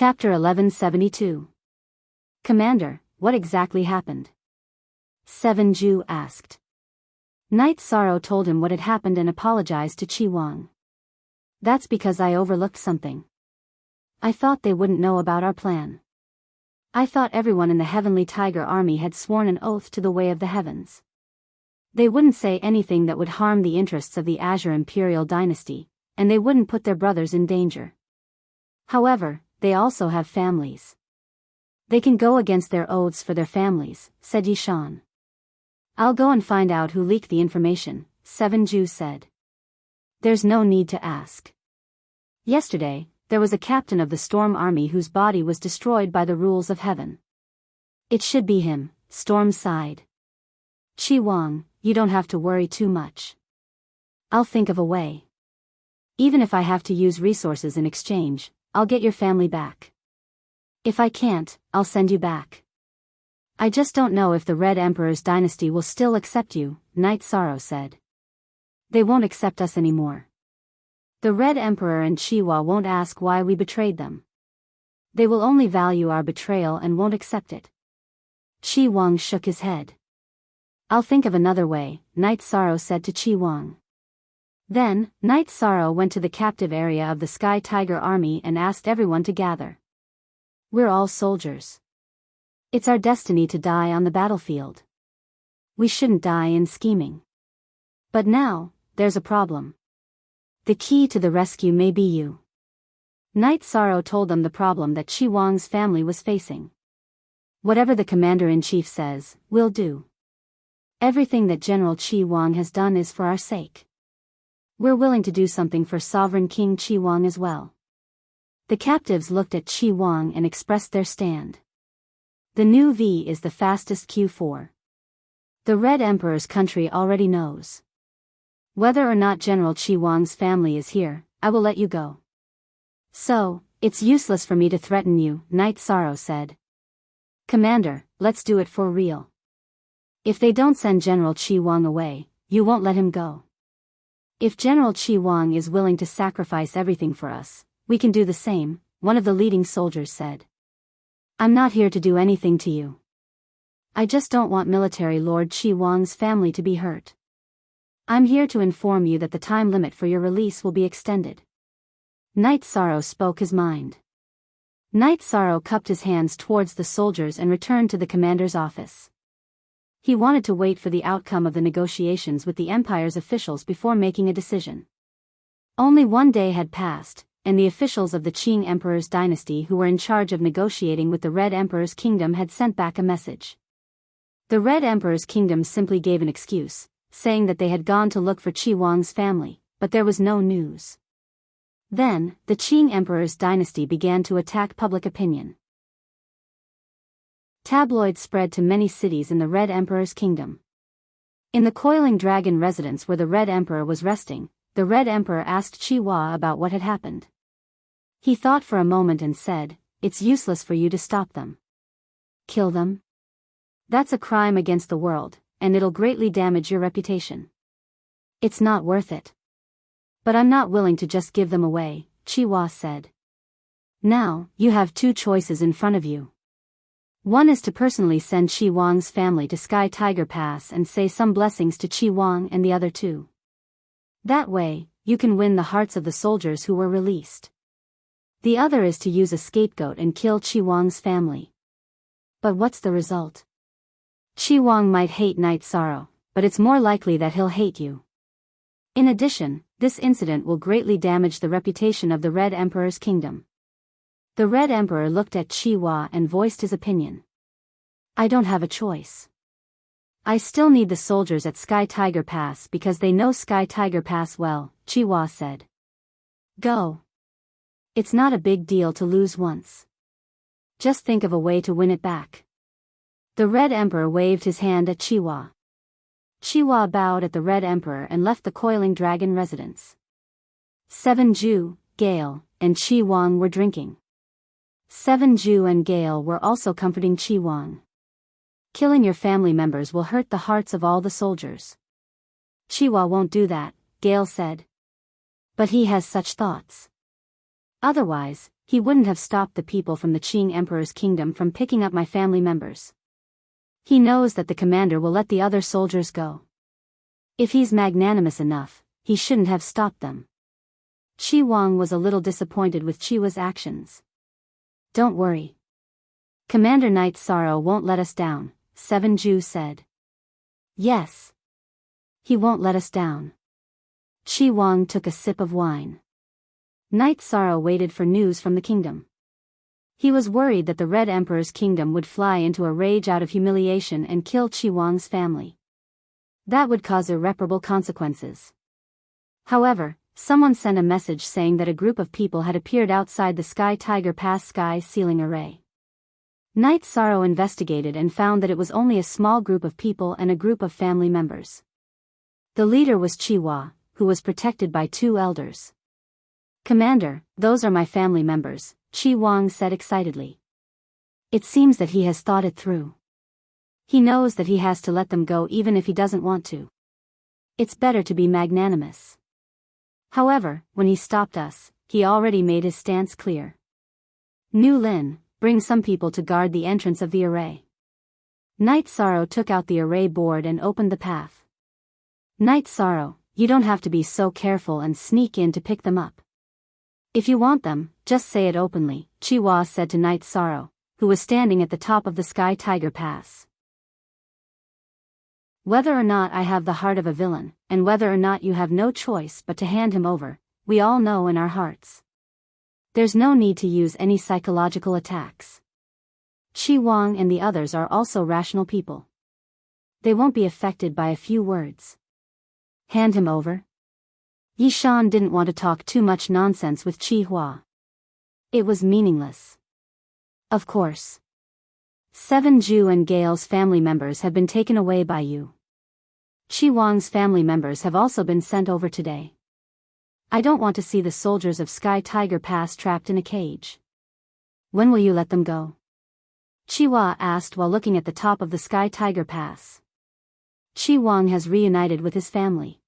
Chapter 1172. Commander, what exactly happened? Seven Ju asked. Knight Sorrow told him what had happened and apologized to Chi Wang. That's because I overlooked something. I thought they wouldn't know about our plan. I thought everyone in the Heavenly Tiger Army had sworn an oath to the way of the heavens. They wouldn't say anything that would harm the interests of the Azure Imperial Dynasty, and they wouldn't put their brothers in danger. However, they also have families. They can go against their oaths for their families, said Yishan. I'll go and find out who leaked the information, Seven Ju said. There's no need to ask. Yesterday, there was a captain of the Storm Army whose body was destroyed by the rules of heaven. It should be him, Storm sighed. Chi Wang, you don't have to worry too much. I'll think of a way. Even if I have to use resources in exchange, I'll get your family back. If I can't, I'll send you back. I just don't know if the Red Emperor's dynasty will still accept you, Knight Sorrow said. They won't accept us anymore. The Red Emperor and Chiwa won't ask why we betrayed them. They will only value our betrayal and won't accept it. Chi Wang shook his head. I'll think of another way, Knight Sorrow said to Chi Wang. Then, Knight Sorrow went to the captive area of the Sky Tiger Army and asked everyone to gather. We're all soldiers. It's our destiny to die on the battlefield. We shouldn't die in scheming. But now, there's a problem. The key to the rescue may be you. Knight Sorrow told them the problem that Chi Wang's family was facing. Whatever the Commander-in-Chief says, we'll do. Everything that General Chi Wang has done is for our sake. We're willing to do something for Sovereign King Chi Wang as well. The captives looked at Chi Wang and expressed their stand. The new V is the fastest Q4. The Red Emperor's country already knows. Whether or not General Chi Wang's family is here, I will let you go. So, it's useless for me to threaten you, Knight Sorrow said. Commander, let's do it for real. If they don't send General Chi Wang away, you won't let him go. If General Chi Wang is willing to sacrifice everything for us, we can do the same, one of the leading soldiers said. I'm not here to do anything to you. I just don't want Military Lord Chi Wang's family to be hurt. I'm here to inform you that the time limit for your release will be extended. Knight Sorrow spoke his mind. Knight Sorrow cupped his hands towards the soldiers and returned to the commander's office. He wanted to wait for the outcome of the negotiations with the Empire's officials before making a decision. Only one day had passed, and the officials of the Qing Emperor's dynasty who were in charge of negotiating with the Red Emperor's kingdom had sent back a message. The Red Emperor's kingdom simply gave an excuse, saying that they had gone to look for Chi Wang's family, but there was no news. Then, the Qing Emperor's dynasty began to attack public opinion. Tabloids spread to many cities in the Red Emperor's kingdom. In the Coiling Dragon residence where the Red Emperor was resting, the Red Emperor asked Chi Wa about what had happened. He thought for a moment and said, "It's useless for you to stop them. Kill them? That's a crime against the world, and it'll greatly damage your reputation. It's not worth it. But I'm not willing to just give them away," Chi Wa said. Now, you have two choices in front of you. One is to personally send Chi Wang's family to Sky Tiger Pass and say some blessings to Chi Wang and the other two. That way, you can win the hearts of the soldiers who were released. The other is to use a scapegoat and kill Chi Wang's family. But what's the result? Chi Wang might hate Knight Sorrow, but it's more likely that he'll hate you. In addition, this incident will greatly damage the reputation of the Red Emperor's kingdom. The Red Emperor looked at Chi Wa and voiced his opinion. I don't have a choice. I still need the soldiers at Sky Tiger Pass because they know Sky Tiger Pass well, Chi Wa said. Go. It's not a big deal to lose once. Just think of a way to win it back. The Red Emperor waved his hand at Chi Wa. Chi Wa bowed at the Red Emperor and left the Coiling Dragon residence. Seven Ju, Gale, and Chi Wang were drinking. Seven Ju and Gale were also comforting Chi Wang. Killing your family members will hurt the hearts of all the soldiers. Chi Wa won't do that, Gale said. But he has such thoughts. Otherwise, he wouldn't have stopped the people from the Qing Emperor's kingdom from picking up my family members. He knows that the commander will let the other soldiers go. If he's magnanimous enough, he shouldn't have stopped them. Qi Huang was a little disappointed with Chiwa's actions. Don't worry. Commander Night Sorrow won't let us down, Seven Ju said. Yes. He won't let us down. Qi Huang took a sip of wine. Night Sorrow waited for news from the kingdom. He was worried that the Red Emperor's kingdom would fly into a rage out of humiliation and kill Qi Huang's family. That would cause irreparable consequences. However, someone sent a message saying that a group of people had appeared outside the Sky Tiger Pass sky ceiling array. Night Sorrow investigated and found that it was only a small group of people and a group of family members. The leader was Chiwa, who was protected by two elders. Commander, those are my family members, Qi Huang said excitedly. It seems that he has thought it through. He knows that he has to let them go even if he doesn't want to. It's better to be magnanimous. However, when he stopped us, he already made his stance clear. Nu Lin, bring some people to guard the entrance of the array. Night Sorrow took out the array board and opened the path. Night Sorrow, you don't have to be so careful and sneak in to pick them up. If you want them, just say it openly, Chiwa said to Night Sorrow, who was standing at the top of the Sky Tiger Pass. Whether or not I have the heart of a villain, and whether or not you have no choice but to hand him over, we all know in our hearts. There's no need to use any psychological attacks. Qi Huang and the others are also rational people. They won't be affected by a few words. Hand him over? Yishan didn't want to talk too much nonsense with Qi Hua. It was meaningless. Of course. Seven Ju and Gale's family members have been taken away by you. Qi Huang's family members have also been sent over today. I don't want to see the soldiers of Sky Tiger Pass trapped in a cage. When will you let them go? Qi Hua asked while looking at the top of the Sky Tiger Pass. Qi Huang has reunited with his family.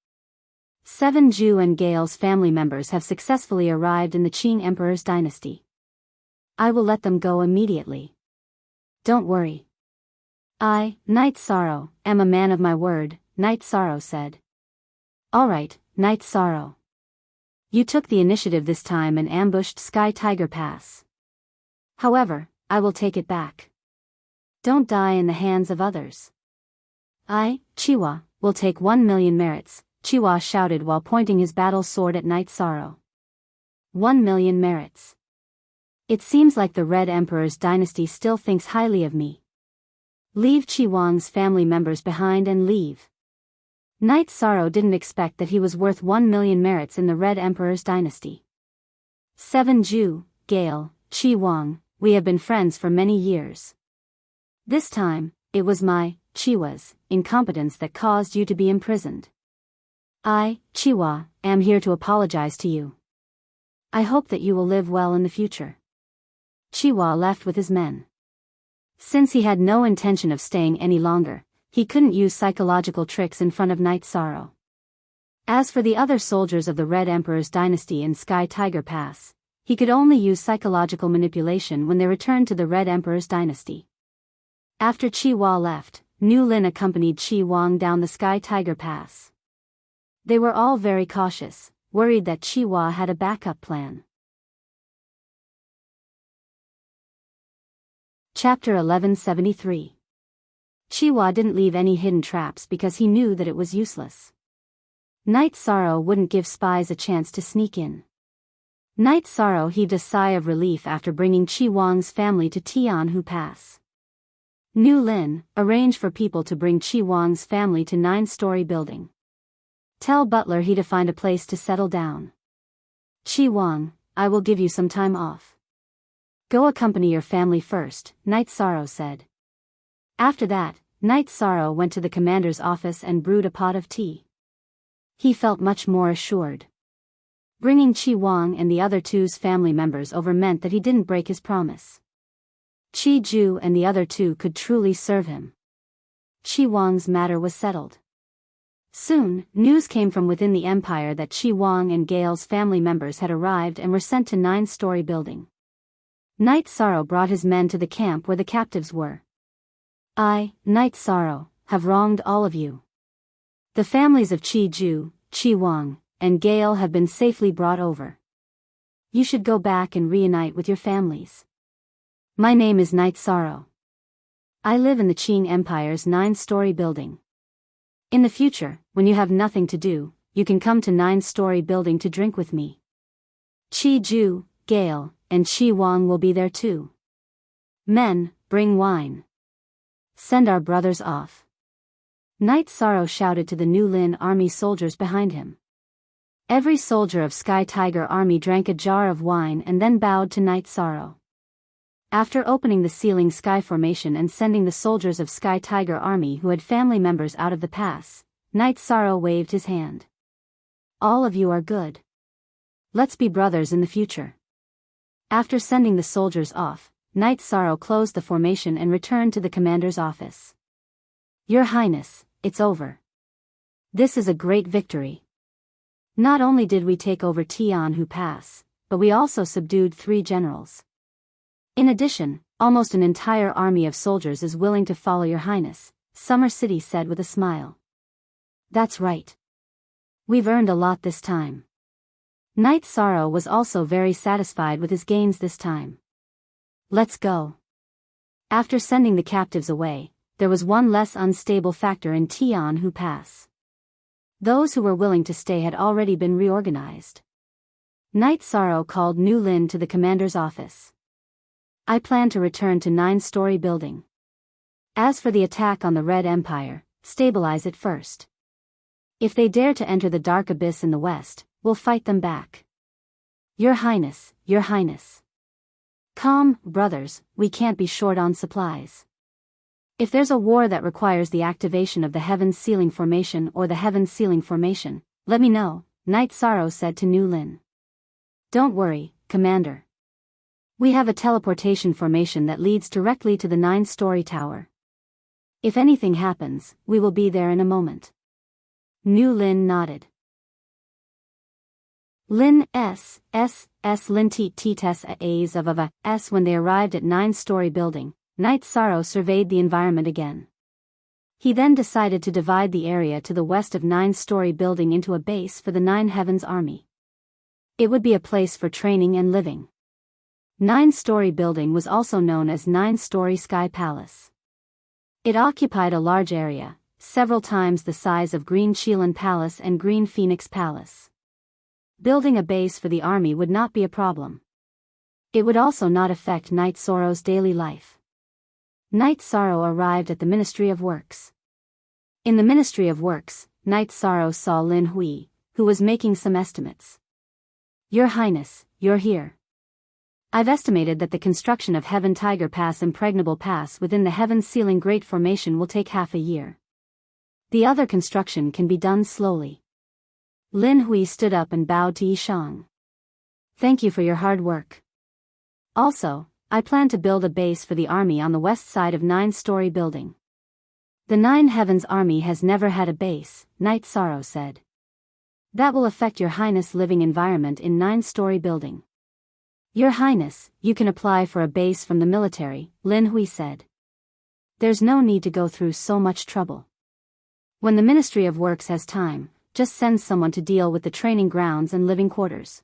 Seven Ju and Gale's family members have successfully arrived in the Qing Emperor's dynasty. I will let them go immediately. Don't worry. I, Night Sorrow, am a man of my word, Night Sorrow said. All right, Night Sorrow. You took the initiative this time and ambushed Sky Tiger Pass. However, I will take it back. Don't die in the hands of others. I, Chiwa, will take 1,000,000 merits, Chiwa shouted while pointing his battle sword at Night Sorrow. 1,000,000 merits. It seems like the Red Emperor's dynasty still thinks highly of me. Leave Qi Huang's family members behind and leave. Night Sorrow didn't expect that he was worth 1,000,000 merits in the Red Emperor's dynasty. Seven Ju, Gale, Qi Huang, we have been friends for many years. This time, it was my, Chiwa's, incompetence that caused you to be imprisoned. I, Chiwa, am here to apologize to you. I hope that you will live well in the future. Chiwa left with his men. Since he had no intention of staying any longer, he couldn't use psychological tricks in front of Night Sorrow. As for the other soldiers of the Red Emperor's dynasty in Sky Tiger Pass, he could only use psychological manipulation when they returned to the Red Emperor's dynasty. After Qi Hua left, Nu Lin accompanied Qi Huang down the Sky Tiger Pass. They were all very cautious, worried that Qi Hua had a backup plan. Chapter 1173. Qi Hua didn't leave any hidden traps because he knew that it was useless. Night Sorrow wouldn't give spies a chance to sneak in. Night Sorrow heaved a sigh of relief after bringing Qi Huang's family to Tianhu Pass. Nu Lin, arrange for people to bring Qi Huang's family to 9-story building. Tell Butler he to find a place to settle down. Qi Huang, I will give you some time off. Go accompany your family first, Night Sorrow said. After that, Night Sorrow went to the commander's office and brewed a pot of tea. He felt much more assured. Bringing Qi Huang and the other two's family members over meant that he didn't break his promise. Qi Ju and the other two could truly serve him. Qi Huang's matter was settled. Soon, news came from within the empire that Qi Huang and Gale's family members had arrived and were sent to 9-story building. Night Sorrow brought his men to the camp where the captives were. I, Night Sorrow, have wronged all of you. The families of Chi Ju, Chi Wang, and Gale have been safely brought over. You should go back and reunite with your families. My name is Night Sorrow. I live in the Qing Empire's 9-story building. In the future, when you have nothing to do, you can come to 9-story building to drink with me. Chi Ju, Gale, and Chi Wang will be there too. Men, bring wine. Send our brothers off. Night Sorrow shouted to the New Lin army soldiers behind him. Every soldier of Sky Tiger Army drank a jar of wine and then bowed to Night Sorrow. After opening the ceiling sky formation and sending the soldiers of Sky Tiger Army who had family members out of the pass, Night Sorrow waved his hand. All of you are good. Let's be brothers in the future. After sending the soldiers off, Night Sorrow closed the formation and returned to the commander's office. Your Highness, it's over. This is a great victory. Not only did we take over Tianhu Pass, but we also subdued 3 generals. In addition, almost an entire army of soldiers is willing to follow your Highness, Summer City said with a smile. That's right. We've earned a lot this time. Night Sorrow was also very satisfied with his gains this time. Let's go. After sending the captives away, there was one less unstable factor in Tianhu Pass. Those who were willing to stay had already been reorganized. Night Sorrow called New Lin to the commander's office. I plan to return to 9-story building. As for the attack on the Red Empire, stabilize it first. If they dare to enter the dark abyss in the west, we'll fight them back. Your Highness, Your Highness. Calm, brothers, we can't be short on supplies. If there's a war that requires the activation of the Heaven Sealing Formation or the Heaven Sealing Formation, let me know, Night Sorrow said to Nu Lin. Don't worry, Commander. We have a teleportation formation that leads directly to the 9-story tower. If anything happens, we will be there in a moment. Nu Lin nodded. Lin Lin Teet A's of a S. When they arrived at 9-story building, Night Sorrow surveyed the environment again. He then decided to divide the area to the west of 9-story building into a base for the 9 Heavens Army. It would be a place for training and living. 9-story building was also known as 9-story Sky Palace. It occupied a large area, several times the size of Green Qilan Palace and Green Phoenix Palace. Building a base for the army would not be a problem. It would also not affect Night Sorrow's daily life. Night Sorrow arrived at the Ministry of Works. In the Ministry of Works, Night Sorrow saw Lin Hui, who was making some estimates. Your Highness, you're here. I've estimated that the construction of Heaven Tiger Pass Impregnable Pass within the Heaven Sealing Great Formation will take half a year. The other construction can be done slowly. Lin Hui stood up and bowed to Yishang. Thank you for your hard work. Also, I plan to build a base for the army on the west side of 9-story building. The 9 Heavens Army has never had a base, Night Sorrow said. That will affect Your Highness' living environment in 9-story building. Your Highness, you can apply for a base from the military, Lin Hui said. There's no need to go through so much trouble. When the Ministry of Works has time, just send someone to deal with the training grounds and living quarters.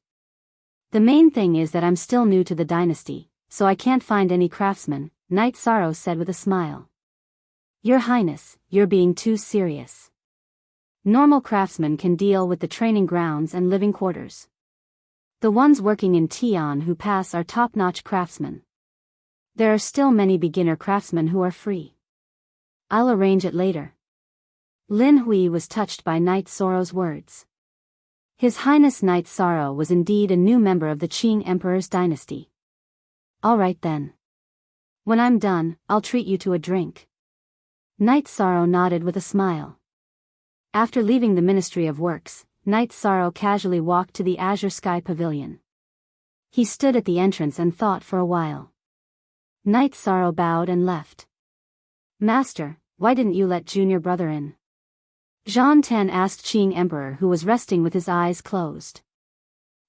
The main thing is that I'm still new to the dynasty, so I can't find any craftsmen, Night Sorrow said with a smile. Your Highness, you're being too serious. Normal craftsmen can deal with the training grounds and living quarters. The ones working in Tianhu Pass are top-notch craftsmen. There are still many beginner craftsmen who are free. I'll arrange it later. Lin Hui was touched by Night Sorrow's words. His Highness Night Sorrow was indeed a new member of the Qing Emperor's dynasty. All right then. When I'm done, I'll treat you to a drink. Night Sorrow nodded with a smile. After leaving the Ministry of Works, Night Sorrow casually walked to the Azure Sky Pavilion. He stood at the entrance and thought for a while. Night Sorrow bowed and left. Master, why didn't you let junior brother in? Zhang Tan asked Qing Emperor, who was resting with his eyes closed.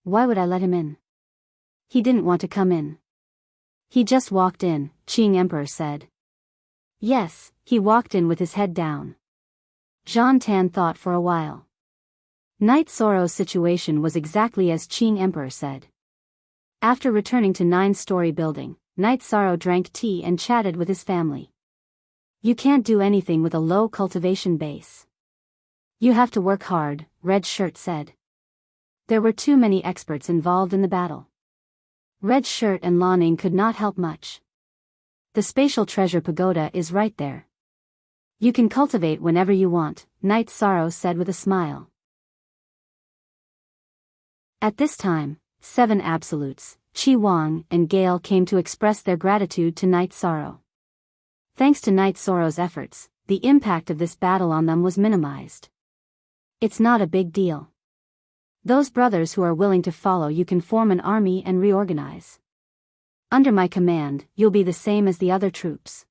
Why would I let him in? He didn't want to come in. He just walked in, Qing Emperor said. Yes, he walked in with his head down. Zhan Tan thought for a while. Knight Soro's situation was exactly as Qing Emperor said. After returning to 9-story building, Knight Soro drank tea and chatted with his family. You can't do anything with a low cultivation base. You have to work hard, Red Shirt said. There were too many experts involved in the battle. Red Shirt and Lanning could not help much. The spatial treasure pagoda is right there. You can cultivate whenever you want, Knight Soro said with a smile. At this time, 7 absolutes, Qi Wang and Gale came to express their gratitude to Knight Soro. Thanks to Knight Soro's efforts, the impact of this battle on them was minimized. It's not a big deal. Those brothers who are willing to follow you can form an army and reorganize. Under my command, you'll be the same as the other troops.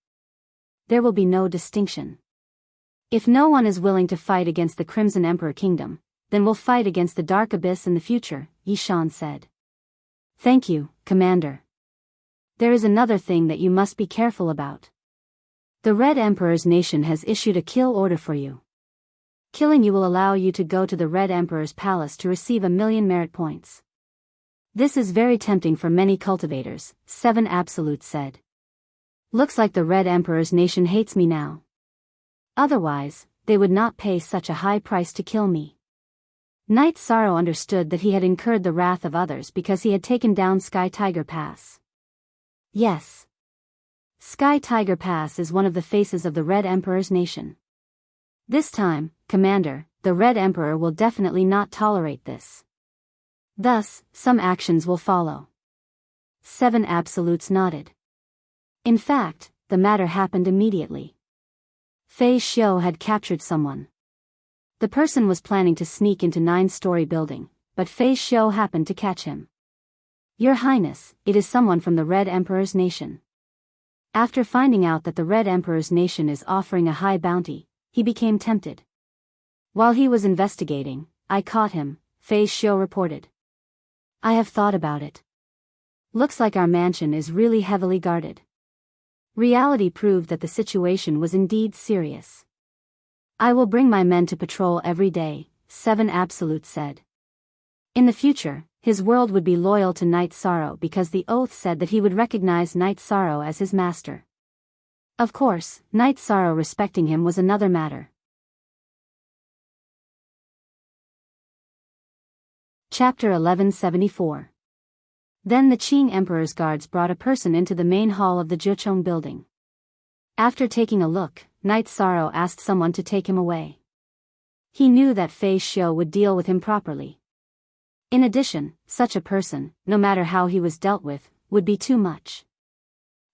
There will be no distinction. If no one is willing to fight against the Crimson Emperor Kingdom, then we'll fight against the Dark Abyss in the future, Yishan said. Thank you, Commander. There is another thing that you must be careful about. The Red Emperor's nation has issued a kill order for you. Killing you will allow you to go to the Red Emperor's palace to receive 1,000,000 merit points. This is very tempting for many cultivators, 7 absolutes said. Looks like the Red Emperor's nation hates me now. Otherwise, they would not pay such a high price to kill me. Knight Soro understood that he had incurred the wrath of others because he had taken down Sky Tiger Pass. Yes. Sky Tiger Pass is one of the faces of the Red Emperor's nation. This time, Commander, the Red Emperor will definitely not tolerate this. Thus, some actions will follow. 7 absolutes nodded. In fact, the matter happened immediately. Fei Xiu had captured someone. The person was planning to sneak into 9-story building, but Fei Xiu happened to catch him. Your Highness, it is someone from the Red Emperor's nation. After finding out that the Red Emperor's nation is offering a high bounty, he became tempted. While he was investigating, I caught him, Fei Xiu reported. I have thought about it. Looks like our mansion is really heavily guarded. Reality proved that the situation was indeed serious. I will bring my men to patrol every day, 7 absolutes said. In the future, his world would be loyal to Knight Soro because the oath said that he would recognize Knight Soro as his master. Of course, Knight Soro respecting him was another matter. Chapter 1174. Then the Qing Emperor's guards brought a person into the main hall of the Zhuchong building. After taking a look, Knight Soro asked someone to take him away. He knew that Fei Xiu would deal with him properly. In addition, such a person, no matter how he was dealt with, would be too much.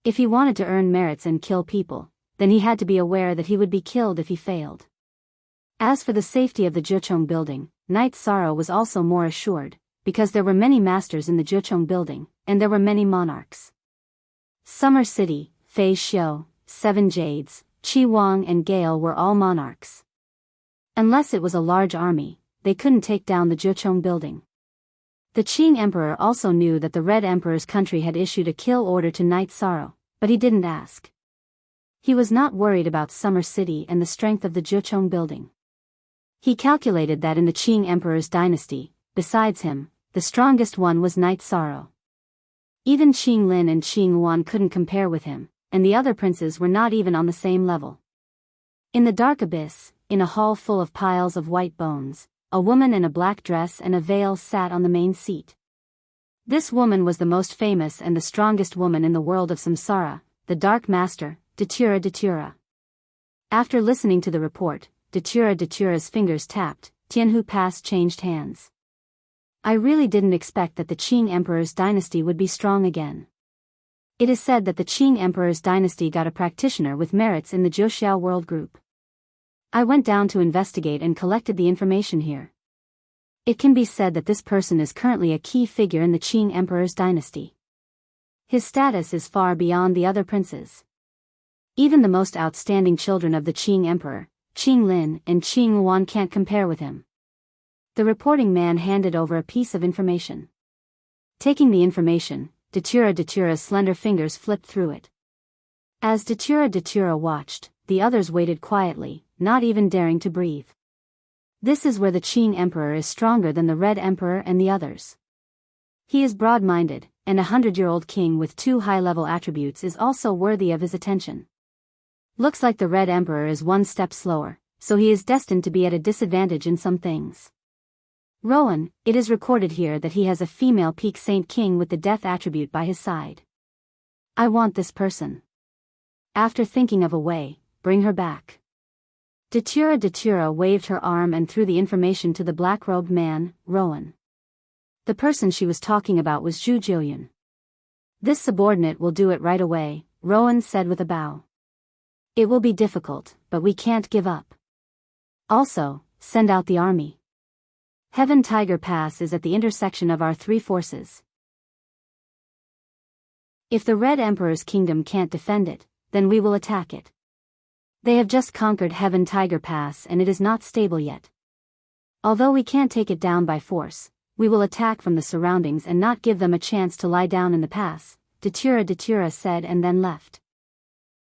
If he wanted to earn merits and kill people, then he had to be aware that he would be killed if he failed. As for the safety of the Zhuchong building, Knight Soro was also more assured, because there were many masters in the Zhuchong building, and there were many monarchs. Summer City, Fei Xiu, 7 Jades, Qi Wang and Gale were all monarchs. Unless it was a large army, they couldn't take down the Zhuchong building. The Qing Emperor also knew that the Red Emperor's country had issued a kill order to Knight Soro, but he didn't ask. He was not worried about Summer City and the strength of the Zhuchong building. He calculated that in the Qing Emperor's dynasty, besides him, the strongest one was Knight Soro. Even Qing Lin and Qing Wan couldn't compare with him, and the other princes were not even on the same level. In the Dark Abyss, in a hall full of piles of white bones, a woman in a black dress and a veil sat on the main seat. This woman was the most famous and the strongest woman in the world of Samsara, the Dark Master, Datura Datura. After listening to the report, Datura Datura's fingers tapped, Tianhu Pass changed hands. I really didn't expect that the Qing Emperor's dynasty would be strong again. It is said that the Qing Emperor's dynasty got a practitioner with merits in the Zhuxiao World Group. I went down to investigate and collected the information here. It can be said that this person is currently a key figure in the Qing Emperor's dynasty. His status is far beyond the other princes. Even the most outstanding children of the Qing Emperor, Qing Lin and Qing Wan, can't compare with him. The reporting man handed over a piece of information. Taking the information, Datura's slender fingers flipped through it. As Datura watched, the others waited quietly, not even daring to breathe. This is where the Qing Emperor is stronger than the Red Emperor and the others. He is broad-minded, and a 100-year-old king with 2 high-level attributes is also worthy of his attention. Looks like the Red Emperor is 1 step slower, so he is destined to be at a disadvantage in some things. Rowan, it is recorded here that he has a female peak Saint King with the death attribute by his side. I want this person. After thinking of a way, bring her back. Datura waved her arm and threw the information to the black-robed man, Rowan. The person she was talking about was Zhu Jiuyun. This subordinate will do it right away, Rowan said with a bow. It will be difficult, but we can't give up. Also, send out the army. Heaven Tiger Pass is at the intersection of our 3 forces. If the Red Emperor's kingdom can't defend it, then we will attack it. They have just conquered Heaven Tiger Pass and it is not stable yet. Although we can't take it down by force, we will attack from the surroundings and not give them a chance to lie down in the pass, Datura said and then left.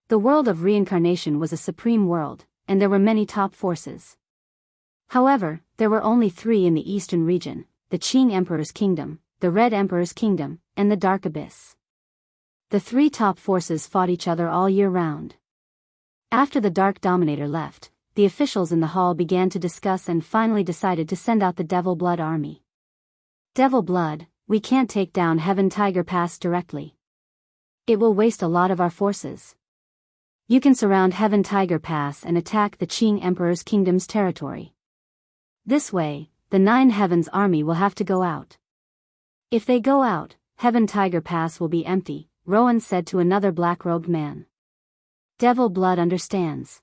The world of reincarnation was a supreme world, and there were many top forces. However, there were only 3 in the eastern region, the Qing Emperor's kingdom, the Red Emperor's kingdom, and the Dark Abyss. The 3 top forces fought each other all year round. After the Dark Dominator left, the officials in the hall began to discuss and finally decided to send out the Devil Blood army. Devil Blood, we can't take down Heaven Tiger Pass directly. It will waste a lot of our forces. You can surround Heaven Tiger Pass and attack the Qing Emperor's kingdom's territory. This way, the 9 Heavens army will have to go out. If they go out, Heaven Tiger Pass will be empty, Rowan said to another black-robed man. Devil Blood understands.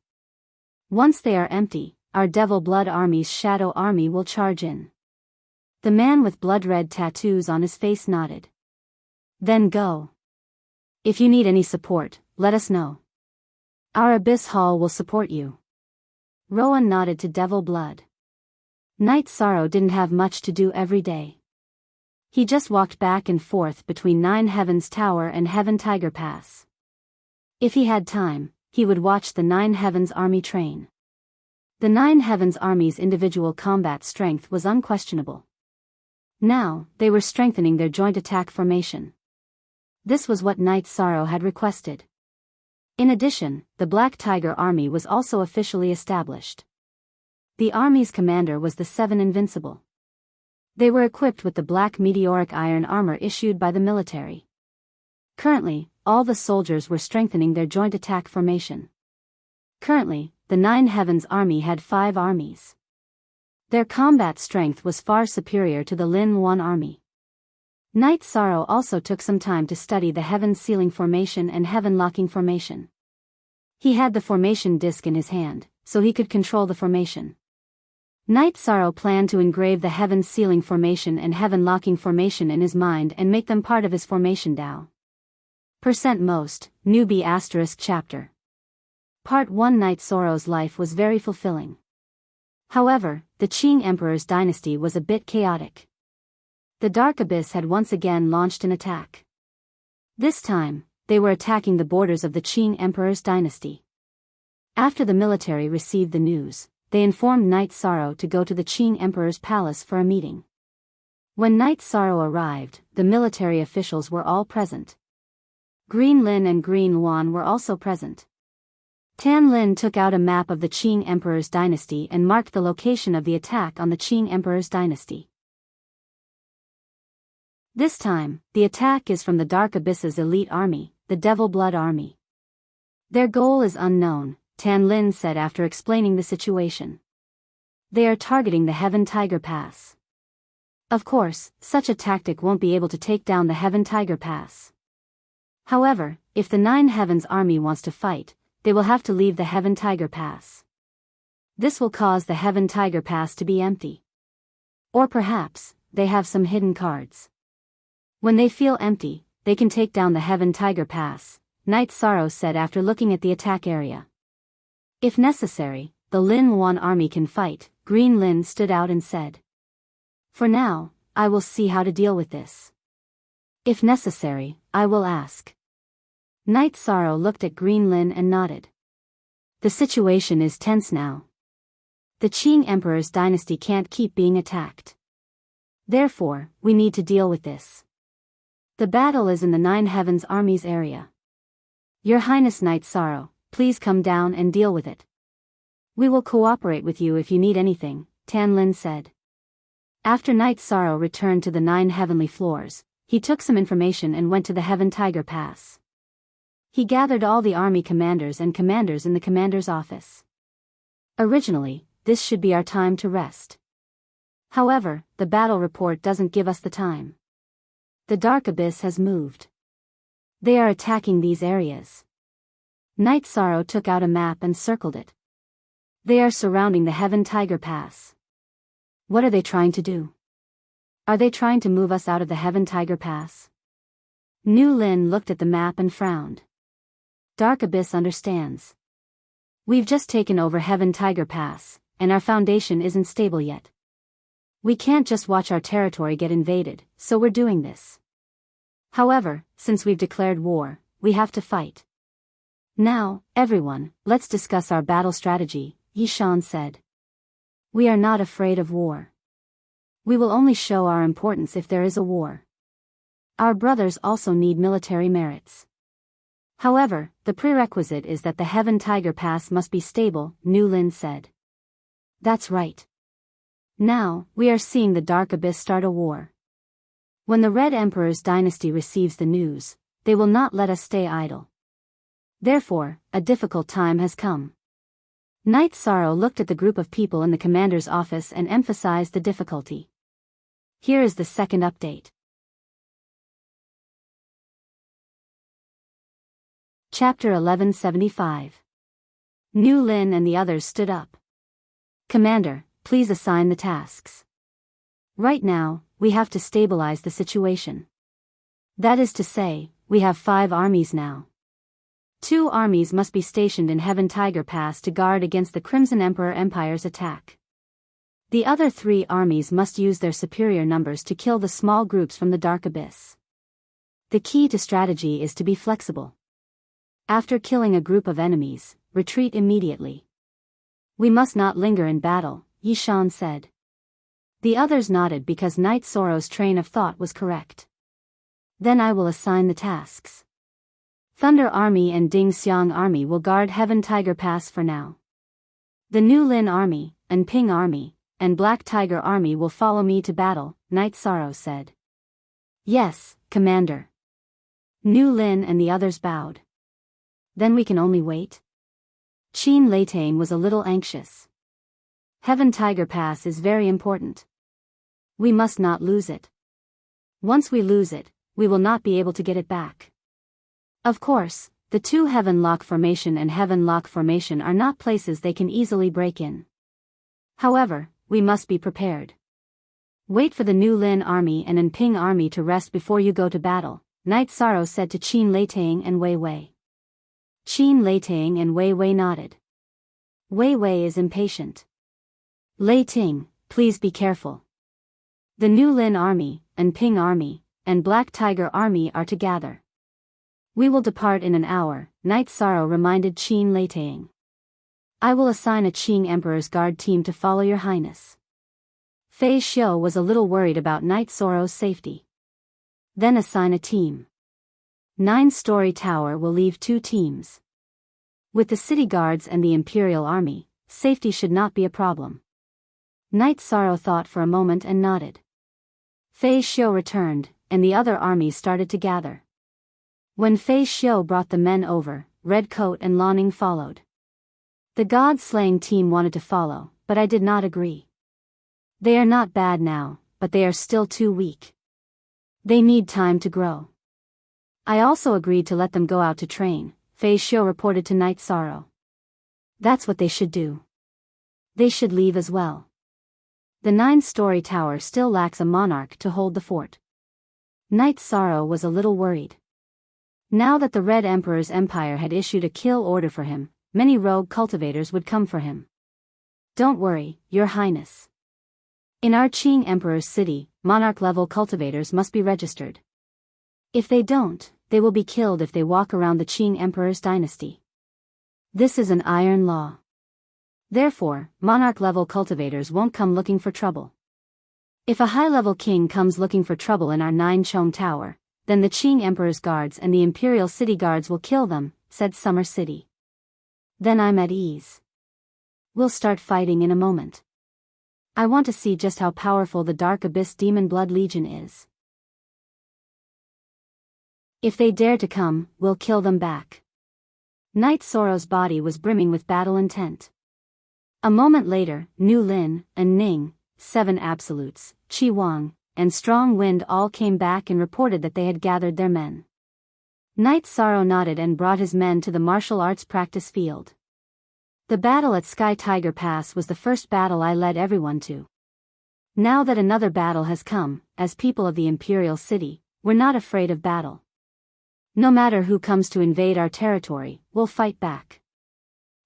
Once they are empty, our Devil Blood army's shadow army will charge in. The man with blood-red tattoos on his face nodded. Then go. If you need any support, let us know. Our Abyss Hall will support you. Rowan nodded to Devil Blood. Knight Sorrow didn't have much to do every day. He just walked back and forth between 9 Heavens Tower and Heaven Tiger Pass. If he had time, he would watch the 9 Heavens army train. The 9 Heavens army's individual combat strength was unquestionable. Now, they were strengthening their joint attack formation. This was what Knight Sorrow had requested. In addition, the Black Tiger Army was also officially established. The army's commander was the 7 Invincible. They were equipped with the black meteoric iron armor issued by the military. Currently, all the soldiers were strengthening their joint attack formation. Currently, the 9 Heavens Army had 5 armies. Their combat strength was far superior to the Lin 1 army. Knight Sorrow also took some time to study the Heaven Sealing Formation and Heaven Locking Formation. He had the formation disc in his hand, so he could control the formation. Knight Sorrow planned to engrave the Heaven Sealing Formation and Heaven Locking Formation in his mind and make them part of his formation Tao. Most, Newbie ** Chapter. Part 1 Knight Sorrow's life was very fulfilling. However, the Qing Emperor's dynasty was a bit chaotic. The Dark Abyss had once again launched an attack. This time, they were attacking the borders of the Qing Emperor's dynasty. After the military received the news, they informed Knight Sorrow to go to the Qing Emperor's palace for a meeting. When Knight Sorrow arrived, the military officials were all present. Green Lin and Green Wan were also present. Tan Lin took out a map of the Qing Emperor's dynasty and marked the location of the attack on the Qing Emperor's dynasty. This time, the attack is from the Dark Abyss's elite army, the Devil Blood army. Their goal is unknown, Tan Lin said after explaining the situation. They are targeting the Heaven Tiger Pass. Of course, such a tactic won't be able to take down the Heaven Tiger Pass. However, if the 9 Heavens army wants to fight, they will have to leave the Heaven Tiger Pass. This will cause the Heaven Tiger Pass to be empty. Or perhaps, they have some hidden cards. When they feel empty, they can take down the Heaven Tiger Pass, Knight Sorrow said after looking at the attack area. If necessary, the Lin 1 army can fight, Green Lin stood out and said. For now, I will see how to deal with this. If necessary, I will ask. Knight Sorrow looked at Green Lin and nodded. The situation is tense now. The Qing Emperor's dynasty can't keep being attacked. Therefore, we need to deal with this. The battle is in the Nine Heavens Army's area. Your Highness Knight Sorrow, please come down and deal with it. We will cooperate with you if you need anything, Tan Lin said. After Knight Sorrow returned to the 9 heavenly floors, he took some information and went to the Heaven Tiger Pass. He gathered all the army commanders and commanders in the commander's office. Originally, this should be our time to rest. However, the battle report doesn't give us the time. The Dark Abyss has moved. They are attacking these areas. Knight Sorrow took out a map and circled it. They are surrounding the Heaven Tiger Pass. What are they trying to do? Are they trying to move us out of the Heaven Tiger Pass? Nu Lin looked at the map and frowned. Dark Abyss understands. We've just taken over Heaven Tiger Pass, and our foundation isn't stable yet. We can't just watch our territory get invaded, so we're doing this. However, since we've declared war, we have to fight. Now, everyone, let's discuss our battle strategy, Yi Shan said. We are not afraid of war. We will only show our importance if there is a war. Our brothers also need military merits. However, the prerequisite is that the Heaven Tiger Pass must be stable, Nu Lin said. That's right. Now, we are seeing the Dark Abyss start a war. When the Red Emperor's dynasty receives the news, they will not let us stay idle. Therefore, a difficult time has come. Knight Sorrow looked at the group of people in the commander's office and emphasized the difficulty. Here is the second update. Chapter 1175. Nu Lin and the others stood up. Commander, please assign the tasks. Right now, we have to stabilize the situation. That is to say, we have 5 armies now. 2 armies must be stationed in Heaven Tiger Pass to guard against the Crimson Emperor Empire's attack. The other 3 armies must use their superior numbers to kill the small groups from the Dark Abyss. The key to strategy is to be flexible. After killing a group of enemies, retreat immediately. We must not linger in battle, Yi Shan said. The others nodded because Knight Sorrow's train of thought was correct. Then I will assign the tasks. Thunder Army and Ding Xiang Army will guard Heaven Tiger Pass for now. The Nu Lin Army, and Ping Army, and Black Tiger Army will follow me to battle, Knight Sorrow said. Yes, Commander. Nu Lin and the others bowed. Then we can only wait? Qin Leitang was a little anxious. Heaven Tiger Pass is very important. We must not lose it. Once we lose it, we will not be able to get it back. Of course, the 2 Heaven Lock Formation and Heaven Lock Formation are not places they can easily break in. However, we must be prepared. Wait for the Nu Lin Army and Anping Army to rest before you go to battle, Knight Sorrow said to Qin Leitang and Wei Wei. Qin Leitang and Wei Wei nodded. Wei Wei is impatient. Leiting, please be careful. The Nu Lin Army, Anping Army, and Black Tiger Army are to gather. We will depart in an hour, Knight Sorrow reminded Qin Leitang. I will assign a Qing Emperor's Guard team to follow your highness. Fei Xiu was a little worried about Knight Sorrow's safety. Then assign a team. 9-story tower will leave 2 teams. With the city guards and the Imperial Army, safety should not be a problem. Knight Sorrow thought for a moment and nodded. Fei Xiu returned, and the other armies started to gather. When Fei Xiu brought the men over, Red Coat and Lanning followed. The God-slaying team wanted to follow, but I did not agree. They are not bad now, but they are still too weak. They need time to grow. I also agreed to let them go out to train, Fei Xiu reported to Knight Sorrow. That's what they should do. They should leave as well. The 9-story tower still lacks a monarch to hold the fort. Knight Sorrow was a little worried. Now that the Red Emperor's empire had issued a kill order for him, many rogue cultivators would come for him. Don't worry, Your Highness. In our Qing Emperor's city, monarch-level cultivators must be registered. If they don't, they will be killed if they walk around the Qing Emperor's dynasty. This is an iron law. Therefore, monarch-level cultivators won't come looking for trouble. If a high-level king comes looking for trouble in our Nine-Chong Tower, then the Qing Emperor's guards and the Imperial City Guards will kill them, said Summer City. Then I'm at ease. We'll start fighting in a moment. I want to see just how powerful the Dark Abyss Demon Blood Legion is. If they dare to come, we'll kill them back. Knight Sorrow's body was brimming with battle intent. A moment later, Nu Lin and Ning, 7 absolutes, Qi Wang, and Strong Wind all came back and reported that they had gathered their men. Knight Sorrow nodded and brought his men to the martial arts practice field. The battle at Sky Tiger Pass was the first battle I led everyone to. Now that another battle has come, as people of the Imperial City, we're not afraid of battle. No matter who comes to invade our territory, we'll fight back.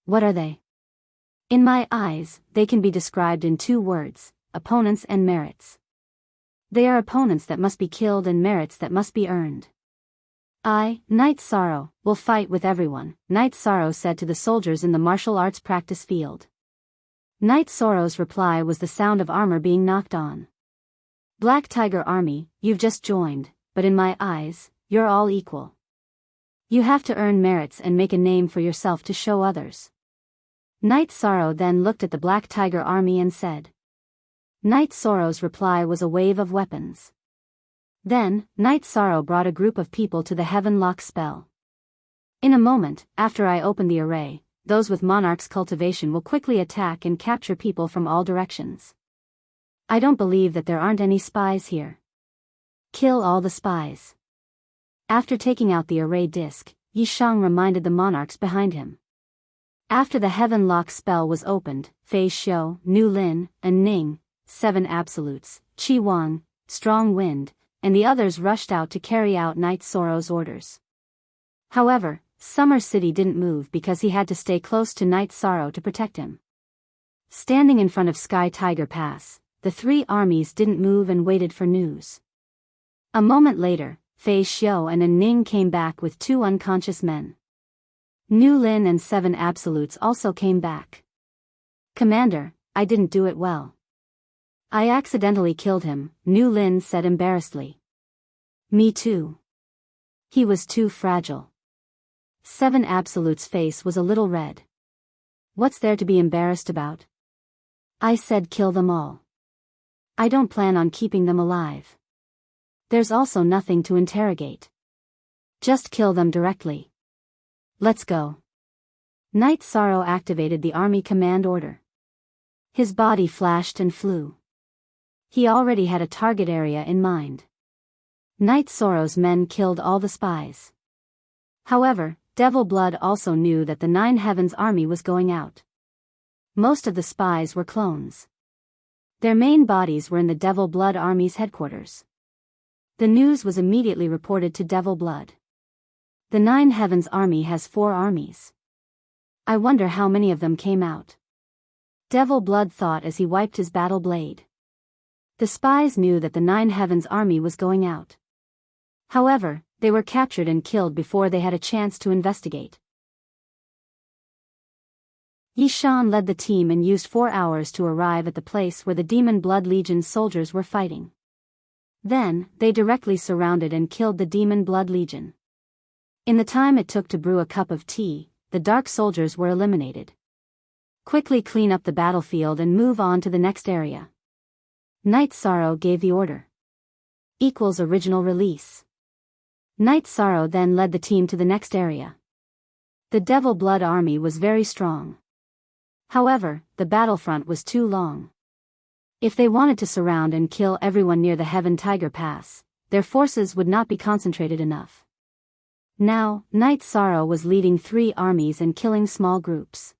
What are they? In my eyes, they can be described in 2 words, opponents and merits. They are opponents that must be killed and merits that must be earned. I, Knight Sorrow, will fight with everyone, Knight Sorrow said to the soldiers in the martial arts practice field. Knight Sorrow's reply was the sound of armor being knocked on. Black Tiger Army, you've just joined, but in my eyes, you're all equal. You have to earn merits and make a name for yourself to show others. Knight Sorrow then looked at the Black Tiger Army and said. Knight Sorrow's reply was a wave of weapons. Then, Knight Sorrow brought a group of people to the Heaven Lock spell. In a moment, after I open the array, those with Monarch's cultivation will quickly attack and capture people from all directions. I don't believe that there aren't any spies here. Kill all the spies. After taking out the array disc, Yi Shang reminded the monarchs behind him. After the Heaven Lock spell was opened, Fei Xiu, Nu Lin, and Ning, 7 absolutes, Qi Wang, Strong Wind, and the others rushed out to carry out Knight Sorrow's orders. However, Summer City didn't move because he had to stay close to Knight Sorrow to protect him. Standing in front of Sky Tiger Pass, the 3 armies didn't move and waited for news. A moment later, Fei Xiu and Ning came back with 2 unconscious men. Nu Lin and 7 absolutes also came back. Commander, I didn't do it well. I accidentally killed him, Nu Lin said embarrassedly. Me too. He was too fragile. 7 absolutes' face was a little red. What's there to be embarrassed about? I said kill them all. I don't plan on keeping them alive. There's also nothing to interrogate. Just kill them directly. Let's go. Knight Sorrow activated the army command order. His body flashed and flew. He already had a target area in mind. Knight Sorrow's men killed all the spies. However, Devil Blood also knew that the 9 Heavens army was going out. Most of the spies were clones. Their main bodies were in the Devil Blood army's headquarters. The news was immediately reported to Devil Blood. The 9 Heavens army has 4 armies. I wonder how many of them came out. Devil Blood thought as he wiped his battle blade. The spies knew that the 9 Heavens army was going out. However, they were captured and killed before they had a chance to investigate. Yi Shan led the team and used 4 hours to arrive at the place where the Demon Blood Legion's soldiers were fighting. Then, they directly surrounded and killed the Demon Blood Legion. In the time it took to brew a cup of tea, the Dark Soldiers were eliminated. Quickly clean up the battlefield and move on to the next area. Knight Sorrow gave the order. Equals original release. Knight Sorrow then led the team to the next area. The Devil Blood army was very strong. However, the battlefront was too long. If they wanted to surround and kill everyone near the Heaven Tiger Pass, their forces would not be concentrated enough. Now, Knight Sorrow was leading 3 armies and killing small groups.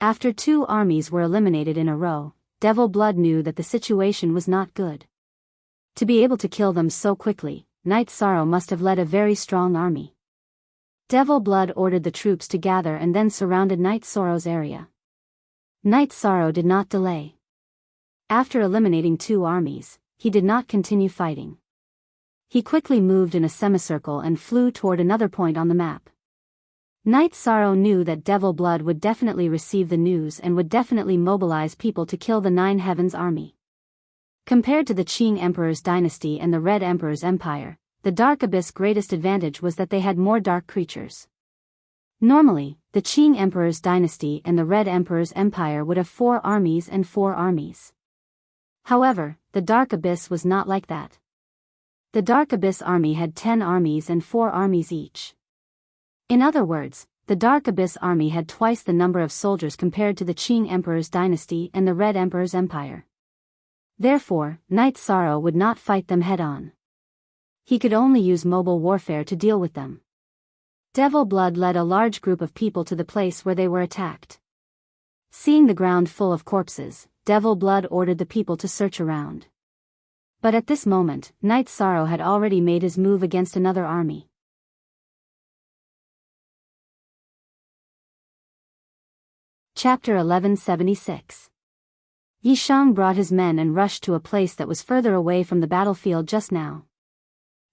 After 2 armies were eliminated in a row, Devil Blood knew that the situation was not good. To be able to kill them so quickly, Knight Sorrow must have led a very strong army. Devil Blood ordered the troops to gather and then surrounded Knight Sorrow's area. Knight Sorrow did not delay. After eliminating 2 armies, he did not continue fighting. He quickly moved in a semicircle and flew toward another point on the map. Knight Sorrow knew that Devil Blood would definitely receive the news and would definitely mobilize people to kill the Nine Heavens army. Compared to the Qing Emperor's dynasty and the Red Emperor's empire, the Dark Abyss' greatest advantage was that they had more dark creatures. Normally, the Qing Emperor's dynasty and the Red Emperor's empire would have 4 armies and 4 armies. However, the Dark Abyss was not like that. The Dark Abyss army had 10 armies and 4 armies each. In other words, the Dark Abyss army had twice the number of soldiers compared to the Qing Emperor's dynasty and the Red Emperor's empire. Therefore, Knight Sorrow would not fight them head-on. He could only use mobile warfare to deal with them. Devil Blood led a large group of people to the place where they were attacked. Seeing the ground full of corpses, Devil Blood ordered the people to search around. But at this moment, Knight Sorrow had already made his move against another army. Chapter 1176. Yishang brought his men and rushed to a place that was further away from the battlefield just now.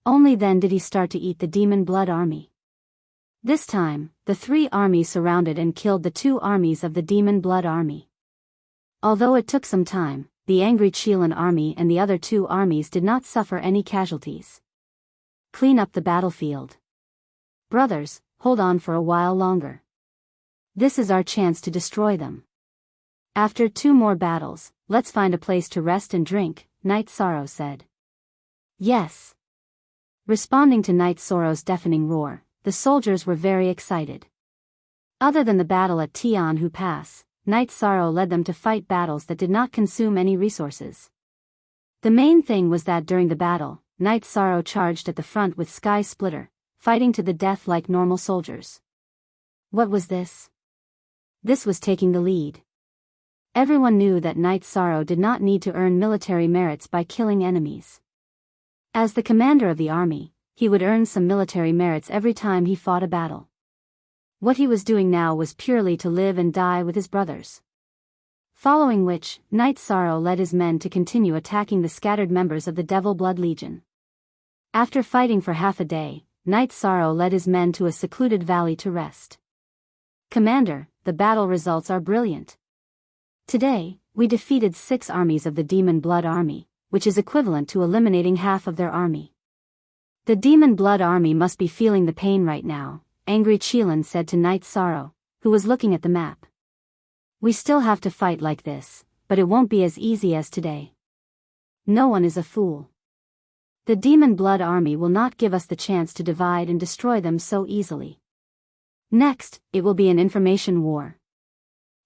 Only then did he start to eat the Demon Blood army. This time, the 3 armies surrounded and killed the 2 armies of the Demon Blood army. Although it took some time, the angry Qilin army and the other 2 armies did not suffer any casualties. Clean up the battlefield. Brothers, hold on for a while longer. This is our chance to destroy them. After 2 more battles, let's find a place to rest and drink, Knight Sorrow said. Yes. Responding to Knight Sorrow's deafening roar, the soldiers were very excited. Other than the battle at Tianhu Pass, Knight Sorrow led them to fight battles that did not consume any resources. The main thing was that during the battle, Knight Sorrow charged at the front with Sky Splitter, fighting to the death like normal soldiers. What was this? This was taking the lead. Everyone knew that Knight Sorrow did not need to earn military merits by killing enemies. As the commander of the army, he would earn some military merits every time he fought a battle. What he was doing now was purely to live and die with his brothers. Following which, Knight Sorrow led his men to continue attacking the scattered members of the Devil Blood Legion. After fighting for half a day, Knight Sorrow led his men to a secluded valley to rest. Commander, the battle results are brilliant. Today, we defeated 6 armies of the Demon Blood army, which is equivalent to eliminating half of their army. The Demon Blood army must be feeling the pain right now, angry Qilin said to Knight Sorrow, who was looking at the map. We still have to fight like this, but it won't be as easy as today. No one is a fool. The Demon Blood army will not give us the chance to divide and destroy them so easily. Next, it will be an information war.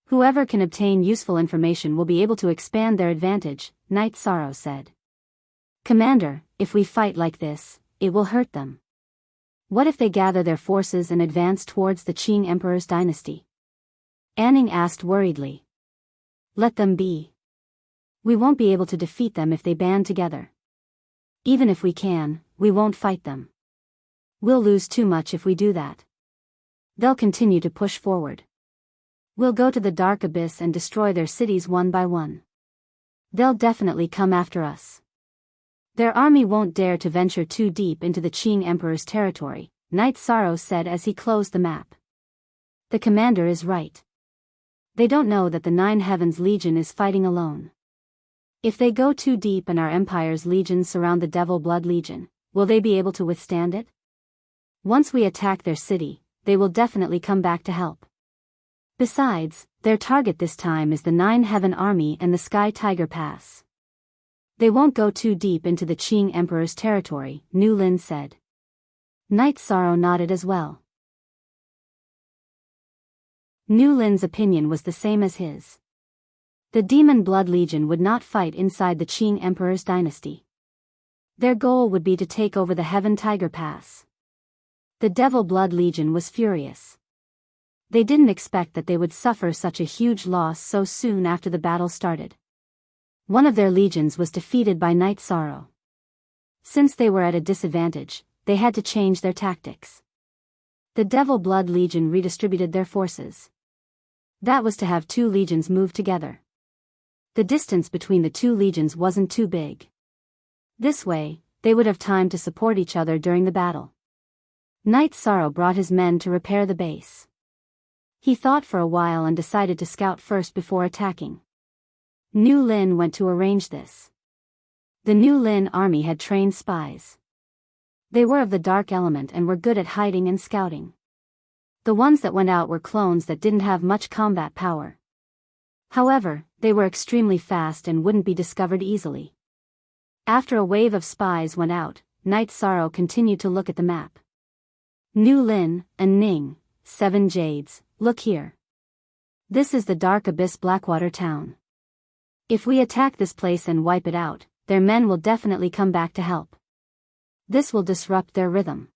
Whoever can obtain useful information will be able to expand their advantage, Knight Sorrow said. Commander, if we fight like this, it will hurt them. What if they gather their forces and advance towards the Qing Emperor's dynasty? Anning asked worriedly. Let them be. We won't be able to defeat them if they band together. Even if we can, we won't fight them. We'll lose too much if we do that. They'll continue to push forward. We'll go to the Dark Abyss and destroy their cities one by one. They'll definitely come after us. Their army won't dare to venture too deep into the Qing Emperor's territory, Knight Sorrow said as he closed the map. The commander is right. They don't know that the Nine Heavens Legion is fighting alone. If they go too deep and our empire's legions surround the Devil Blood Legion, will they be able to withstand it? Once we attack their city, they will definitely come back to help. Besides, their target this time is the Nine Heaven Army and the Sky Tiger Pass. They won't go too deep into the Qing Emperor's territory, Nu Lin said. Knight Sorrow nodded as well. Nu Lin's opinion was the same as his. The Demon Blood Legion would not fight inside the Qing Emperor's dynasty. Their goal would be to take over the Heaven Tiger Pass. The Devil Blood Legion was furious. They didn't expect that they would suffer such a huge loss so soon after the battle started. One of their legions was defeated by Knight Sorrow. Since they were at a disadvantage, they had to change their tactics. The Devil Blood Legion redistributed their forces. That was to have 2 legions move together. The distance between the 2 legions wasn't too big. This way, they would have time to support each other during the battle. Knight Sorrow brought his men to repair the base. He thought for a while and decided to scout first before attacking. New Lin went to arrange this. The New Lin army had trained spies. They were of the dark element and were good at hiding and scouting. The ones that went out were clones that didn't have much combat power. However, they were extremely fast and wouldn't be discovered easily. After a wave of spies went out, Knight Sorrow continued to look at the map. New Lin, and Ning, 7 Jades, look here. This is the Dark Abyss Blackwater town. If we attack this place and wipe it out, their men will definitely come back to help. This will disrupt their rhythm.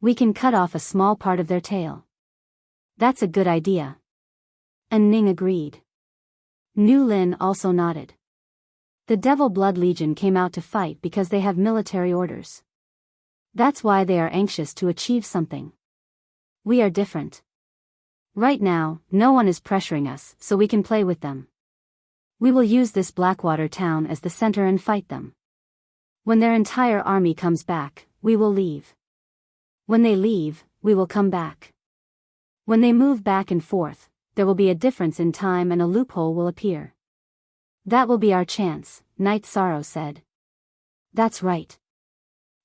We can cut off a small part of their tail. That's a good idea. And Ning agreed. New Lin also nodded. The Devil Blood Legion came out to fight because they have military orders. That's why they are anxious to achieve something. We are different. Right now, no one is pressuring us, so we can play with them. We will use this Blackwater town as the center and fight them. When their entire army comes back, we will leave. When they leave, we will come back. When they move back and forth, there will be a difference in time and a loophole will appear. That will be our chance, Knight Sorrow said. That's right.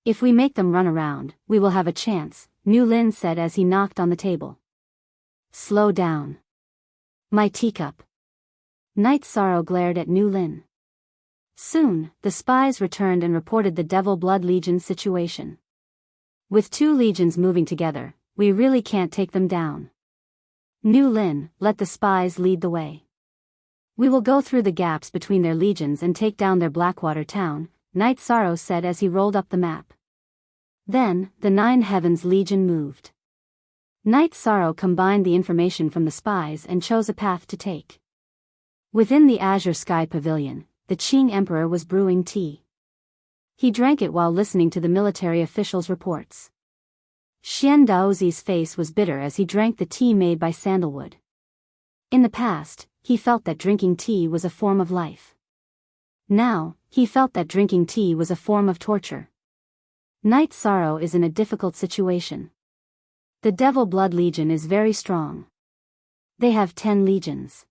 If we make them run around, we will have a chance, New Lin said as he knocked on the table. Slow down. My teacup. Knight Sorrow glared at New Lin. Soon, the spies returned and reported the Devil Blood Legion's situation. With 2 legions moving together, we really can't take them down. New Lin, let the spies lead the way. We will go through the gaps between their legions and take down their Blackwater town, Knight Sorrow said as he rolled up the map. Then, the 9 Heavens Legion moved. Knight Sorrow combined the information from the spies and chose a path to take. Within the Azure Sky Pavilion, the Qing Emperor was brewing tea. He drank it while listening to the military officials' reports. Xian Daozi's face was bitter as he drank the tea made by sandalwood. In the past, he felt that drinking tea was a form of life. Now, he felt that drinking tea was a form of torture. Knight Sorrow is in a difficult situation. The Devil Blood Legion is very strong. They have 10 legions.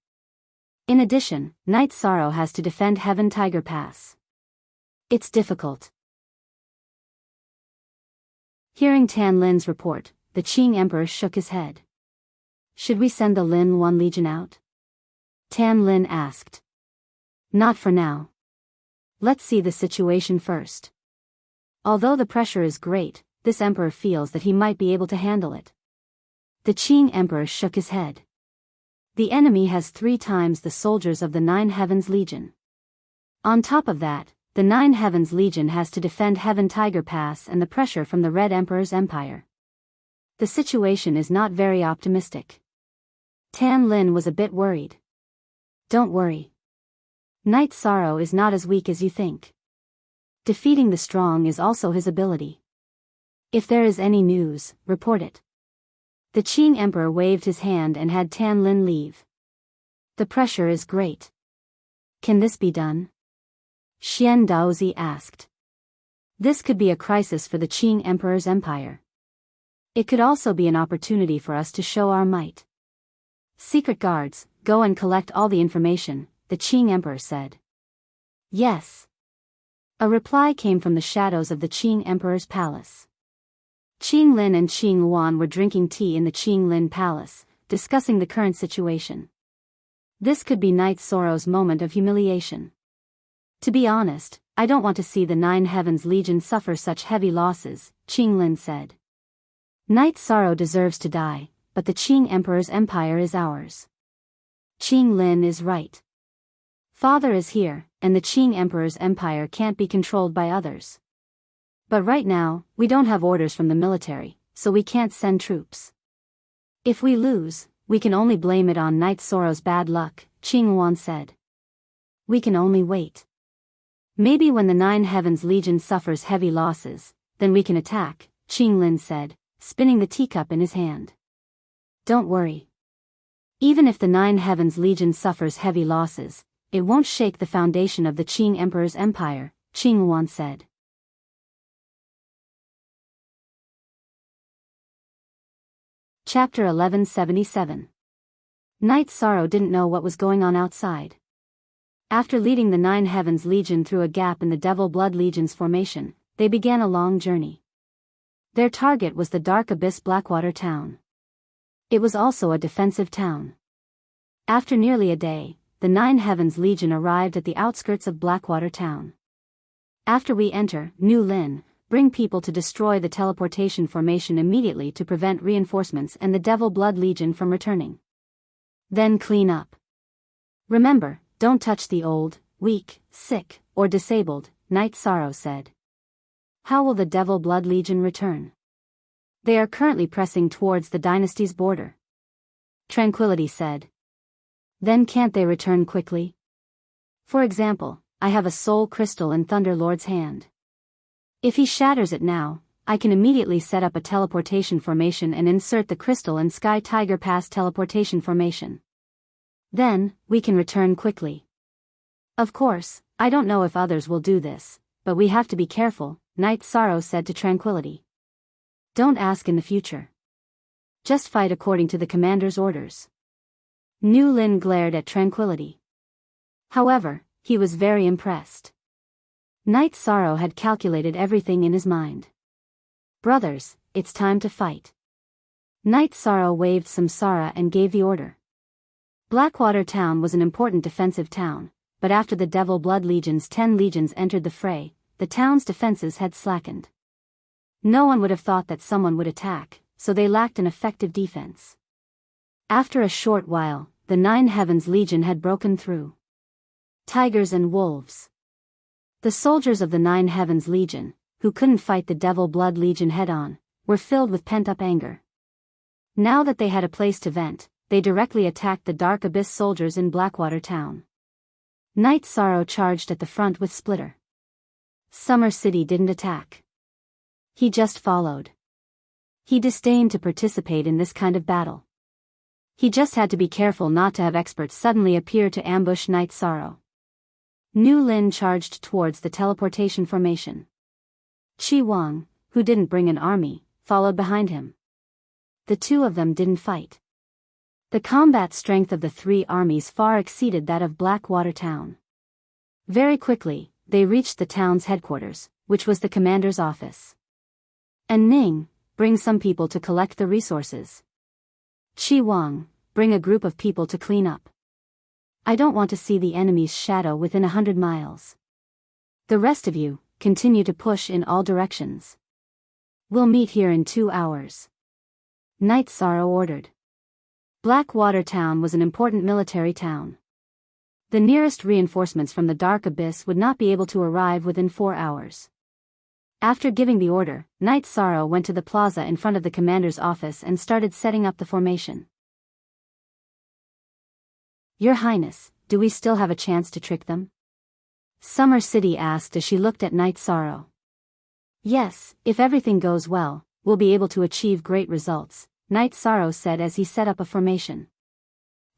In addition, Knight Sorrow has to defend Heaven Tiger Pass. It's difficult. Hearing Tan Lin's report, the Qing Emperor shook his head. Should we send the Lin 1 Legion out? Tan Lin asked. Not for now. Let's see the situation first. Although the pressure is great, this emperor feels that he might be able to handle it. The Qing Emperor shook his head. The enemy has 3 times the soldiers of the 9 Heavens Legion. On top of that, the 9 Heavens Legion has to defend Heaven Tiger Pass and the pressure from the Red Emperor's empire. The situation is not very optimistic. Tan Lin was a bit worried. Don't worry. Knight Sorrow is not as weak as you think. Defeating the strong is also his ability. If there is any news, report it. The Qing Emperor waved his hand and had Tan Lin leave. The pressure is great. Can this be done? Xian Daozi asked. This could be a crisis for the Qing Emperor's empire. It could also be an opportunity for us to show our might. Secret guards, go and collect all the information, the Qing Emperor said. Yes. A reply came from the shadows of the Qing Emperor's palace. Qing Lin and Qing Luan were drinking tea in the Qing Lin palace, discussing the current situation. This could be Knight Sorrow's moment of humiliation. To be honest, I don't want to see the 9 Heavens Legion suffer such heavy losses, Qing Lin said. Knight Sorrow deserves to die, but the Qing Emperor's empire is ours. Qing Lin is right. Father is here, and the Qing Emperor's empire can't be controlled by others. But right now, we don't have orders from the military, so we can't send troops. If we lose, we can only blame it on Knight Sorrow's bad luck, Qing Wan said. We can only wait. Maybe when the 9 Heavens Legion suffers heavy losses, then we can attack, Qing Lin said, spinning the teacup in his hand. Don't worry. Even if the 9 Heavens Legion suffers heavy losses, it won't shake the foundation of the Qing Emperor's empire, Qing Wan said. Chapter 1177. Night Sorrow didn't know what was going on outside. After leading the Nine Heavens Legion through a gap in the Devil Blood Legion's formation, they began a long journey. Their target was the Dark Abyss Blackwater town. It was also a defensive town. After nearly a day, the Nine Heavens Legion arrived at the outskirts of Blackwater town. After we enter, New Lin, bring people to destroy the teleportation formation immediately to prevent reinforcements and the Devil Blood Legion from returning. Then clean up. Remember, don't touch the old, weak, sick, or disabled, Night Sorrow said. How will the Devil Blood Legion return? They are currently pressing towards the dynasty's border. Tranquility said. Then can't they return quickly? For example, I have a soul crystal in Thunder Lord's hand. If he shatters it now, I can immediately set up a teleportation formation and insert the crystal in Sky Tiger Pass teleportation formation. Then, we can return quickly. Of course, I don't know if others will do this, but we have to be careful, Night Sorrow said to Tranquility. Don't ask in the future. Just fight according to the commander's orders. New Lin glared at Tranquility. However, he was very impressed. Night Sorrow had calculated everything in his mind. Brothers, it's time to fight. Night Sorrow waved Samsara and gave the order. Blackwater town was an important defensive town, but after the Devil Blood Legion's 10 legions entered the fray, the town's defenses had slackened. No one would have thought that someone would attack, so they lacked an effective defense. After a short while, the Nine Heavens Legion had broken through. Tigers and wolves. The soldiers of the Nine Heavens Legion, who couldn't fight the Devil Blood Legion head-on, were filled with pent-up anger. Now that they had a place to vent, they directly attacked the Dark Abyss soldiers in Blackwater town. Night Sorrow charged at the front with Splitter. Summer City didn't attack. He just followed. He disdained to participate in this kind of battle. He just had to be careful not to have experts suddenly appear to ambush Night Sorrow. New Lin charged towards the teleportation formation. Chi Wang, who didn't bring an army, followed behind him. The two of them didn't fight. The combat strength of the three armies far exceeded that of Blackwater town. Very quickly, they reached the town's headquarters, which was the commander's office. And Ning, bring some people to collect the resources. Chi Wang, bring a group of people to clean up. I don't want to see the enemy's shadow within 100 miles. The rest of you, continue to push in all directions. We'll meet here in 2 hours. Night Sorrow ordered. Blackwater town was an important military town. The nearest reinforcements from the Dark Abyss would not be able to arrive within 4 hours. After giving the order, Night Sorrow went to the plaza in front of the commander's office and started setting up the formation. Your Highness, do we still have a chance to trick them? Summer City asked as she looked at Night Sorrow. Yes, if everything goes well, we'll be able to achieve great results, Night Sorrow said as he set up a formation.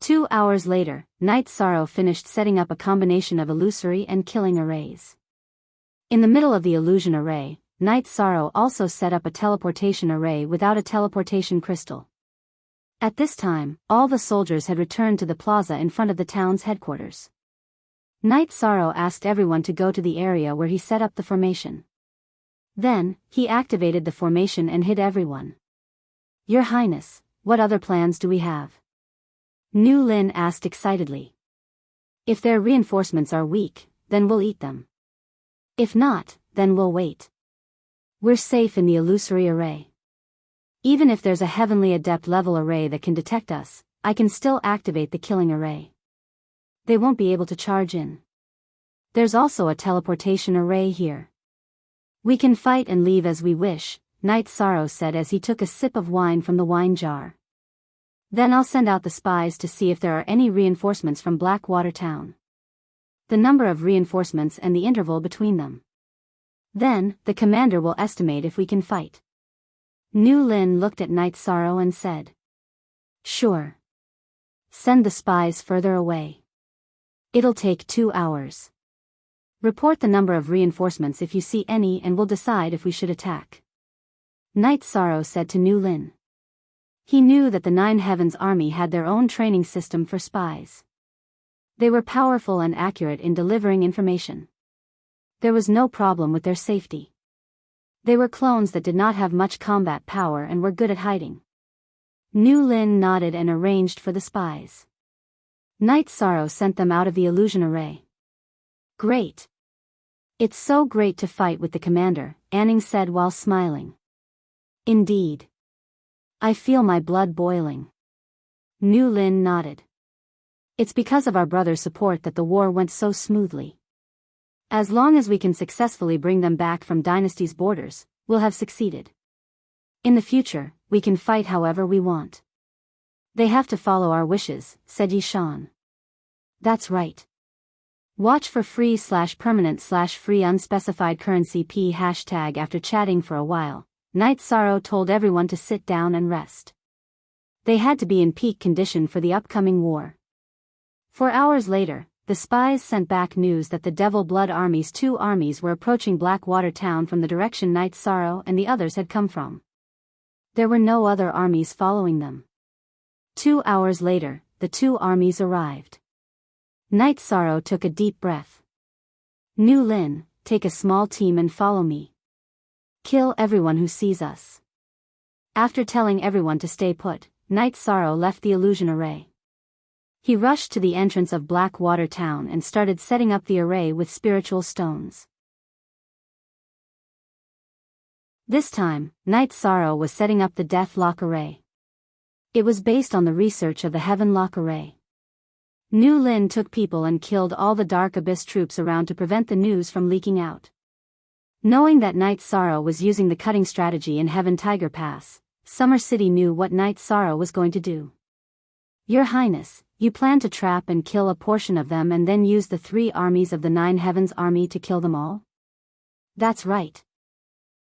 2 hours later, Night Sorrow finished setting up a combination of illusory and killing arrays. In the middle of the illusion array, Night Sorrow also set up a teleportation array without a teleportation crystal. At this time, all the soldiers had returned to the plaza in front of the town's headquarters. Night Sorrow asked everyone to go to the area where he set up the formation. Then, he activated the formation and hid everyone. Your Highness, what other plans do we have? New Lin asked excitedly. If their reinforcements are weak, then we'll eat them. If not, then we'll wait. We're safe in the illusory array. Even if there's a heavenly adept level array that can detect us, I can still activate the killing array. They won't be able to charge in. There's also a teleportation array here. We can fight and leave as we wish, Night Sorrow said as he took a sip of wine from the wine jar. Then I'll send out the spies to see if there are any reinforcements from Blackwater town. The number of reinforcements and the interval between them. Then, the commander will estimate if we can fight. New Lin looked at Night Sorrow and said. Sure. Send the spies further away. It'll take 2 hours. Report the number of reinforcements if you see any and we'll decide if we should attack. Night Sorrow said to New Lin. He knew that the Nine Heavens Army had their own training system for spies. They were powerful and accurate in delivering information. There was no problem with their safety. They were clones that did not have much combat power and were good at hiding. Nu Lin nodded and arranged for the spies. Night Sorrow sent them out of the illusion array. Great. It's so great to fight with the commander, Anning said while smiling. Indeed. I feel my blood boiling. Nu Lin nodded. It's because of our brother's support that the war went so smoothly. As long as we can successfully bring them back from Dynasty's borders, we'll have succeeded. In the future, we can fight however we want. They have to follow our wishes, said Yishan. That's right. Watch for free/permanent/free unspecified currency p hashtag. After chatting for a while, Night Sorrow told everyone to sit down and rest. They had to be in peak condition for the upcoming war. 4 hours later, the spies sent back news that the Devil Blood Army's 2 armies were approaching Blackwater Town from the direction Night Sorrow and the others had come from. There were no other armies following them. 2 hours later, the 2 armies arrived. Night Sorrow took a deep breath. Nu Lin, take a small team and follow me. Kill everyone who sees us. After telling everyone to stay put, Night Sorrow left the illusion array. He rushed to the entrance of Blackwater Town and started setting up the array with spiritual stones. This time, Night Sorrow was setting up the Death Lock array. It was based on the research of the Heaven Lock array. Nu Lin took people and killed all the Dark Abyss troops around to prevent the news from leaking out. Knowing that Night Sorrow was using the cutting strategy in Heaven Tiger Pass, Summer City knew what Night Sorrow was going to do. Your Highness, you plan to trap and kill a portion of them and then use the 3 armies of the Nine Heavens Army to kill them all? That's right.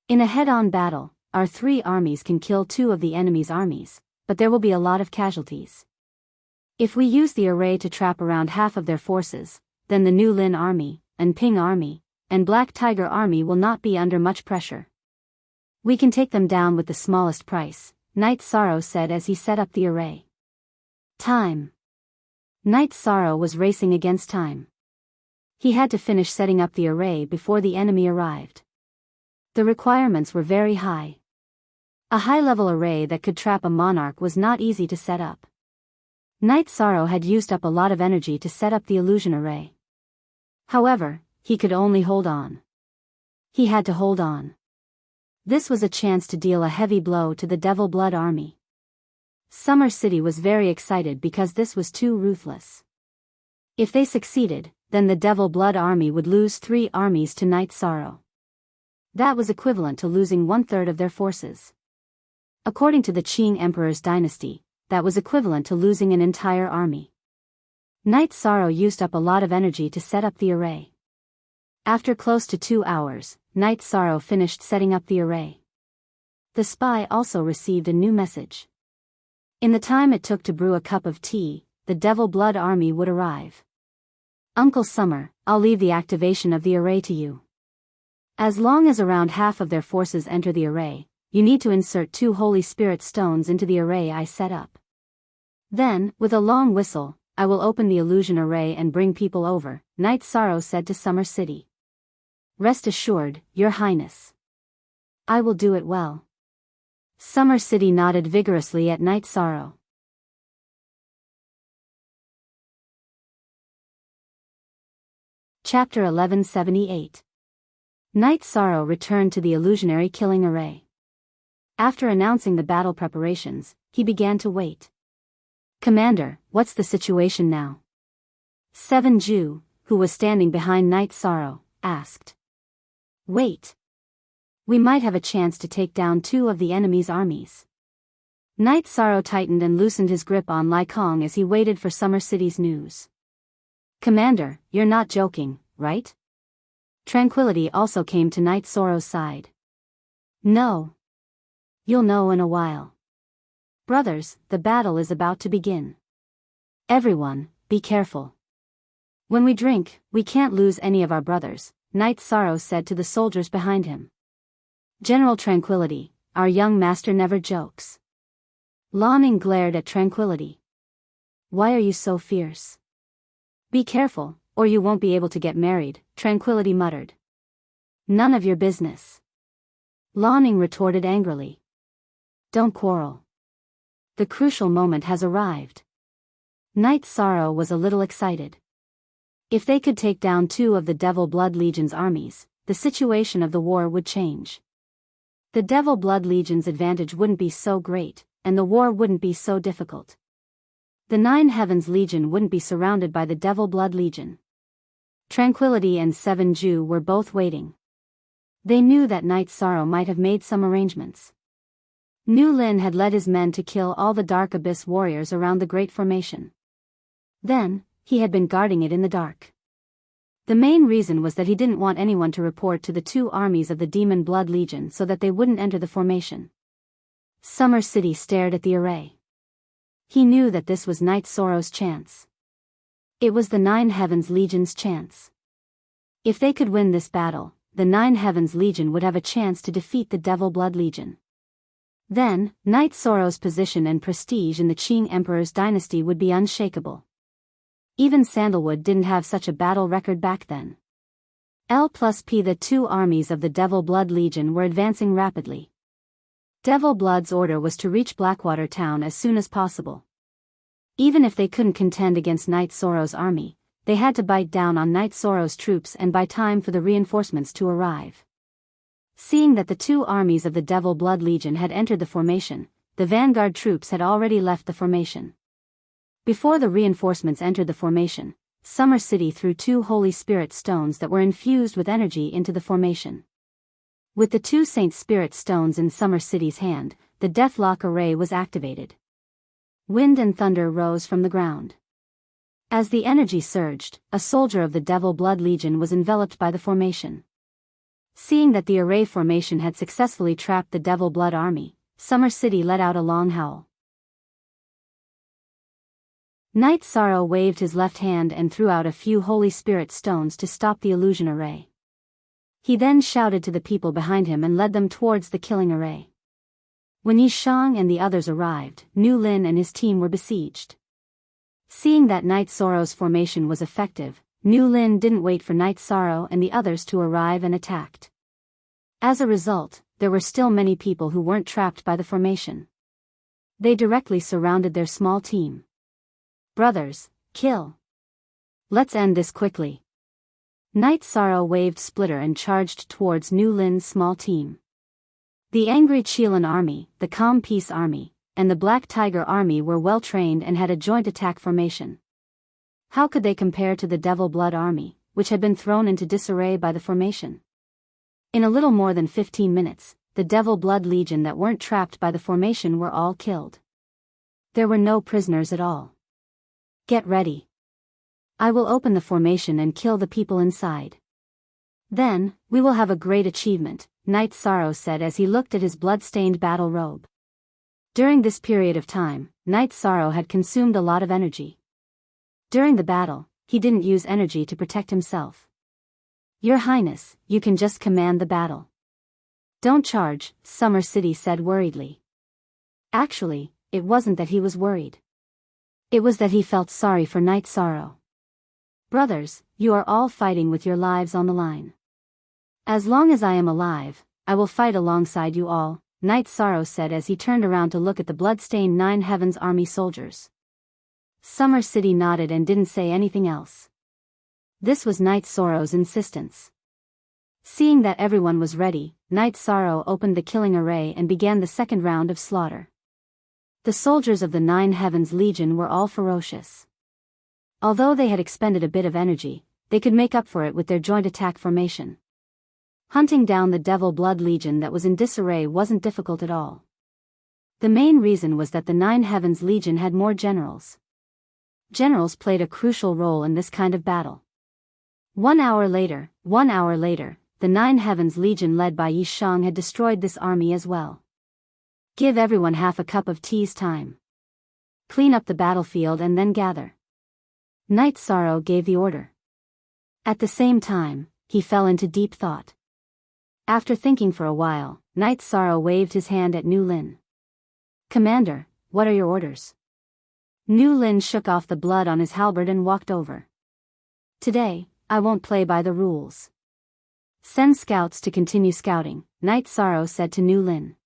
In a head-on battle, our 3 armies can kill 2 of the enemy's armies, but there will be a lot of casualties. If we use the array to trap around half of their forces, then the Nu Lin Army, and Ping Army, and Black Tiger Army will not be under much pressure. We can take them down with the smallest price, Night Sorrow said as he set up the array. Time. Night Sorrow was racing against time. He had to finish setting up the array before the enemy arrived. The requirements were very high. A high-level array that could trap a monarch was not easy to set up. Night Sorrow had used up a lot of energy to set up the illusion array. However, he could only hold on. He had to hold on. This was a chance to deal a heavy blow to the Devil Blood Army. Summer City was very excited because this was too ruthless. If they succeeded, then the Devil Blood Army would lose 3 armies to Night Sorrow. That was equivalent to losing 1/3 of their forces. According to the Qing Emperor's dynasty, that was equivalent to losing an entire army. Night Sorrow used up a lot of energy to set up the array. After close to 2 hours, Night Sorrow finished setting up the array. The spy also received a new message. In the time it took to brew a cup of tea, the Devil Blood Army would arrive. Uncle Summer, I'll leave the activation of the array to you. As long as around half of their forces enter the array, you need to insert 2 Holy Spirit stones into the array I set up. Then, with a long whistle, I will open the illusion array and bring people over, Night Sorrow said to Summer City. Rest assured, Your Highness. I will do it well. Summer City nodded vigorously at Night Sorrow. Chapter 1178. Night Sorrow returned to the illusionary killing array. After announcing the battle preparations, he began to wait. Commander, what's the situation now? Seven Ju, who was standing behind Night Sorrow, asked. Wait. We might have a chance to take down 2 of the enemy's armies. Night Sorrow tightened and loosened his grip on Lai Kong as he waited for Summer City's news. Commander, you're not joking, right? Tranquility also came to Night Sorrow's side. No. You'll know in a while. Brothers, the battle is about to begin. Everyone, be careful. When we drink, we can't lose any of our brothers, Night Sorrow said to the soldiers behind him. General Tranquility, our young master never jokes. Lawning glared at Tranquility. Why are you so fierce? Be careful, or you won't be able to get married, Tranquility muttered. None of your business. Lawning retorted angrily. Don't quarrel. The crucial moment has arrived. Night Sorrow was a little excited. If they could take down 2 of the Devil Blood Legion's armies, the situation of the war would change. The Devil Blood Legion's advantage wouldn't be so great, and the war wouldn't be so difficult. The Nine Heavens Legion wouldn't be surrounded by the Devil Blood Legion. Tranquility and Seven Ju were both waiting. They knew that Night Sorrow might have made some arrangements. Nu Lin had led his men to kill all the Dark Abyss warriors around the Great Formation. Then, he had been guarding it in the dark. The main reason was that he didn't want anyone to report to the 2 armies of the Demon Blood Legion so that they wouldn't enter the formation. Summer City stared at the array. He knew that this was Night Sorrow's chance. It was the Nine Heavens Legion's chance. If they could win this battle, the Nine Heavens Legion would have a chance to defeat the Devil Blood Legion. Then, Night Sorrow's position and prestige in the Qing Emperor's dynasty would be unshakable. Even Sandalwood didn't have such a battle record back then. L+P The 2 armies of the Devil Blood Legion were advancing rapidly. Devil Blood's order was to reach Blackwater Town as soon as possible. Even if they couldn't contend against Night Sorrow's army, they had to bite down on Night Sorrow's troops and buy time for the reinforcements to arrive. Seeing that the 2 armies of the Devil Blood Legion had entered the formation, the vanguard troops had already left the formation. Before the reinforcements entered the formation, Summer City threw 2 Holy Spirit stones that were infused with energy into the formation. With the 2 Saint Spirit stones in Summer City's hand, the Deathlock array was activated. Wind and thunder rose from the ground. As the energy surged, a soldier of the Devil Blood Legion was enveloped by the formation. Seeing that the array formation had successfully trapped the Devil Blood army, Summer City let out a long howl. Night Sorrow waved his left hand and threw out a few Holy Spirit stones to stop the illusion array. He then shouted to the people behind him and led them towards the killing array. When Yi Shang and the others arrived, Nu Lin and his team were besieged. Seeing that Night Sorrow's formation was effective, Nu Lin didn't wait for Night Sorrow and the others to arrive and attacked. As a result, there were still many people who weren't trapped by the formation. They directly surrounded their small team. Brothers, kill. Let's end this quickly. Night Sorrow waved Splitter and charged towards Nu Lin's small team. The Angry Qilin Army, the Calm Peace Army, and the Black Tiger Army were well trained and had a joint attack formation. How could they compare to the Devil Blood Army, which had been thrown into disarray by the formation? In a little more than 15 minutes, the Devil Blood Legion that weren't trapped by the formation were all killed. There were no prisoners at all. Get ready. I will open the formation and kill the people inside. Then, we will have a great achievement, Night Sorrow said as he looked at his blood-stained battle robe. During this period of time, Night Sorrow had consumed a lot of energy. During the battle, he didn't use energy to protect himself. Your Highness, you can just command the battle. Don't charge, Summer City said worriedly. Actually, it wasn't that he was worried. It was that he felt sorry for Night Sorrow. Brothers, you are all fighting with your lives on the line. As long as I am alive, I will fight alongside you all, Night Sorrow said as he turned around to look at the blood-stained Nine Heavens Army soldiers. Summer City nodded and didn't say anything else. This was Night Sorrow's insistence. Seeing that everyone was ready, Night Sorrow opened the killing array and began the second round of slaughter. The soldiers of the Nine Heavens Legion were all ferocious. Although they had expended a bit of energy, they could make up for it with their joint attack formation. Hunting down the Devil Blood Legion that was in disarray wasn't difficult at all. The main reason was that the Nine Heavens Legion had more generals. Generals played a crucial role in this kind of battle. 1 hour later, the Nine Heavens Legion led by Yi Shang had destroyed this army as well. Give everyone half a cup of tea's time. Clean up the battlefield and then gather. Night Sorrow gave the order. At the same time, he fell into deep thought. After thinking for a while, Night Sorrow waved his hand at Nu Lin. Commander, what are your orders? Nu Lin shook off the blood on his halberd and walked over. Today, I won't play by the rules. Send scouts to continue scouting, Night Sorrow said to Nu Lin.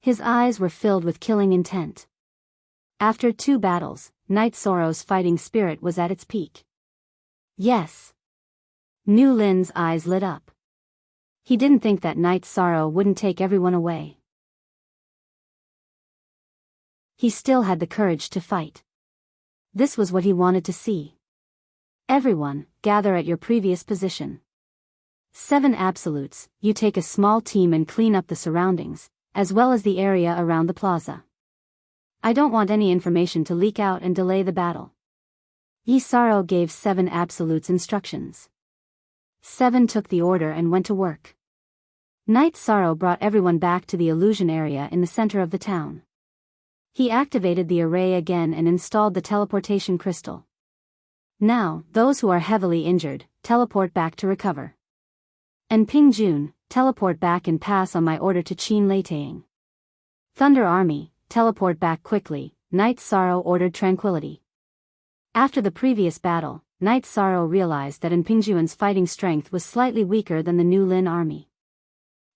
His eyes were filled with killing intent. After 2 battles, Night Sorrow's fighting spirit was at its peak. Yes. Nu Lin's eyes lit up. He didn't think that Night Sorrow wouldn't take everyone away. He still had the courage to fight. This was what he wanted to see. Everyone, gather at your previous position. 7 absolutes, you take a small team and clean up the surroundings, as well as the area around the plaza. I don't want any information to leak out and delay the battle. Yi Sorrow gave 7 absolutes instructions. 7 took the order and went to work. Night Sorrow brought everyone back to the illusion area in the center of the town. He activated the array again and installed the teleportation crystal. Now, those who are heavily injured, teleport back to recover. And Ping Jun, teleport back and pass on my order to Qin Leitang. Thunder Army, teleport back quickly, Night Sorrow ordered tranquility. After the previous battle, Night Sorrow realized that Ping Jun's fighting strength was slightly weaker than the Nu Lin army.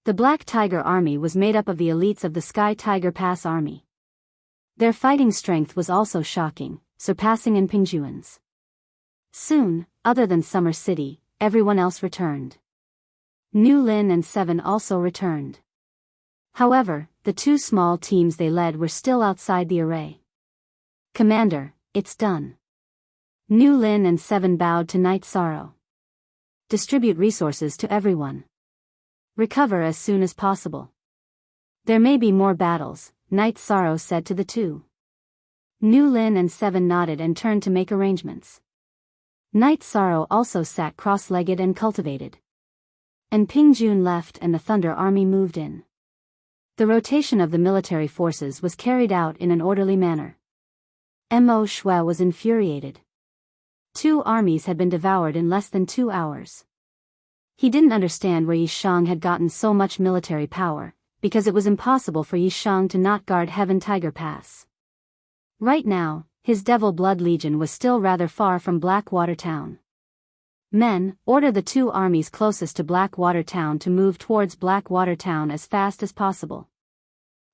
The Black Tiger army was made up of the elites of the Sky Tiger Pass army. Their fighting strength was also shocking, surpassing Ping Jun's. Soon, other than Summer City, everyone else returned. Nu Lin and 7 also returned. However, the 2 small teams they led were still outside the array. Commander, it's done. Nu Lin and 7 bowed to Night Sorrow. Distribute resources to everyone. Recover as soon as possible. There may be more battles, Night Sorrow said to the 2. Nu Lin and 7 nodded and turned to make arrangements. Night Sorrow also sat cross-legged and cultivated. And Ping Jun left and the Thunder Army moved in. The rotation of the military forces was carried out in an orderly manner. Mo Shui was infuriated. 2 armies had been devoured in less than 2 hours. He didn't understand where Yishang had gotten so much military power, because it was impossible for Yishang to not guard Heaven Tiger Pass. Right now, his Devil Blood Legion was still rather far from Blackwater Town. Men, order the 2 armies closest to Blackwater Town to move towards Blackwater Town as fast as possible.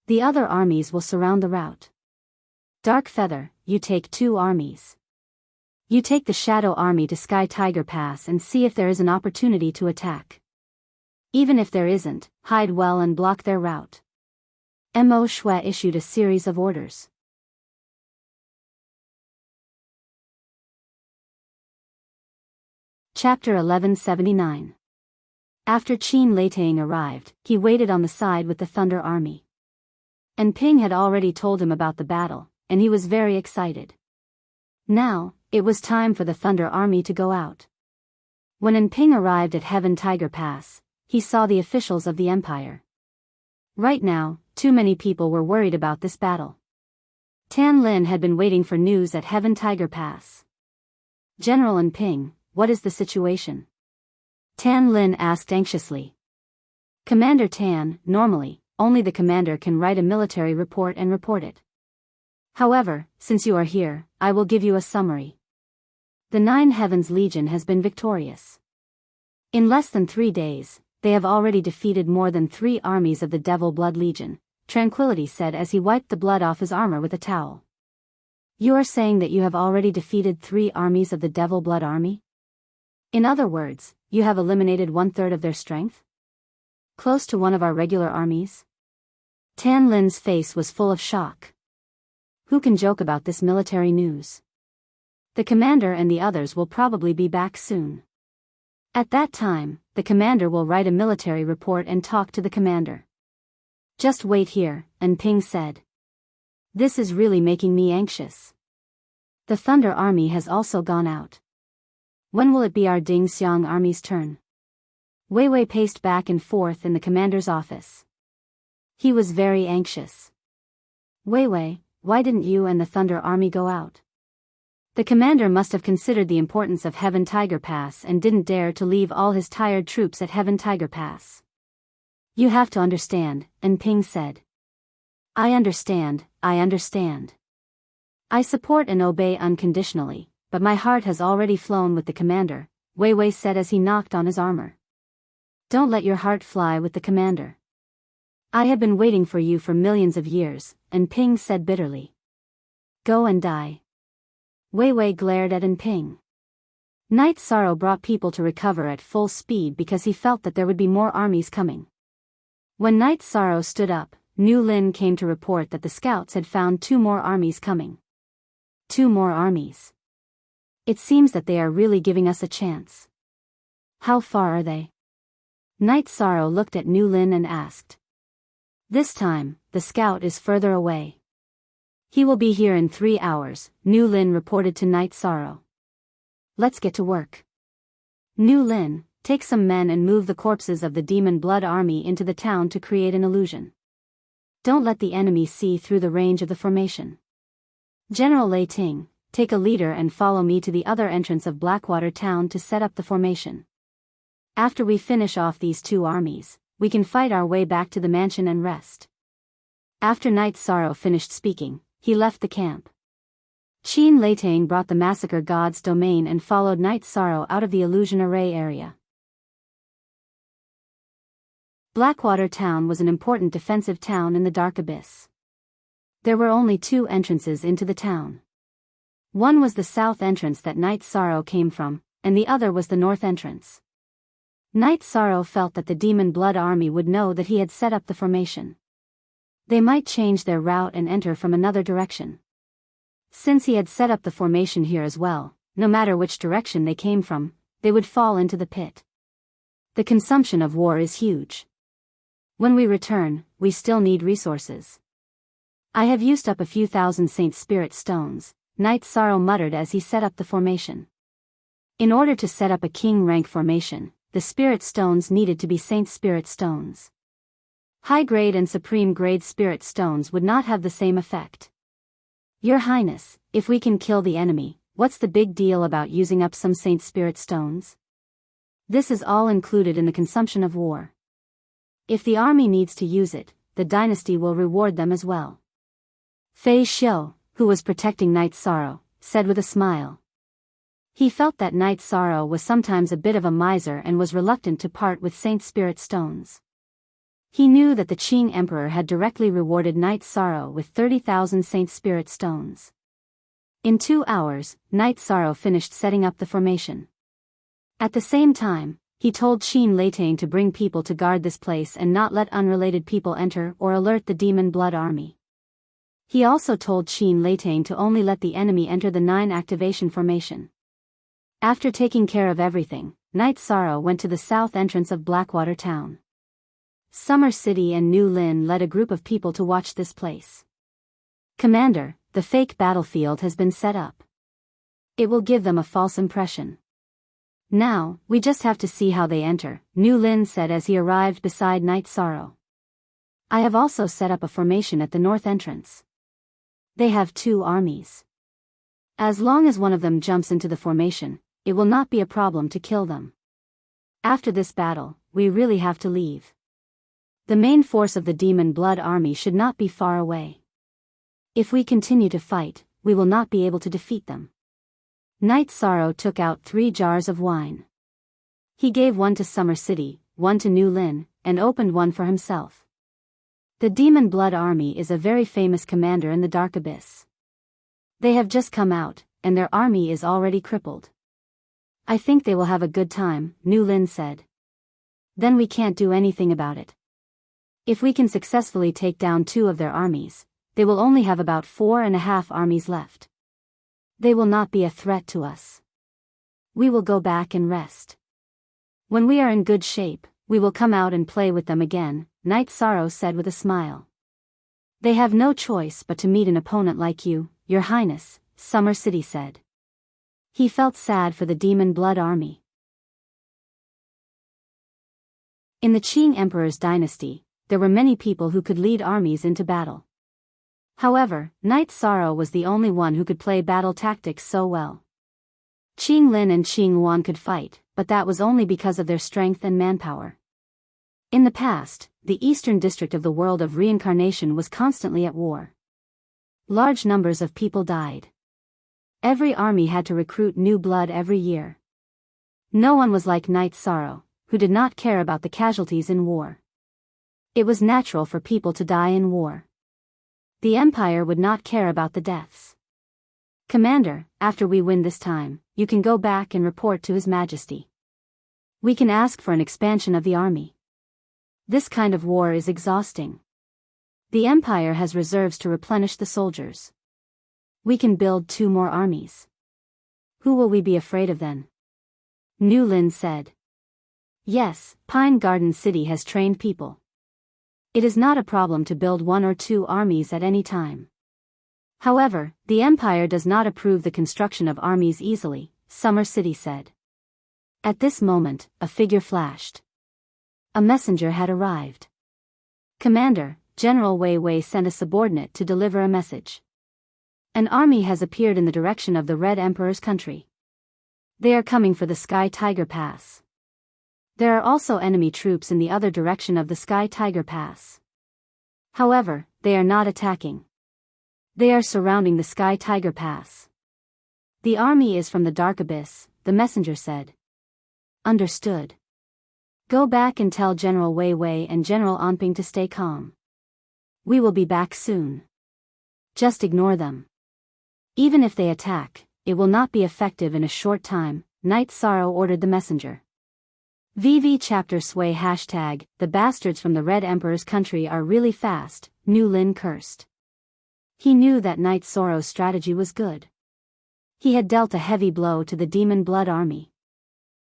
The other armies will surround the route. Dark Feather, you take 2 armies. You take the Shadow Army to Sky Tiger Pass and see if there is an opportunity to attack. Even if there isn't, hide well and block their route. Mo Shui issued a series of orders. Chapter 1179. After Qin Leitang arrived, he waited on the side with the Thunder Army. And Ping had already told him about the battle, and he was very excited. Now, it was time for the Thunder Army to go out. When Ping arrived at Heaven Tiger Pass, he saw the officials of the Empire. Right now, too many people were worried about this battle. Tan Lin had been waiting for news at Heaven Tiger Pass. General Ping, what is the situation? Tan Lin asked anxiously. Commander Tan, normally, only the commander can write a military report and report it. However, since you are here, I will give you a summary. The 9 Heavens Legion has been victorious. In less than 3 days, they have already defeated more than 3 armies of the Devil Blood Legion, Tranquility said as he wiped the blood off his armor with a towel. You are saying that you have already defeated 3 armies of the Devil Blood Army? In other words, you have eliminated 1/3 of their strength? Close to one of our regular armies? Tan Lin's face was full of shock. Who can joke about this military news? The commander and the others will probably be back soon. At that time, the commander will write a military report and talk to the commander. Just wait here, Ping said. This is really making me anxious. The Thunder Army has also gone out. When will it be our Ding Xiang Army's turn? Wei Wei paced back and forth in the commander's office. He was very anxious. Wei Wei, why didn't you and the Thunder Army go out? The commander must have considered the importance of Heaven Tiger Pass and didn't dare to leave all his tired troops at Heaven Tiger Pass. You have to understand, Ping said. I understand, I understand. I support and obey unconditionally, but my heart has already flown with the commander, Wei Wei said as he knocked on his armor. Don't let your heart fly with the commander. I have been waiting for you for millions of years, and Ping said bitterly. Go and die. Wei Wei glared at Ping. Night Sorrow brought people to recover at full speed because he felt that there would be more armies coming. When Night Sorrow stood up, Nu Lin came to report that the scouts had found 2 more armies coming. 2 more armies. It seems that they are really giving us a chance. How far are they? Night Sorrow looked at Nu Lin and asked. This time, the scout is further away. He will be here in 3 hours, Nu Lin reported to Night Sorrow. Let's get to work. Nu Lin, take some men and move the corpses of the Demon Blood Army into the town to create an illusion. Don't let the enemy see through the range of the formation. General Lei Ting, take a leader and follow me to the other entrance of Blackwater Town to set up the formation. After we finish off these 2 armies, we can fight our way back to the mansion and rest. After Night Sorrow finished speaking, he left the camp. Qin Leitang brought the Massacre God's domain and followed Night Sorrow out of the illusion array area. Blackwater Town was an important defensive town in the Dark Abyss. There were only 2 entrances into the town. One was the south entrance that Night Sorrow came from, and the other was the north entrance. Night Sorrow felt that the Demon Blood Army would know that he had set up the formation. They might change their route and enter from another direction. Since he had set up the formation here as well, no matter which direction they came from, they would fall into the pit. The consumption of war is huge. When we return, we still need resources. I have used up a few thousand Saint Spirit stones, Night Sorrow muttered as he set up the formation. In order to set up a king rank formation, the spirit stones needed to be Saint Spirit stones. High-grade and supreme-grade spirit stones would not have the same effect. Your Highness, if we can kill the enemy, what's the big deal about using up some Saint Spirit stones? This is all included in the consumption of war. If the army needs to use it, the dynasty will reward them as well. Fei Xiu, who was protecting Night Sorrow, said with a smile. He felt that Night Sorrow was sometimes a bit of a miser and was reluctant to part with Saint Spirit stones. He knew that the Qing Emperor had directly rewarded Night Sorrow with 30,000 Saint Spirit stones. In 2 hours, Night Sorrow finished setting up the formation. At the same time, he told Qin Leitang to bring people to guard this place and not let unrelated people enter or alert the Demon Blood Army. He also told Qin Leitang to only let the enemy enter the 9 activation formation. After taking care of everything, Night Sorrow went to the south entrance of Blackwater Town. Summer City and Nu Lin led a group of people to watch this place. Commander, the fake battlefield has been set up. It will give them a false impression. Now, we just have to see how they enter, Nu Lin said as he arrived beside Night Sorrow. I have also set up a formation at the north entrance. They have 2 armies. As long as one of them jumps into the formation, it will not be a problem to kill them. After this battle, we really have to leave. The main force of the Demon Blood Army should not be far away. If we continue to fight, we will not be able to defeat them. Night Sorrow took out 3 jars of wine. He gave one to Summer City, one to Nu Lin, and opened one for himself. The Demon Blood Army is a very famous commander in the Dark Abyss. They have just come out, and their army is already crippled. I think they will have a good time, Nu Lin said. Then we can't do anything about it. If we can successfully take down 2 of their armies, they will only have about 4.5 armies left. They will not be a threat to us. We will go back and rest. When we are in good shape, we will come out and play with them again, Night Sorrow said with a smile. They have no choice but to meet an opponent like you, Your Highness, Summer City said. He felt sad for the Demon Blood Army. In the Qing Emperor's dynasty, there were many people who could lead armies into battle. However, Night Sorrow was the only one who could play battle tactics so well. Qing Lin and Qing Wan could fight, but that was only because of their strength and manpower. In the past, the eastern district of the world of reincarnation was constantly at war. Large numbers of people died. Every army had to recruit new blood every year. No one was like Knight Sorrow, who did not care about the casualties in war. It was natural for people to die in war. The Empire would not care about the deaths. Commander, after we win this time, you can go back and report to His Majesty. We can ask for an expansion of the army. This kind of war is exhausting. The Empire has reserves to replenish the soldiers. We can build 2 more armies. Who will we be afraid of then? Nu Lin said. Yes, Pine Garden City has trained people. It is not a problem to build 1 or 2 armies at any time. However, the Empire does not approve the construction of armies easily, Summer City said. At this moment, a figure flashed. A messenger had arrived. Commander, General Wei Wei sent a subordinate to deliver a message. An army has appeared in the direction of the Red Emperor's country. They are coming for the Sky Tiger Pass. There are also enemy troops in the other direction of the Sky Tiger Pass. However, they are not attacking. They are surrounding the Sky Tiger Pass. The army is from the Dark Abyss, the messenger said. Understood. Go back and tell General Wei Wei and General Anping to stay calm. We will be back soon. Just ignore them. Even if they attack, it will not be effective in a short time, Knight Sorrow ordered the messenger. VV chapter sway hashtag, the bastards from the Red Emperor's country are really fast, Nu Lin cursed. He knew that Knight Sorrow's strategy was good. He had dealt a heavy blow to the Demon Blood army.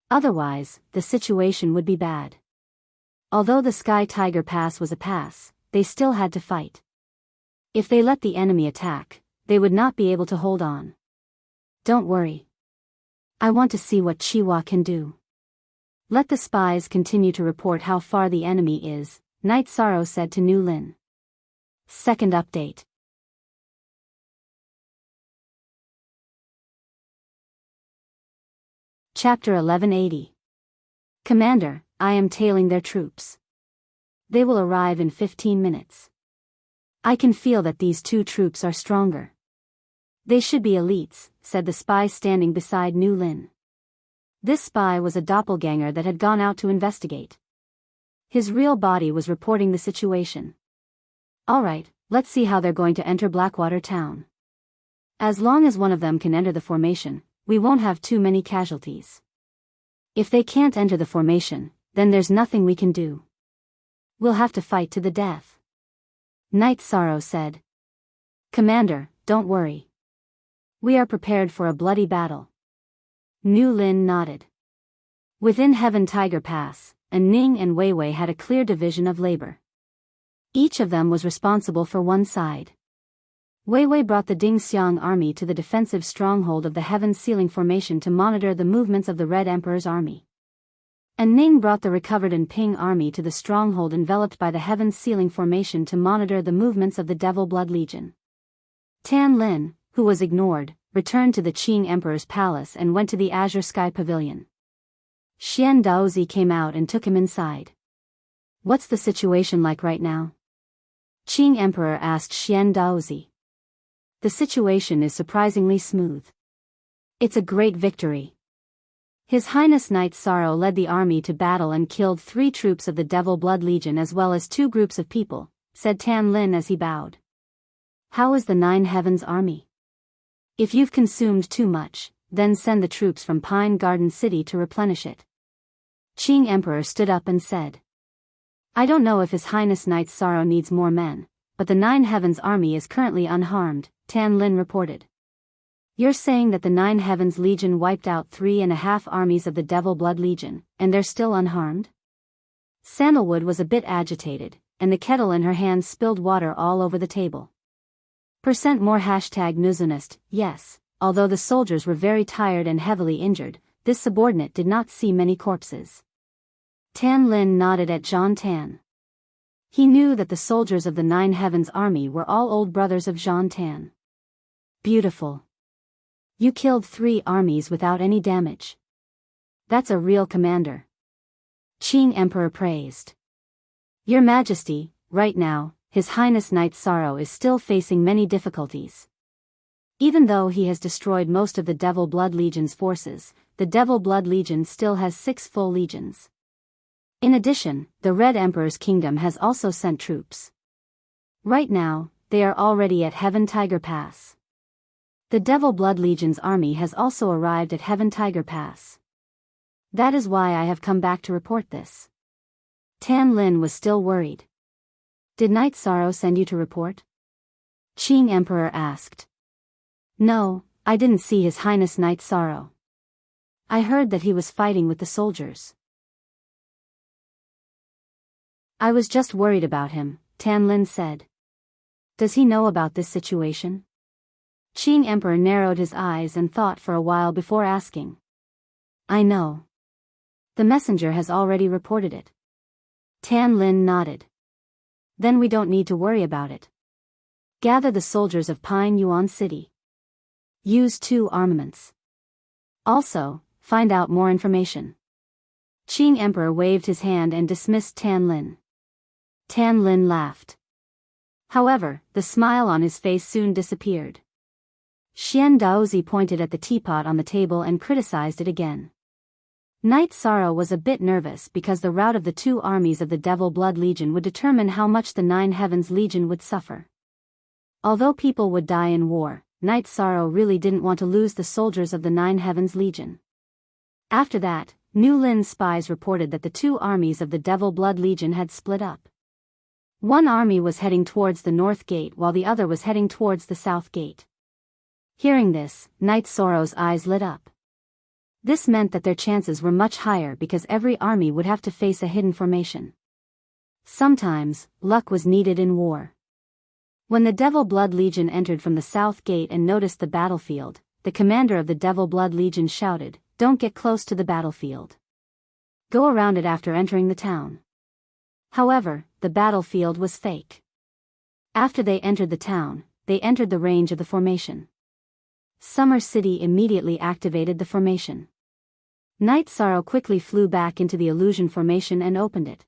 Otherwise, the situation would be bad. Although the Sky Tiger Pass was a pass, they still had to fight. If they let the enemy attack, they would not be able to hold on. Don't worry. I want to see what Chiwa can do. Let the spies continue to report how far the enemy is, Knight Sorrow said to Nu Lin. Second update. Chapter 1180. Commander, I am tailing their troops. They will arrive in 15 minutes. I can feel that these 2 troops are stronger. They should be elites, said the spy standing beside Nu Lin. This spy was a doppelganger that had gone out to investigate. His real body was reporting the situation. Alright, let's see how they're going to enter Blackwater Town. As long as one of them can enter the formation, we won't have too many casualties. If they can't enter the formation, then there's nothing we can do. We'll have to fight to the death. Knight Sorrow said. Commander, don't worry. We are prepared for a bloody battle. Nu Lin nodded. Within Heaven Tiger Pass, Ning and Wei Wei had a clear division of labor. Each of them was responsible for one side. Wei Wei brought the Ding Xiang army to the defensive stronghold of the Heaven Sealing Formation to monitor the movements of the Red Emperor's army. And Ning brought the recovered Ping army to the stronghold enveloped by the Heaven Sealing Formation to monitor the movements of the Devil Blood Legion. Tan Lin, who was ignored, returned to the Qing Emperor's palace and went to the Azure Sky Pavilion. Xian Daozi came out and took him inside. What's the situation like right now? Qing Emperor asked Xian Daozi. The situation is surprisingly smooth. It's a great victory. His Highness Knight Sorrow led the army to battle and killed 3 troops of the Devil Blood Legion as well as 2 groups of people, said Tan Lin as he bowed. How is the 9 Heavens army? If you've consumed too much, then send the troops from Pine Garden City to replenish it. Qing Emperor stood up and said. I don't know if His Highness Knight Sorrow needs more men, but the 9 Heavens army is currently unharmed, Tan Lin reported. You're saying that the 9 Heavens Legion wiped out 3.5 armies of the Devil Blood Legion, and they're still unharmed? Sandalwood was a bit agitated, and the kettle in her hand spilled water all over the table. Percent more hashtag Nuzunist, yes, although the soldiers were very tired and heavily injured, this subordinate did not see many corpses. Tan Lin nodded at Zhang Tan. He knew that the soldiers of the 9 Heavens army were all old brothers of Zhang Tan. Beautiful. You killed 3 armies without any damage. That's a real commander. Qing Emperor praised. Your Majesty, right now, His Highness Knight Sorrow is still facing many difficulties. Even though he has destroyed most of the Devil Blood Legion's forces, the Devil Blood Legion still has 6 full legions. In addition, the Red Emperor's kingdom has also sent troops. Right now, they are already at Heaven Tiger Pass. The Devil Blood Legion's army has also arrived at Heaven Tiger Pass. That is why I have come back to report this. Tan Lin was still worried. Did Knight Sorrow send you to report? Qing Emperor asked. No, I didn't see His Highness Knight Sorrow. I heard that he was fighting with the soldiers. I was just worried about him, Tan Lin said. Does he know about this situation? Qing Emperor narrowed his eyes and thought for a while before asking. I know. The messenger has already reported it. Tan Lin nodded. Then we don't need to worry about it. Gather the soldiers of Pine Yuan City. Use 2 armaments. Also, find out more information. Qing Emperor waved his hand and dismissed Tan Lin. Tan Lin laughed. However, the smile on his face soon disappeared. Xian Daozi pointed at the teapot on the table and criticized it again. Knight Sorrow was a bit nervous because the rout of the 2 armies of the Devil Blood Legion would determine how much the 9 Heavens Legion would suffer. Although people would die in war, Knight Sorrow really didn't want to lose the soldiers of the 9 Heavens Legion. After that, New Lin's spies reported that the 2 armies of the Devil Blood Legion had split up. One army was heading towards the North Gate while the other was heading towards the South Gate. Hearing this, Knight Sorrow's eyes lit up. This meant that their chances were much higher because every army would have to face a hidden formation. Sometimes, luck was needed in war. When the Devil Blood Legion entered from the South Gate and noticed the battlefield, the commander of the Devil Blood Legion shouted, "Don't get close to the battlefield. Go around it after entering the town." However, the battlefield was fake. After they entered the town, they entered the range of the formation. Summer City immediately activated the formation. Knight Sorrow quickly flew back into the illusion formation and opened it.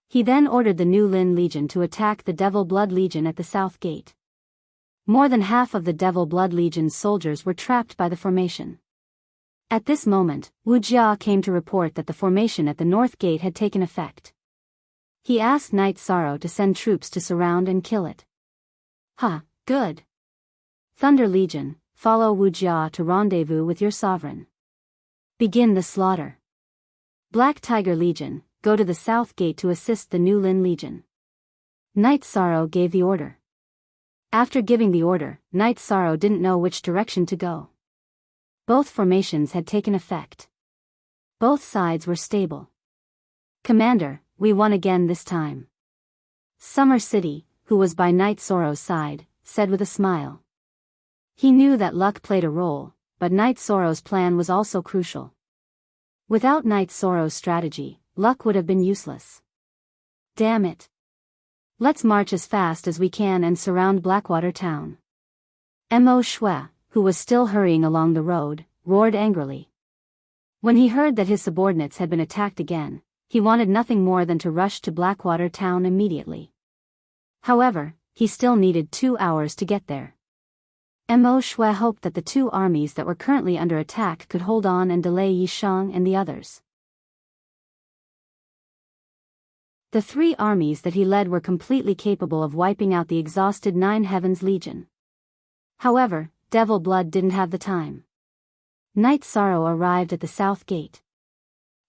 He then ordered the New Lin Legion to attack the Devil Blood Legion at the South Gate. More than half of the Devil Blood Legion's soldiers were trapped by the formation. At this moment, Wu Jia came to report that the formation at the North Gate had taken effect. He asked Knight Sorrow to send troops to surround and kill it. Good. Thunder Legion, follow Wu Jia to rendezvous with your sovereign. Begin the slaughter. Black Tiger Legion, go to the South Gate to assist the New Lin Legion. Knight Sorrow gave the order. After giving the order, Knight Sorrow didn't know which direction to go. Both formations had taken effect. Both sides were stable. Commander, we won again this time. Summer City, who was by Knight Sorrow's side, said with a smile. He knew that luck played a role, but Knight Sorrow's plan was also crucial. Without Knight Sorrow's strategy, luck would have been useless. Damn it. Let's march as fast as we can and surround Blackwater Town. Mo Shui, who was still hurrying along the road, roared angrily. When he heard that his subordinates had been attacked again, he wanted nothing more than to rush to Blackwater Town immediately. However, he still needed 2 hours to get there. Mo Shui hoped that the 2 armies that were currently under attack could hold on and delay Yi Shang and the others. The 3 armies that he led were completely capable of wiping out the exhausted 9 Heavens Legion. However, Devil Blood didn't have the time. Knight Sorrow arrived at the South Gate.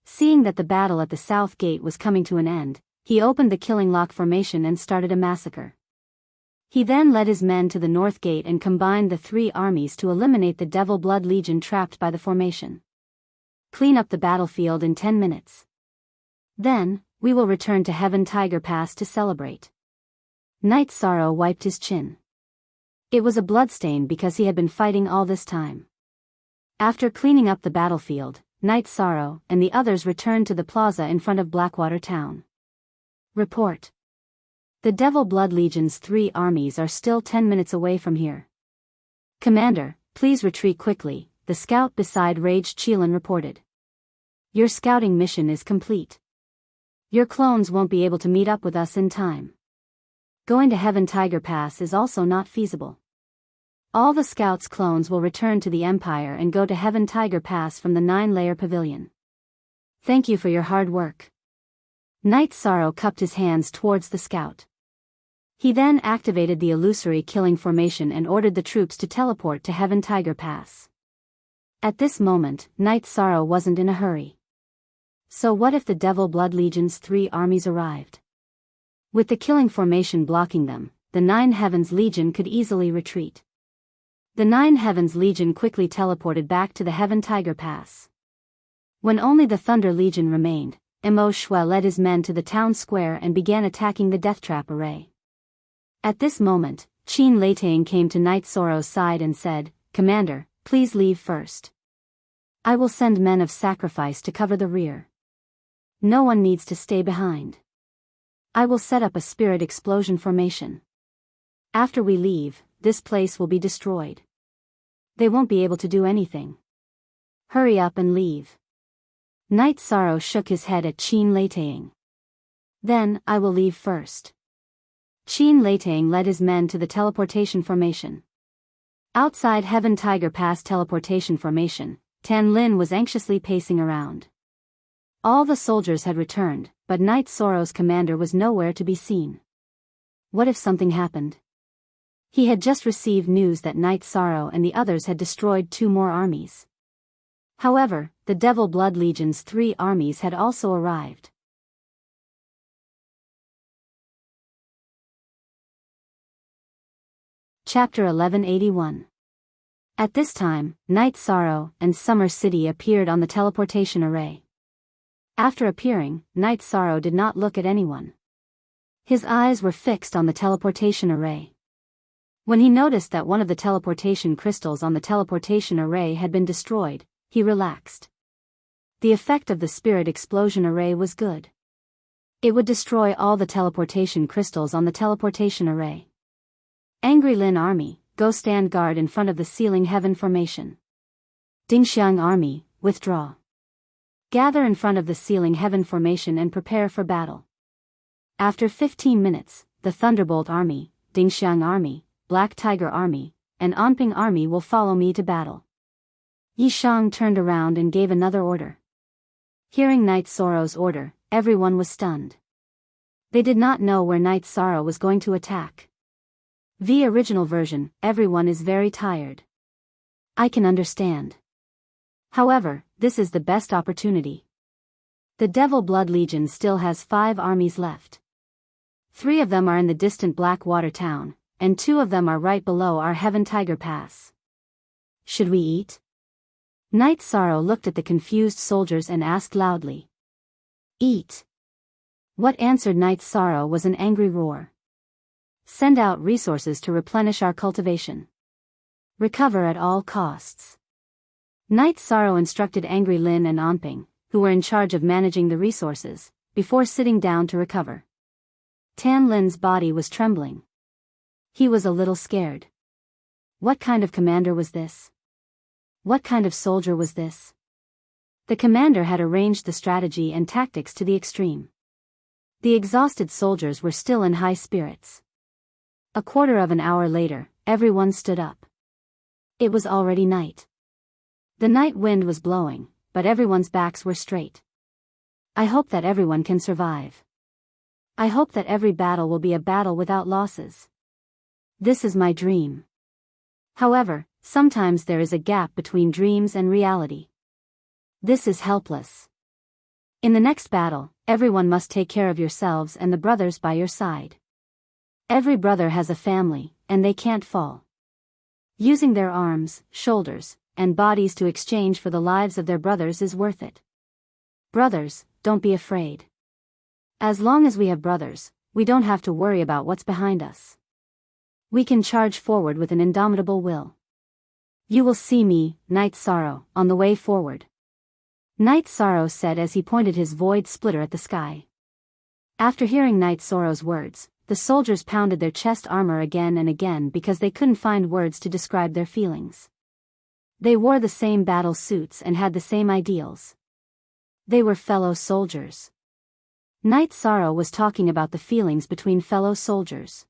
Seeing that the battle at the South Gate was coming to an end, he opened the Killing Lock formation and started a massacre. He then led his men to the North Gate and combined the 3 armies to eliminate the Devil Blood Legion trapped by the formation. Clean up the battlefield in 10 minutes. Then, we will return to Heaven Tiger Pass to celebrate. Knight Sorrow wiped his chin. It was a bloodstain because he had been fighting all this time. After cleaning up the battlefield, Knight Sorrow and the others returned to the plaza in front of Blackwater Town. Report. The Devil Blood Legion's 3 armies are still 10 minutes away from here. Commander, please retreat quickly, the scout beside Rage Qilin reported. Your scouting mission is complete. Your clones won't be able to meet up with us in time. Going to Heaven Tiger Pass is also not feasible. All the scouts' clones will return to the Empire and go to Heaven Tiger Pass from the 9-layer pavilion. Thank you for your hard work. Knight Sorrow cupped his hands towards the scout. He then activated the illusory killing formation and ordered the troops to teleport to Heaven Tiger Pass. At this moment, Knight Sorrow wasn't in a hurry. So what if the Devil Blood Legion's 3 armies arrived? With the killing formation blocking them, the 9 Heavens Legion could easily retreat. The 9 Heavens Legion quickly teleported back to the Heaven Tiger Pass. When only the Thunder Legion remained, Mo Shui led his men to the town square and began attacking the Death Trap array. At this moment, Qin Leitang came to Knight Sorrow's side and said, "Commander, please leave first. I will send men of sacrifice to cover the rear. No one needs to stay behind. I will set up a spirit explosion formation. After we leave, this place will be destroyed. They won't be able to do anything. Hurry up and leave." Knight Sorrow shook his head at Qin Leitang. "Then, I will leave first." Qin Leitang led his men to the teleportation formation. Outside Heaven Tiger Pass teleportation formation, Tan Lin was anxiously pacing around. All the soldiers had returned, but Knight Sorrow's commander was nowhere to be seen. What if something happened? He had just received news that Knight Sorrow and the others had destroyed 2 more armies. However, the Devil Blood Legion's 3 armies had also arrived. Chapter 1181. At this time, Knight Sorrow and Summer City appeared on the teleportation array. After appearing, Knight Sorrow did not look at anyone. His eyes were fixed on the teleportation array. When he noticed that one of the teleportation crystals on the teleportation array had been destroyed, he relaxed. The effect of the spirit explosion array was good. It would destroy all the teleportation crystals on the teleportation array. Angry Lin Army, go stand guard in front of the Sealing Heaven formation. Dingxiang Army, withdraw. Gather in front of the Sealing Heaven formation and prepare for battle. After 15 minutes, the Thunderbolt Army, Dingxiang Army, Black Tiger Army, and Anping Army will follow me to battle. Yi Shang turned around and gave another order. Hearing Knight Sorrow's order, everyone was stunned. They did not know where Knight Sorrow was going to attack. The original version, everyone is very tired. I can understand. However, this is the best opportunity. The Devil Blood Legion still has 5 armies left. 3 of them are in the distant Blackwater town, and 2 of them are right below our Heaven Tiger Pass. Should we eat? Knight Sorrow looked at the confused soldiers and asked loudly. Eat. What answered Knight Sorrow was an angry roar. Send out resources to replenish our cultivation. Recover at all costs. Knight Sorrow instructed Angry Lin and Anping, who were in charge of managing the resources, before sitting down to recover. Tan Lin's body was trembling. He was a little scared. What kind of commander was this? What kind of soldier was this? The commander had arranged the strategy and tactics to the extreme. The exhausted soldiers were still in high spirits. A quarter of an hour later, everyone stood up. It was already night. The night wind was blowing, but everyone's backs were straight. I hope that everyone can survive. I hope that every battle will be a battle without losses. This is my dream. However, sometimes there is a gap between dreams and reality. This is helpless. In the next battle, everyone must take care of yourselves and the brothers by your side. Every brother has a family, and they can't fall. Using their arms, shoulders, and bodies to exchange for the lives of their brothers is worth it. Brothers, don't be afraid. As long as we have brothers, we don't have to worry about what's behind us. We can charge forward with an indomitable will. You will see me, Knight Sorrow, on the way forward. Knight Sorrow said as he pointed his void splitter at the sky. After hearing Knight Sorrow's words, the soldiers pounded their chest armor again and again because they couldn't find words to describe their feelings. They wore the same battle suits and had the same ideals. They were fellow soldiers. Knight Sorrow was talking about the feelings between fellow soldiers.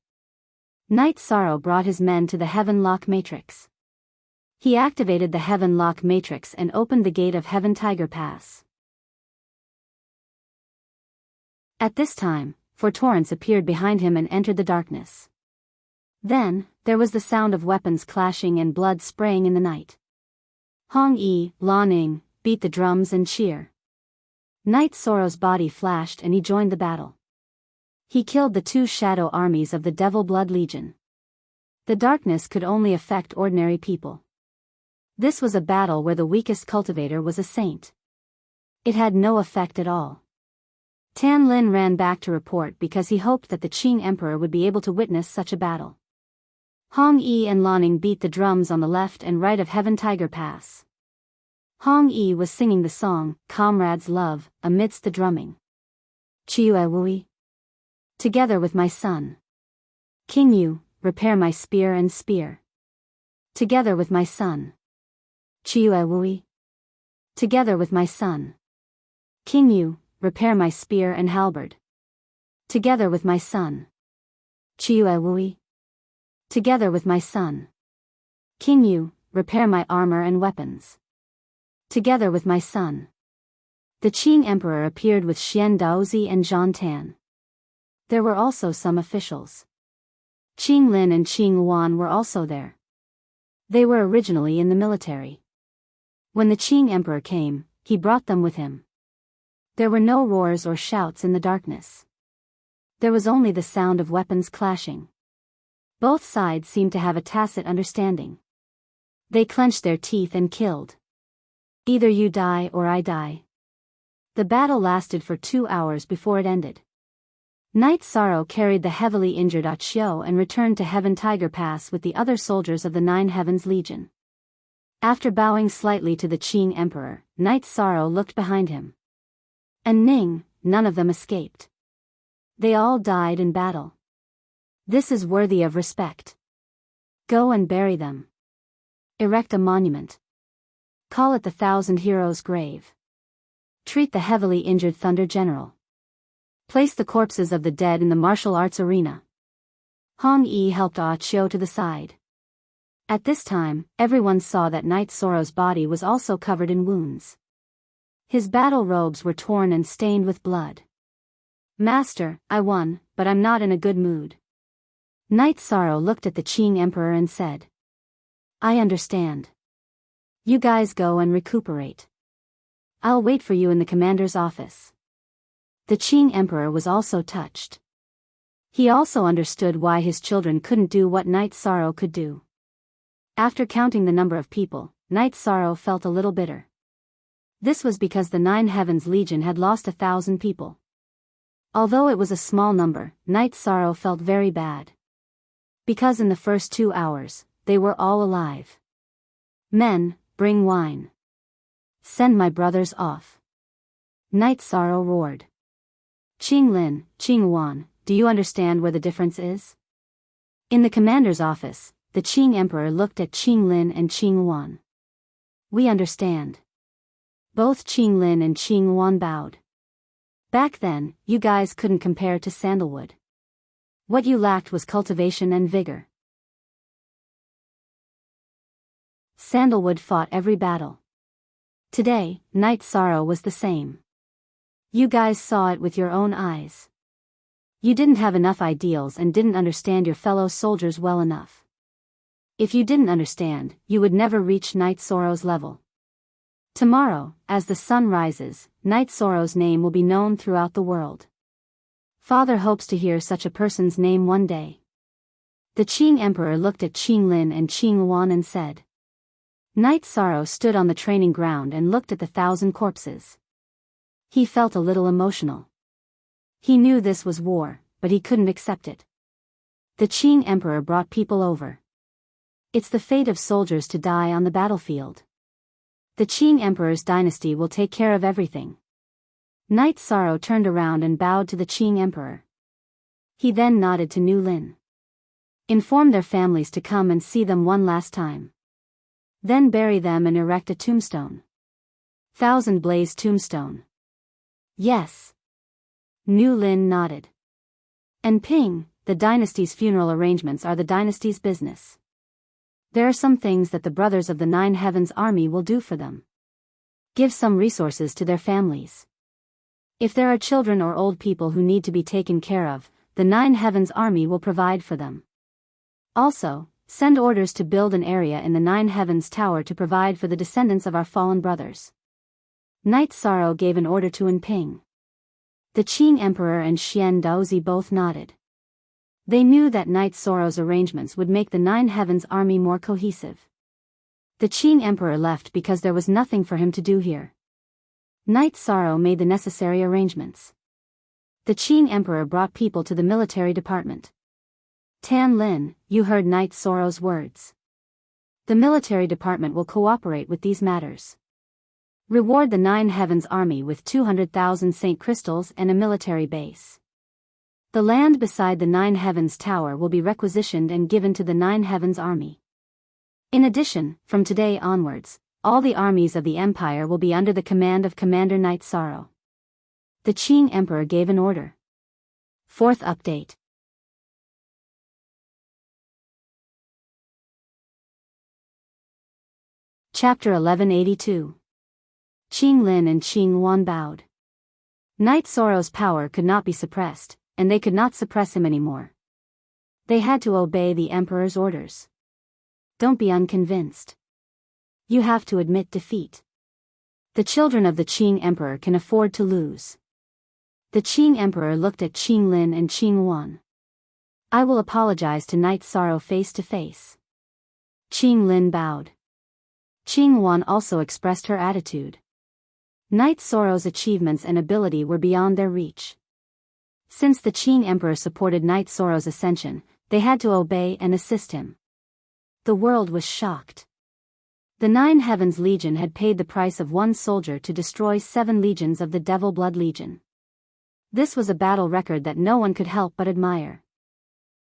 Knight Sorrow brought his men to the Heaven Lock Matrix. He activated the Heaven Lock Matrix and opened the gate of Heaven Tiger Pass. At this time, four torrents appeared behind him and entered the darkness. Then, there was the sound of weapons clashing and blood spraying in the night. Hong Yi, Lan Ning, beat the drums and cheer. Knight Sorrow's body flashed and he joined the battle. He killed the two shadow armies of the Devil Blood Legion. The darkness could only affect ordinary people. This was a battle where the weakest cultivator was a saint. It had no effect at all. Tan Lin ran back to report because he hoped that the Qing Emperor would be able to witness such a battle. Hong Yi and Lan Ning beat the drums on the left and right of Heaven Tiger Pass. Hong Yi was singing the song, Comrade's Love, amidst the drumming. Chiue Wui. Together with my son. King Yu, repair my spear and spear. Together with my son. Chiue Wui. Together with my son. King Yu, repair my spear and halberd. Together with my son. Chiue Wui. Together with my son. King Yu, repair my armor and weapons. Together with my son. The Qing Emperor appeared with Xian Daozi and Zhan Tan. There were also some officials. Qing Lin and Qing Wan were also there. They were originally in the military. When the Qing Emperor came, he brought them with him. There were no roars or shouts in the darkness. There was only the sound of weapons clashing. Both sides seemed to have a tacit understanding. They clenched their teeth and killed. Either you die or I die. The battle lasted for 2 hours before it ended. Knight Sorrow carried the heavily injured Qiu and returned to Heaven Tiger Pass with the other soldiers of the Nine Heavens Legion. After bowing slightly to the Qing Emperor, Knight Sorrow looked behind him. And Ning, none of them escaped. They all died in battle. This is worthy of respect. Go and bury them. Erect a monument. Call it the Thousand Heroes' Grave. Treat the heavily injured Thunder General. Place the corpses of the dead in the martial arts arena. Hong Yi helped Qiu to the side. At this time, everyone saw that Knight Sorrow's body was also covered in wounds. His battle robes were torn and stained with blood. Master, I won, but I'm not in a good mood. Knight Sorrow looked at the Qing Emperor and said. I understand. You guys go and recuperate. I'll wait for you in the commander's office. The Qing Emperor was also touched. He also understood why his children couldn't do what Knight Sorrow could do. After counting the number of people, Knight Sorrow felt a little bitter. This was because the Nine Heavens Legion had lost 1,000 people. Although it was a small number, Knight Sorrow felt very bad. Because in the first 2 hours, they were all alive. Men, bring wine. Send my brothers off. Knight Sorrow roared. Qing Lin, Qing Wan, do you understand where the difference is? In the commander's office, the Qing Emperor looked at Qing Lin and Qing Wan. We understand. Both Qing Lin and Qing Wan bowed. Back then, you guys couldn't compare to sandalwood. What you lacked was cultivation and vigor. Sandalwood fought every battle. Today, Knight Sorrow was the same. You guys saw it with your own eyes. You didn't have enough ideals and didn't understand your fellow soldiers well enough. If you didn't understand, you would never reach Knight Sorrow's level. Tomorrow, as the sun rises, Knight Sorrow's name will be known throughout the world. Father hopes to hear such a person's name one day. The Qing Emperor looked at Qing Lin and Qing Wan and said. Knight Sorrow stood on the training ground and looked at the 1,000 corpses. He felt a little emotional. He knew this was war, but he couldn't accept it. The Qing Emperor brought people over. It's the fate of soldiers to die on the battlefield. The Qing Emperor's dynasty will take care of everything. Knight Sorrow turned around and bowed to the Qing Emperor. He then nodded to Nu Lin. Inform their families to come and see them one last time. Then bury them and erect a tombstone. 1,000 blaze tombstone. Yes. Nu Lin nodded. And Ping, the dynasty's funeral arrangements are the dynasty's business. There are some things that the brothers of the Nine Heavens Army will do for them. Give some resources to their families. If there are children or old people who need to be taken care of, the Nine Heavens Army will provide for them. Also, send orders to build an area in the Nine Heavens Tower to provide for the descendants of our fallen brothers. Night Sorrow gave an order to Enping. The Qing Emperor and Xian Daozi both nodded. They knew that Night Sorrow's arrangements would make the Nine Heavens Army more cohesive. The Qing Emperor left because there was nothing for him to do here. Night Sorrow made the necessary arrangements. The Qing Emperor brought people to the military department. Tan Lin, you heard Night Sorrow's words. The military department will cooperate with these matters. Reward the Nine Heavens Army with 200,000 Saint Crystals and a military base. The land beside the Nine Heavens Tower will be requisitioned and given to the Nine Heavens Army. In addition, from today onwards, all the armies of the Empire will be under the command of Commander Night Sorrow. The Qing Emperor gave an order. Fourth update. Chapter 1182. Qing Lin and Qing Wan bowed. Night Sorrow's power could not be suppressed, and they could not suppress him anymore. They had to obey the Emperor's orders. Don't be unconvinced. You have to admit defeat. The children of the Qing Emperor can afford to lose. The Qing Emperor looked at Qing Lin and Qing Wan. I will apologize to Night Sorrow face to face. Qing Lin bowed. Qing Wan also expressed her attitude. Night Sorrow's achievements and ability were beyond their reach. Since the Qing Emperor supported Night Sorrow's ascension, they had to obey and assist him. The world was shocked. The Nine Heavens Legion had paid the price of one soldier to destroy 7 legions of the Devil Blood Legion. This was a battle record that no one could help but admire.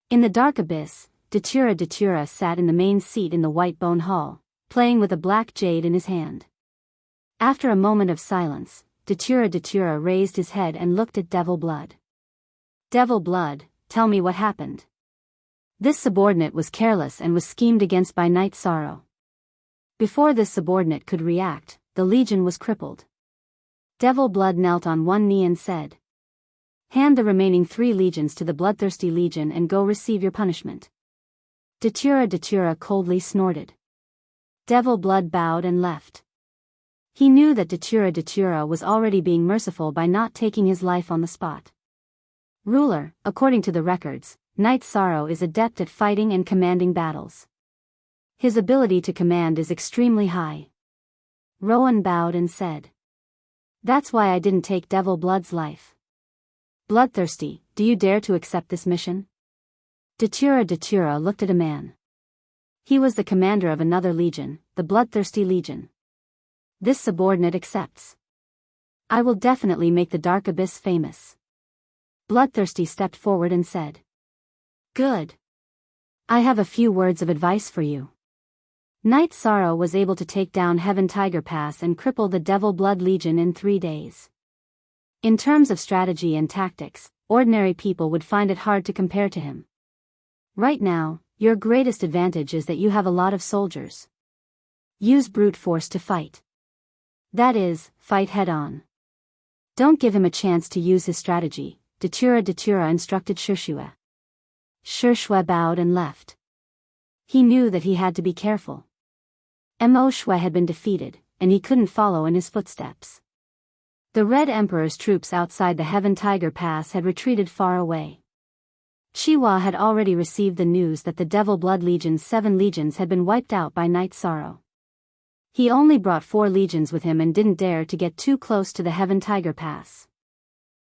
In the dark abyss, Datura sat in the main seat in the White Bone Hall, playing with a black jade in his hand. After a moment of silence, Datura raised his head and looked at Devil Blood. Devil Blood, tell me what happened. This subordinate was careless and was schemed against by Night Sorrow. Before this subordinate could react, the legion was crippled. Devil Blood knelt on one knee and said, "Hand the remaining 3 legions to the Bloodthirsty Legion and go receive your punishment." Datura coldly snorted. Devil Blood bowed and left. He knew that Datura was already being merciful by not taking his life on the spot. Ruler, according to the records, Night Sorrow is adept at fighting and commanding battles. His ability to command is extremely high. Rowan bowed and said, "That's why I didn't take Devil Blood's life." Bloodthirsty, do you dare to accept this mission? Datura looked at a man. He was the commander of another legion, the Bloodthirsty Legion. This subordinate accepts. I will definitely make the Dark Abyss famous. Bloodthirsty stepped forward and said, "Good. I have a few words of advice for you." Night Sorrow was able to take down Heaven Tiger Pass and cripple the Devil Blood Legion in 3 days. In terms of strategy and tactics, ordinary people would find it hard to compare to him. Right now, your greatest advantage is that you have a lot of soldiers. Use brute force to fight. That is, fight head-on. Don't give him a chance to use his strategy, Datura instructed Shishue. Shishue bowed and left. He knew that he had to be careful. Mo Shui had been defeated, and he couldn't follow in his footsteps. The Red Emperor's troops outside the Heaven Tiger Pass had retreated far away. Shiwa had already received the news that the Devil Blood Legion's 7 legions had been wiped out by Night Sorrow. He only brought 4 legions with him and didn't dare to get too close to the Heaven Tiger Pass.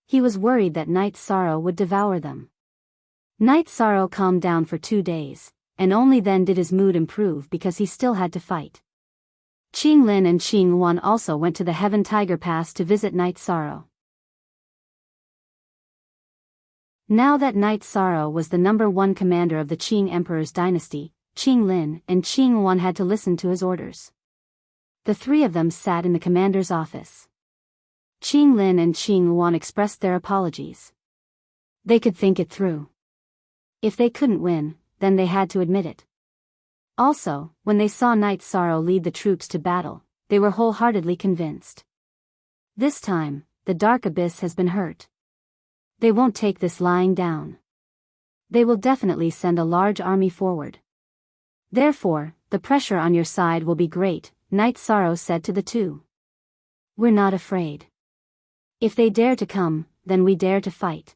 He was worried that Night Sorrow would devour them. Night Sorrow calmed down for 2 days, and only then did his mood improve because he still had to fight. Qing Lin and Qing Wan also went to the Heaven Tiger Pass to visit Night Sorrow. Now that Night Sorrow was the #1 commander of the Qing Emperor's dynasty, Qing Lin and Qing Wan had to listen to his orders. The 3 of them sat in the commander's office. Qing Lin and Qing Wan expressed their apologies. They could think it through. If they couldn't win, then they had to admit it. Also, when they saw Knight Sorrow lead the troops to battle, they were wholeheartedly convinced. This time, the Dark Abyss has been hurt. They won't take this lying down. They will definitely send a large army forward. Therefore, the pressure on your side will be great, Knight Sorrow said to the two. We're not afraid. If they dare to come, then we dare to fight.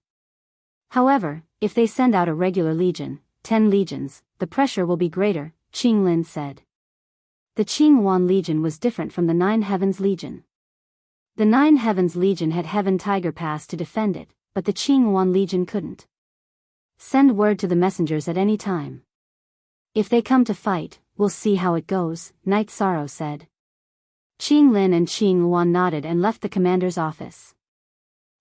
However, if they send out a regular legion, 10 legions, the pressure will be greater, Qing Lin said. The Qing Yuan Legion was different from the Nine Heavens Legion. The Nine Heavens Legion had Heaven Tiger Pass to defend it, but the Qing Yuan Legion couldn't. Send word to the messengers at any time. If they come to fight, we'll see how it goes, Knight Sorrow said. Qing Lin and Qing Yuan nodded and left the commander's office.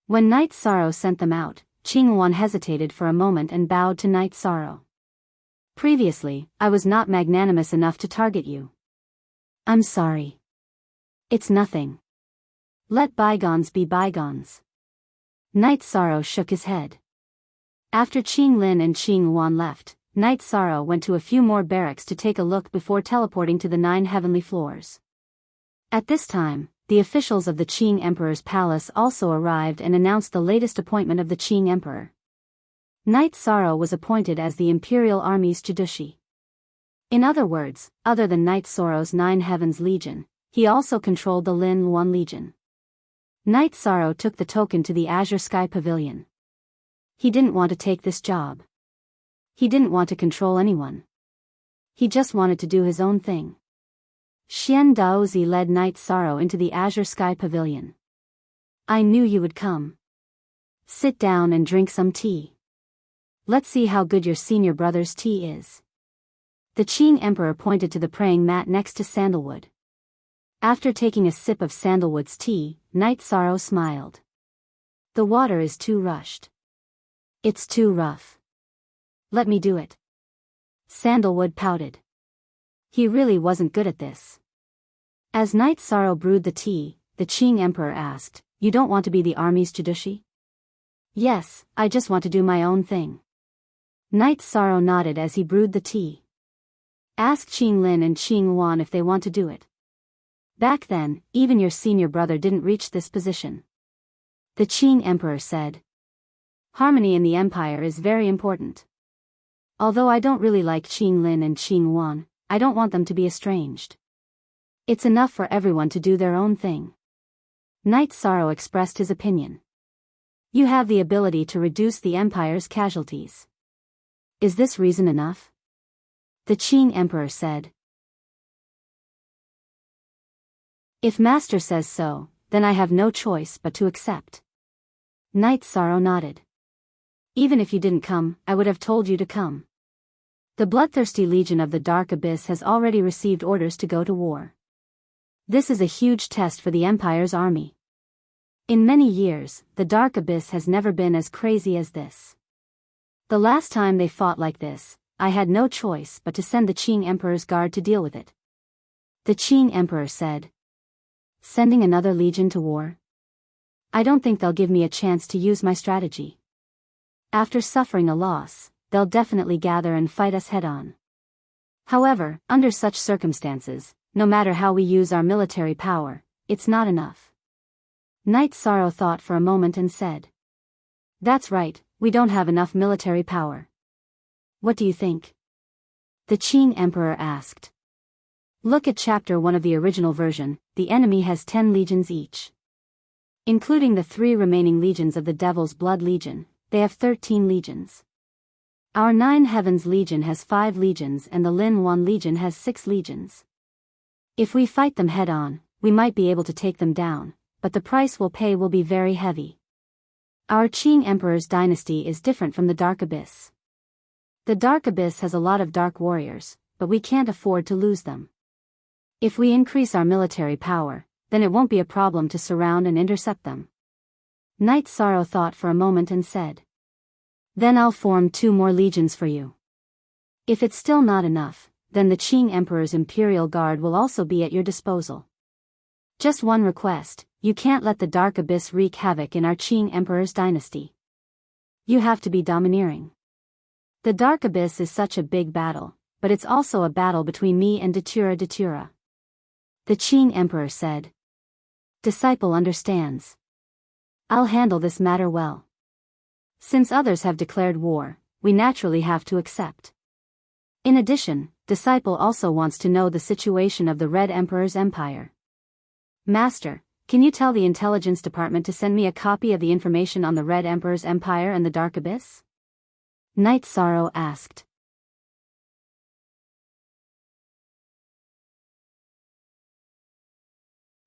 When Knight Sorrow sent them out, Qing Yuan hesitated for a moment and bowed to Knight Sorrow. Previously, I was not magnanimous enough to target you. I'm sorry. It's nothing. Let bygones be bygones. Knight Sorrow shook his head. After Qing Lin and Qing Yuan left, Knight Sorrow went to a few more barracks to take a look before teleporting to the 9 heavenly floors. At this time, the officials of the Qing Emperor's palace also arrived and announced the latest appointment of the Qing Emperor. Knight Sorrow was appointed as the Imperial Army's Chidushi. In other words, other than Knight Sorrow's 9 Heavens Legion, he also controlled the Lin Yuan Legion. Knight Sorrow took the token to the Azure Sky Pavilion. He didn't want to take this job. He didn't want to control anyone. He just wanted to do his own thing. Xian Daozi led Knight Sorrow into the Azure Sky Pavilion. I knew you would come. Sit down and drink some tea. Let's see how good your senior brother's tea is. The Qing Emperor pointed to the praying mat next to Sandalwood. After taking a sip of Sandalwood's tea, Knight Sorrow smiled. The water is too rushed. It's too rough. Let me do it. Sandalwood pouted. He really wasn't good at this. As Knight Sorrow brewed the tea, the Qing Emperor asked, You don't want to be the army's Chidushi? Yes, I just want to do my own thing. Knight Sorrow nodded as he brewed the tea. Ask Qing Lin and Qing Yuan if they want to do it. Back then, even your senior brother didn't reach this position. The Qing Emperor said. Harmony in the empire is very important. Although I don't really like Qing Lin and Qing Yuan, I don't want them to be estranged. It's enough for everyone to do their own thing. Knight Sorrow expressed his opinion. You have the ability to reduce the empire's casualties. Is this reason enough? The Qing Emperor said. If Master says so, then I have no choice but to accept. Knight Sorrow nodded. Even if you didn't come, I would have told you to come. The bloodthirsty legion of the Dark Abyss has already received orders to go to war. This is a huge test for the Empire's army. In many years, the Dark Abyss has never been as crazy as this. The last time they fought like this, I had no choice but to send the Qing Emperor's guard to deal with it. The Qing Emperor said. Sending another legion to war? I don't think they'll give me a chance to use my strategy. After suffering a loss, they'll definitely gather and fight us head-on. However, under such circumstances, no matter how we use our military power, it's not enough. Knight Sorrow thought for a moment and said. That's right, we don't have enough military power. What do you think? The Qing Emperor asked. Look at Chapter 1 of the original version, the enemy has 10 legions each. Including the 3 remaining legions of the Devil's Blood Legion, they have 13 legions. Our 9 Heavens Legion has 5 legions and the Lin Yuan Legion has 6 legions. If we fight them head-on, we might be able to take them down, but the price we'll pay will be very heavy. Our Qing Emperor's dynasty is different from the Dark Abyss. The Dark Abyss has a lot of dark warriors, but we can't afford to lose them. If we increase our military power, then it won't be a problem to surround and intercept them. Knight Sorrow thought for a moment and said. Then I'll form 2 more legions for you. If it's still not enough, then the Qing Emperor's Imperial Guard will also be at your disposal. Just one request, you can't let the Dark Abyss wreak havoc in our Qing Emperor's dynasty. You have to be domineering. The Dark Abyss is such a big battle, but it's also a battle between me and Datura. The Qing Emperor said. Disciple understands. I'll handle this matter well. Since others have declared war, we naturally have to accept. In addition, Disciple also wants to know the situation of the Red Emperor's empire. Master, can you tell the intelligence department to send me a copy of the information on the Red Emperor's empire and the Dark Abyss? Night Sorrow asked.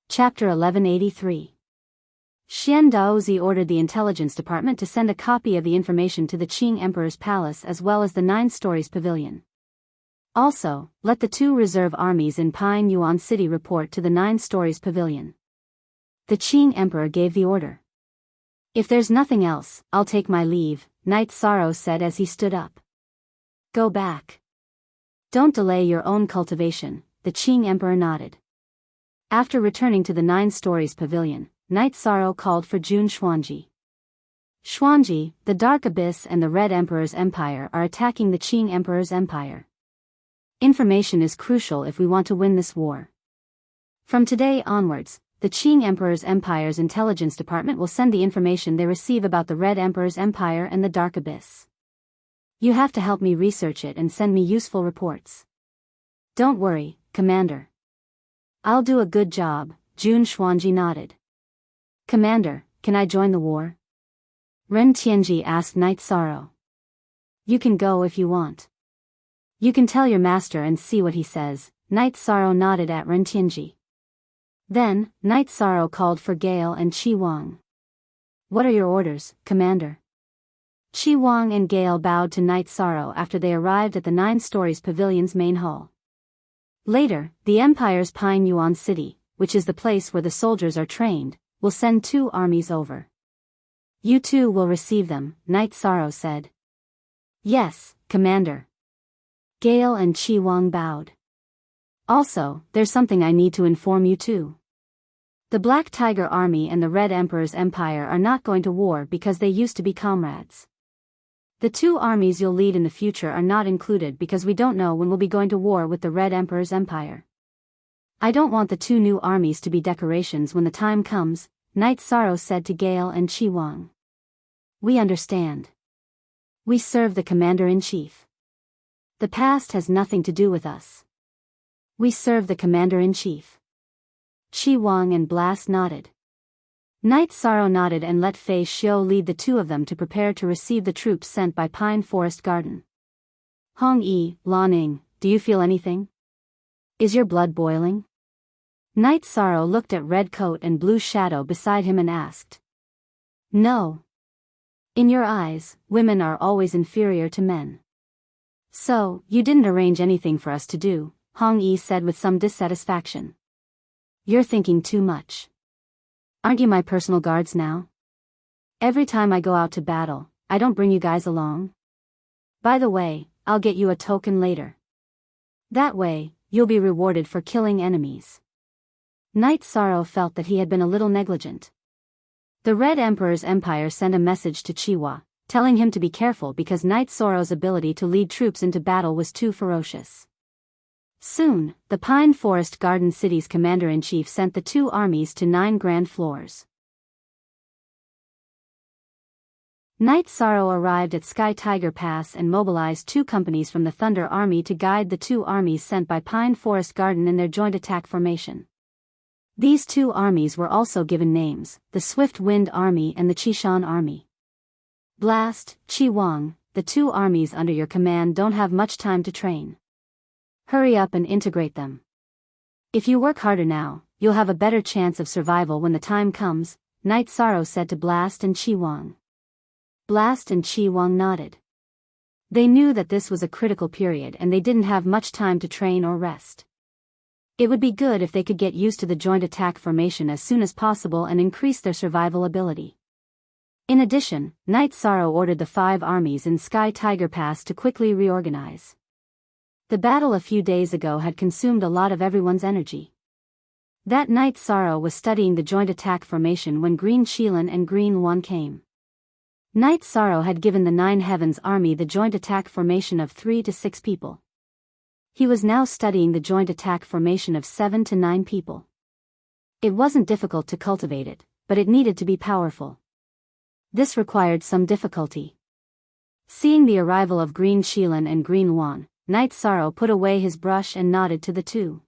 Chapter 1183. Xian Daozi ordered the intelligence department to send a copy of the information to the Qing Emperor's palace as well as the 9 Stories Pavilion. Also, let the 2 reserve armies in Pine Yuan City report to the 9 Stories Pavilion. The Qing Emperor gave the order. If there's nothing else, I'll take my leave, Night Sorrow said as he stood up. Go back. Don't delay your own cultivation, the Qing Emperor nodded. After returning to the 9 Stories Pavilion, Night Sorrow called for Jun Xuanji. Xuanji, the Dark Abyss and the Red Emperor's empire are attacking the Qing Emperor's empire. Information is crucial if we want to win this war. From today onwards, the Qing Emperor's empire's intelligence department will send the information they receive about the Red Emperor's empire and the Dark Abyss. You have to help me research it and send me useful reports. Don't worry, Commander. I'll do a good job, Jun Xuanji nodded. Commander, can I join the war? Ren Tianji asked Night Sorrow. You can go if you want. You can tell your master and see what he says, Night Sorrow nodded at Ren Tianji. Then, Night Sorrow called for Gale and Qi Wang. What are your orders, Commander? Qi Wang and Gale bowed to Night Sorrow after they arrived at the 9 Stories Pavilion's main hall. Later, the Empire's Pine Yuan City, which is the place where the soldiers are trained, will send 2 armies over. You 2 will receive them, Night Sorrow said. Yes, Commander. Gale and Qi Wang bowed. Also, there's something I need to inform you too. The Black Tiger Army and the Red Emperor's empire are not going to war because they used to be comrades. The 2 armies you'll lead in the future are not included because we don't know when we'll be going to war with the Red Emperor's empire. I don't want the 2 new armies to be decorations when the time comes, Night Sorrow said to Gale and Qi Wang. We understand. We serve the Commander-in-Chief. The past has nothing to do with us. We serve the Commander-in-Chief. Qi Wang and Blast nodded. Night Sorrow nodded and let Fei Xiu lead the 2 of them to prepare to receive the troops sent by Pine Forest Garden. Hong Yi, Lan Ning, do you feel anything? Is your blood boiling? Night Sorrow looked at Red Coat and Blue Shadow beside him and asked. No. In your eyes, women are always inferior to men. So, you didn't arrange anything for us to do, Hong Yi said with some dissatisfaction. You're thinking too much. Aren't you my personal guards now? Every time I go out to battle, I don't bring you guys along. By the way, I'll get you a token later. That way, you'll be rewarded for killing enemies. Night Sorrow felt that he had been a little negligent. The Red Emperor's empire sent a message to Chiwa, telling him to be careful because Night Sorrow's ability to lead troops into battle was too ferocious. Soon, the Pine Forest Garden City's commander-in-chief sent the 2 armies to 9 grand floors. Night Sorrow arrived at Sky Tiger Pass and mobilized 2 companies from the Thunder Army to guide the 2 armies sent by Pine Forest Garden in their joint attack formation. These 2 armies were also given names, the Swift Wind Army and the Qishan Army. Blast, Qi Wang, the 2 armies under your command don't have much time to train. Hurry up and integrate them. If you work harder now, you'll have a better chance of survival when the time comes, Night Sorrow said to Blast and Qi Wang. Blast and Qi Wang nodded. They knew that this was a critical period and they didn't have much time to train or rest. It would be good if they could get used to the joint attack formation as soon as possible and increase their survival ability. In addition, Night Sorrow ordered the 5 armies in Sky Tiger Pass to quickly reorganize. The battle a few days ago had consumed a lot of everyone's energy. That night Sorrow was studying the joint attack formation when Green Shilin and Green One came. Knight Sorrow had given the Nine Heavens Army the joint attack formation of 3 to 6 people. He was now studying the joint attack formation of 7 to 9 people. It wasn't difficult to cultivate it, but it needed to be powerful. This required some difficulty. Seeing the arrival of Green Shilin and Green Wan, Knight Sorrow put away his brush and nodded to the two.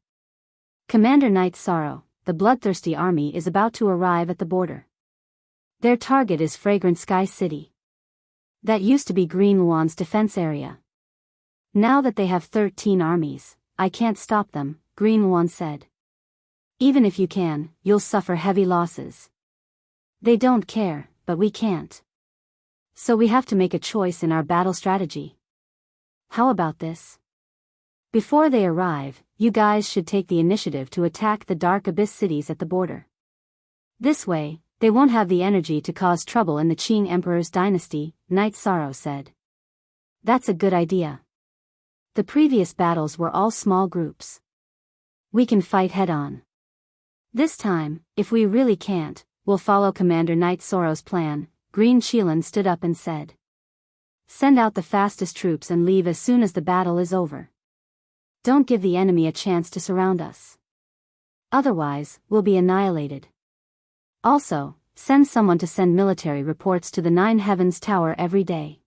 Commander Knight Sorrow, the bloodthirsty army is about to arrive at the border. Their target is Fragrant Sky City. That used to be Green Wan's defense area. Now that they have 13 armies, I can't stop them, Green Wan said. Even if you can, you'll suffer heavy losses. They don't care, but we can't. So we have to make a choice in our battle strategy. How about this? Before they arrive, you guys should take the initiative to attack the Dark Abyss cities at the border. This way, they won't have the energy to cause trouble in the Qing Emperor's dynasty, Knight Sorrow said. That's a good idea. The previous battles were all small groups. We can fight head-on. This time, if we really can't, we'll follow Commander Knight Sorrow's plan, Green Shilin stood up and said. Send out the fastest troops and leave as soon as the battle is over. Don't give the enemy a chance to surround us. Otherwise, we'll be annihilated. Also, send someone to send military reports to the Nine Heavens Tower every day.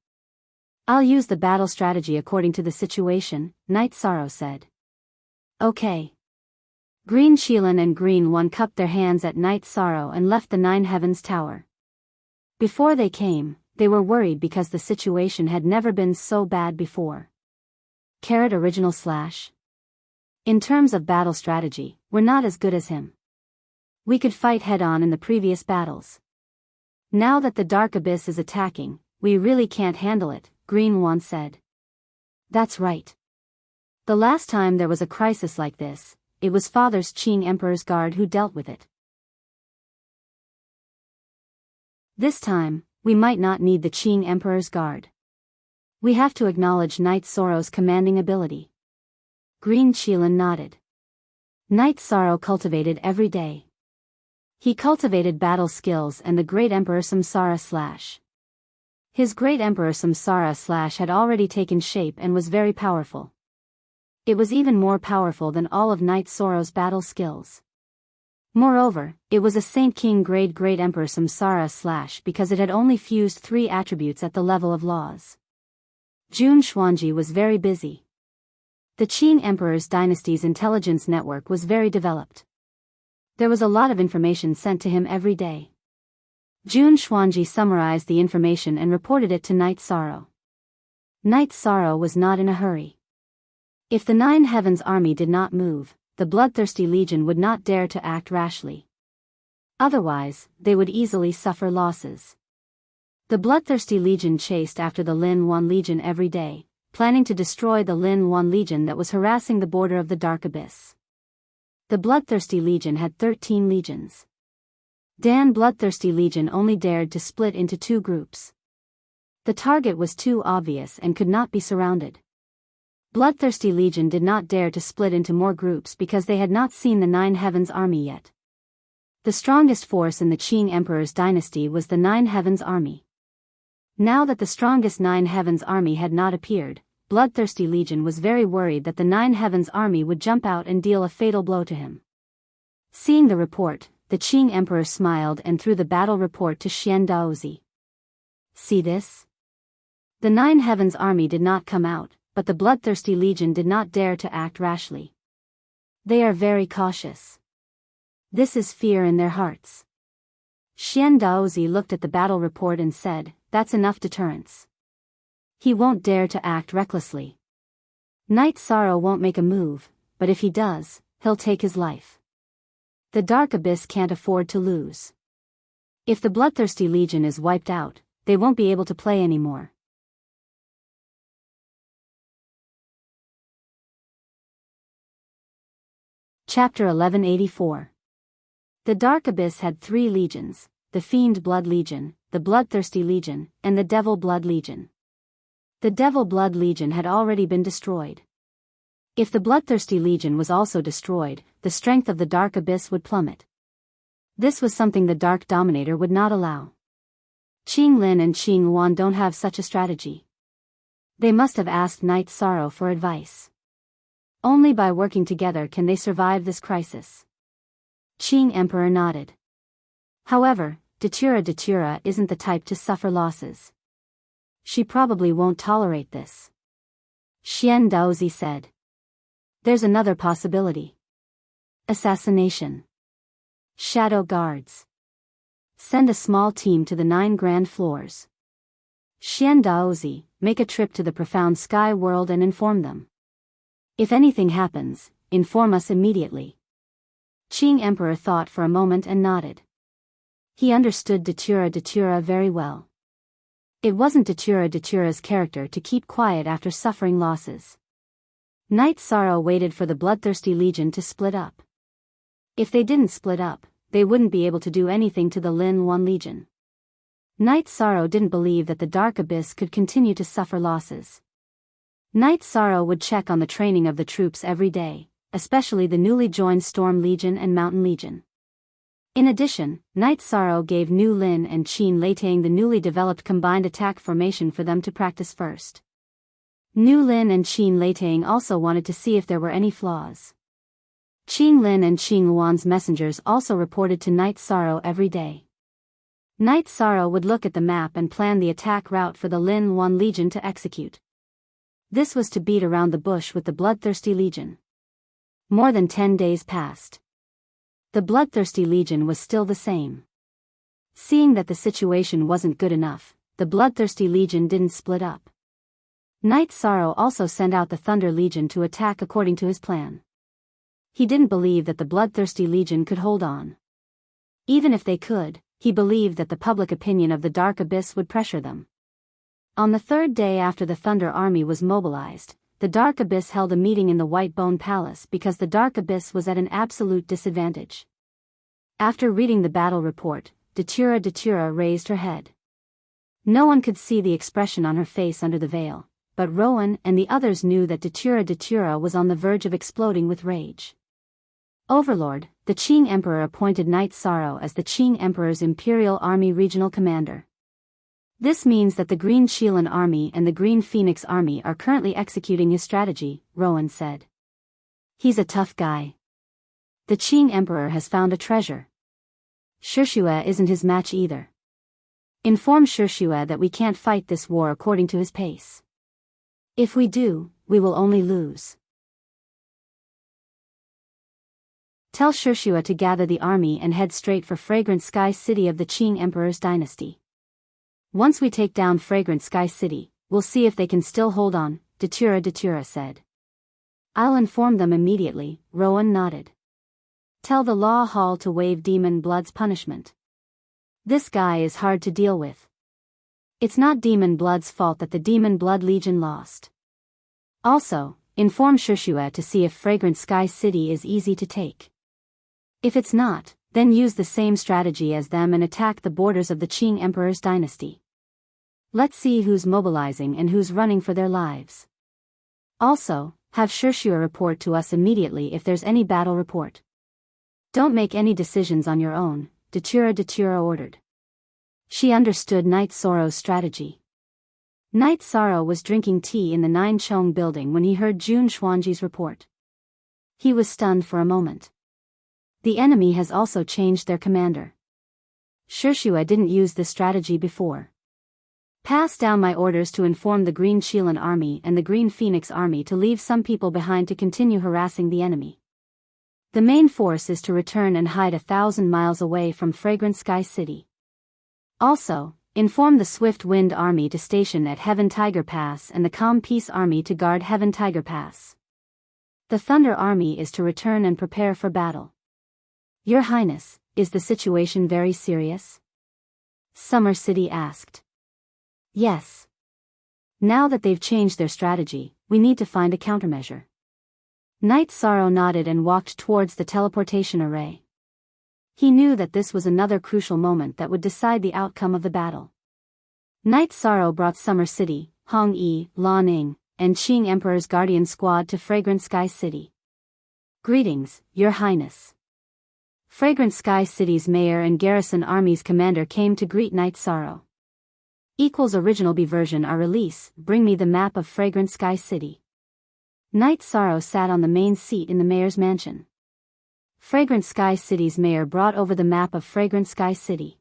I'll use the battle strategy according to the situation, Knight Sorrow said. Okay. Green Shilin and Green One cupped their hands at Knight Sorrow and left the Nine Heavens Tower. Before they came, they were worried because the situation had never been so bad before. Original / In terms of battle strategy, we're not as good as him. We could fight head-on in the previous battles. Now that the Dark Abyss is attacking, we really can't handle it, Green Wan said. That's right. The last time there was a crisis like this, it was Father's Qing Emperor's Guard who dealt with it. This time, we might not need the Qing Emperor's Guard. We have to acknowledge Knight Sorrow's commanding ability. Green Shilin nodded. Knight Sorrow cultivated every day. He cultivated battle skills and the Great Emperor Samsara / His Great Emperor Samsara / had already taken shape and was very powerful. It was even more powerful than all of Knight Sorrow's battle skills. Moreover, it was a Saint King grade Great Emperor Samsara / because it had only fused 3 attributes at the level of laws. Jun Xuanji was very busy. The Qing Emperor's dynasty's intelligence network was very developed. There was a lot of information sent to him every day. Jun Xuanji summarized the information and reported it to Knight Sorrow. Knight Sorrow was not in a hurry. If the Nine Heavens Army did not move, the Bloodthirsty Legion would not dare to act rashly. Otherwise, they would easily suffer losses. The Bloodthirsty Legion chased after the Lin Wan Legion every day, planning to destroy the Lin Wan Legion that was harassing the border of the Dark Abyss. The Bloodthirsty Legion had 13 legions. Dan Bloodthirsty Legion only dared to split into 2 groups. The target was too obvious and could not be surrounded. Bloodthirsty Legion did not dare to split into more groups because they had not seen the Nine Heavens Army yet. The strongest force in the Qing Emperor's dynasty was the Nine Heavens Army. Now that the strongest Nine Heavens Army had not appeared, Bloodthirsty Legion was very worried that the Nine Heavens Army would jump out and deal a fatal blow to him. Seeing the report, the Qing Emperor smiled and threw the battle report to Xian Daozi. See this? The Nine Heavens Army did not come out, but the Bloodthirsty Legion did not dare to act rashly. They are very cautious. This is fear in their hearts. Xian Daozi looked at the battle report and said, that's enough deterrence. He won't dare to act recklessly. Knight Sorrow won't make a move, but if he does, he'll take his life. The Dark Abyss can't afford to lose. If the Bloodthirsty Legion is wiped out, they won't be able to play anymore. Chapter 1184. The Dark Abyss had 3 legions, the Fiend Blood Legion, the Bloodthirsty Legion, and the Devil Blood Legion. The Devil Blood Legion had already been destroyed. If the Bloodthirsty Legion was also destroyed, the strength of the Dark Abyss would plummet. This was something the Dark Dominator would not allow. Qing Lin and Qing Wan don't have such a strategy. They must have asked Night Sorrow for advice. Only by working together can they survive this crisis. Qing Emperor nodded. However, Datura isn't the type to suffer losses. She probably won't tolerate this. Xian Daozi said. There's another possibility. Assassination. Shadow guards. Send a small team to the 9 grand floors. Xian Daozi, make a trip to the profound sky world and inform them. If anything happens, inform us immediately. Qing Emperor thought for a moment and nodded. He understood Datura very well. It wasn't Datura's character to keep quiet after suffering losses. Night Sorrow waited for the bloodthirsty legion to split up. If they didn't split up, they wouldn't be able to do anything to the Lin Wan Legion. Night Sorrow didn't believe that the Dark Abyss could continue to suffer losses. Night Sorrow would check on the training of the troops every day, especially the newly joined Storm Legion and Mountain Legion. In addition, Night Sorrow gave Nu Lin and Qin Leitang the newly developed combined attack formation for them to practice first. Nu Lin and Qin Leitang also wanted to see if there were any flaws. Qing Lin and Qing Wan's messengers also reported to Night Sorrow every day. Night Sorrow would look at the map and plan the attack route for the Lin Wan Legion to execute. This was to beat around the bush with the Bloodthirsty Legion. More than 10 days passed. The Bloodthirsty Legion was still the same. Seeing that the situation wasn't good enough, the Bloodthirsty Legion didn't split up. Night Sorrow also sent out the Thunder Legion to attack according to his plan. He didn't believe that the Bloodthirsty Legion could hold on. Even if they could, he believed that the public opinion of the Dark Abyss would pressure them. On the 3rd day after the Thunder Army was mobilized, the Dark Abyss held a meeting in the White Bone Palace because the Dark Abyss was at an absolute disadvantage. After reading the battle report, Datura raised her head. No one could see the expression on her face under the veil, but Rowan and the others knew that Datura was on the verge of exploding with rage. Overlord, the Qing Emperor appointed Night Sorrow as the Qing Emperor's Imperial Army Regional Commander. This means that the Green Qilan Army and the Green Phoenix Army are currently executing his strategy, Rowan said. He's a tough guy. The Qing Emperor has found a treasure. Shishue isn't his match either. Inform Shishue that we can't fight this war according to his pace. If we do, we will only lose. Tell Shishue to gather the army and head straight for Fragrant Sky City of the Qing Emperor's dynasty. Once we take down Fragrant Sky City, we'll see if they can still hold on, Datura said. I'll inform them immediately, Rowan nodded. Tell the Law Hall to waive Demon Blood's punishment. This guy is hard to deal with. It's not Demon Blood's fault that the Demon Blood Legion lost. Also, inform Shishue to see if Fragrant Sky City is easy to take. If it's not, then use the same strategy as them and attack the borders of the Qing Emperor's dynasty. Let's see who's mobilizing and who's running for their lives. Also, have Shishue report to us immediately if there's any battle report. Don't make any decisions on your own, Datura ordered. She understood Night Sorrow's strategy. Night Sorrow was drinking tea in the Nine Chong building when he heard Jun Xuanji's report. He was stunned for a moment. The enemy has also changed their commander. Shishue didn't use this strategy before. Pass down my orders to inform the Green Qilan Army and the Green Phoenix Army to leave some people behind to continue harassing the enemy. The main force is to return and hide 1,000 miles away from Fragrant Sky City. Also, inform the Swift Wind Army to station at Heaven Tiger Pass and the Calm Peace Army to guard Heaven Tiger Pass. The Thunder Army is to return and prepare for battle. Your Highness, is the situation very serious? Summer City asked. Yes. Now that they've changed their strategy, we need to find a countermeasure. Night Sorrow nodded and walked towards the teleportation array. He knew that this was another crucial moment that would decide the outcome of the battle. Night Sorrow brought Summer City, Hong Yi, Lan Ning, and Qing Emperor's Guardian Squad to Fragrant Sky City. Greetings, Your Highness. Fragrant Sky City's mayor and Garrison Army's commander came to greet Night Sorrow. Equals original B version are release, bring me the map of Fragrant Sky City. Night Sorrow sat on the main seat in the mayor's mansion. Fragrant Sky City's mayor brought over the map of Fragrant Sky City.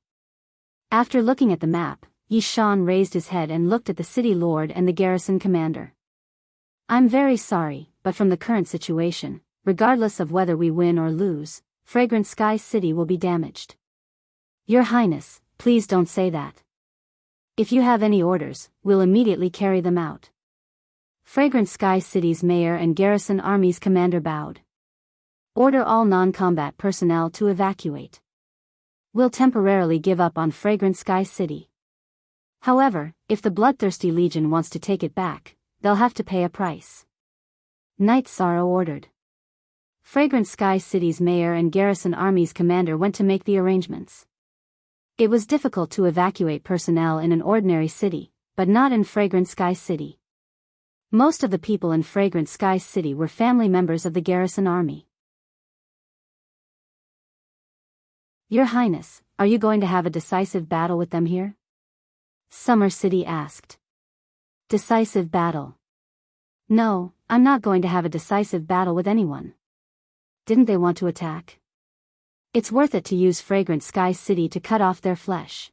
After looking at the map, Yi Shan raised his head and looked at the city lord and the garrison commander. I'm very sorry, but from the current situation, regardless of whether we win or lose, Fragrant Sky City will be damaged. Your Highness, please don't say that. If you have any orders, we'll immediately carry them out. Fragrant Sky City's mayor and garrison army's commander bowed. Order all non-combat personnel to evacuate. We'll temporarily give up on Fragrant Sky City. However, if the Bloodthirsty Legion wants to take it back, they'll have to pay a price. Night Sorrow ordered. Fragrant Sky City's mayor and garrison army's commander went to make the arrangements. It was difficult to evacuate personnel in an ordinary city, but not in Fragrant Sky City. Most of the people in Fragrant Sky City were family members of the garrison army. Your Highness, are you going to have a decisive battle with them here? Summer City asked. Decisive battle? No, I'm not going to have a decisive battle with anyone. Didn't they want to attack? It's worth it to use Fragrant Sky City to cut off their flesh.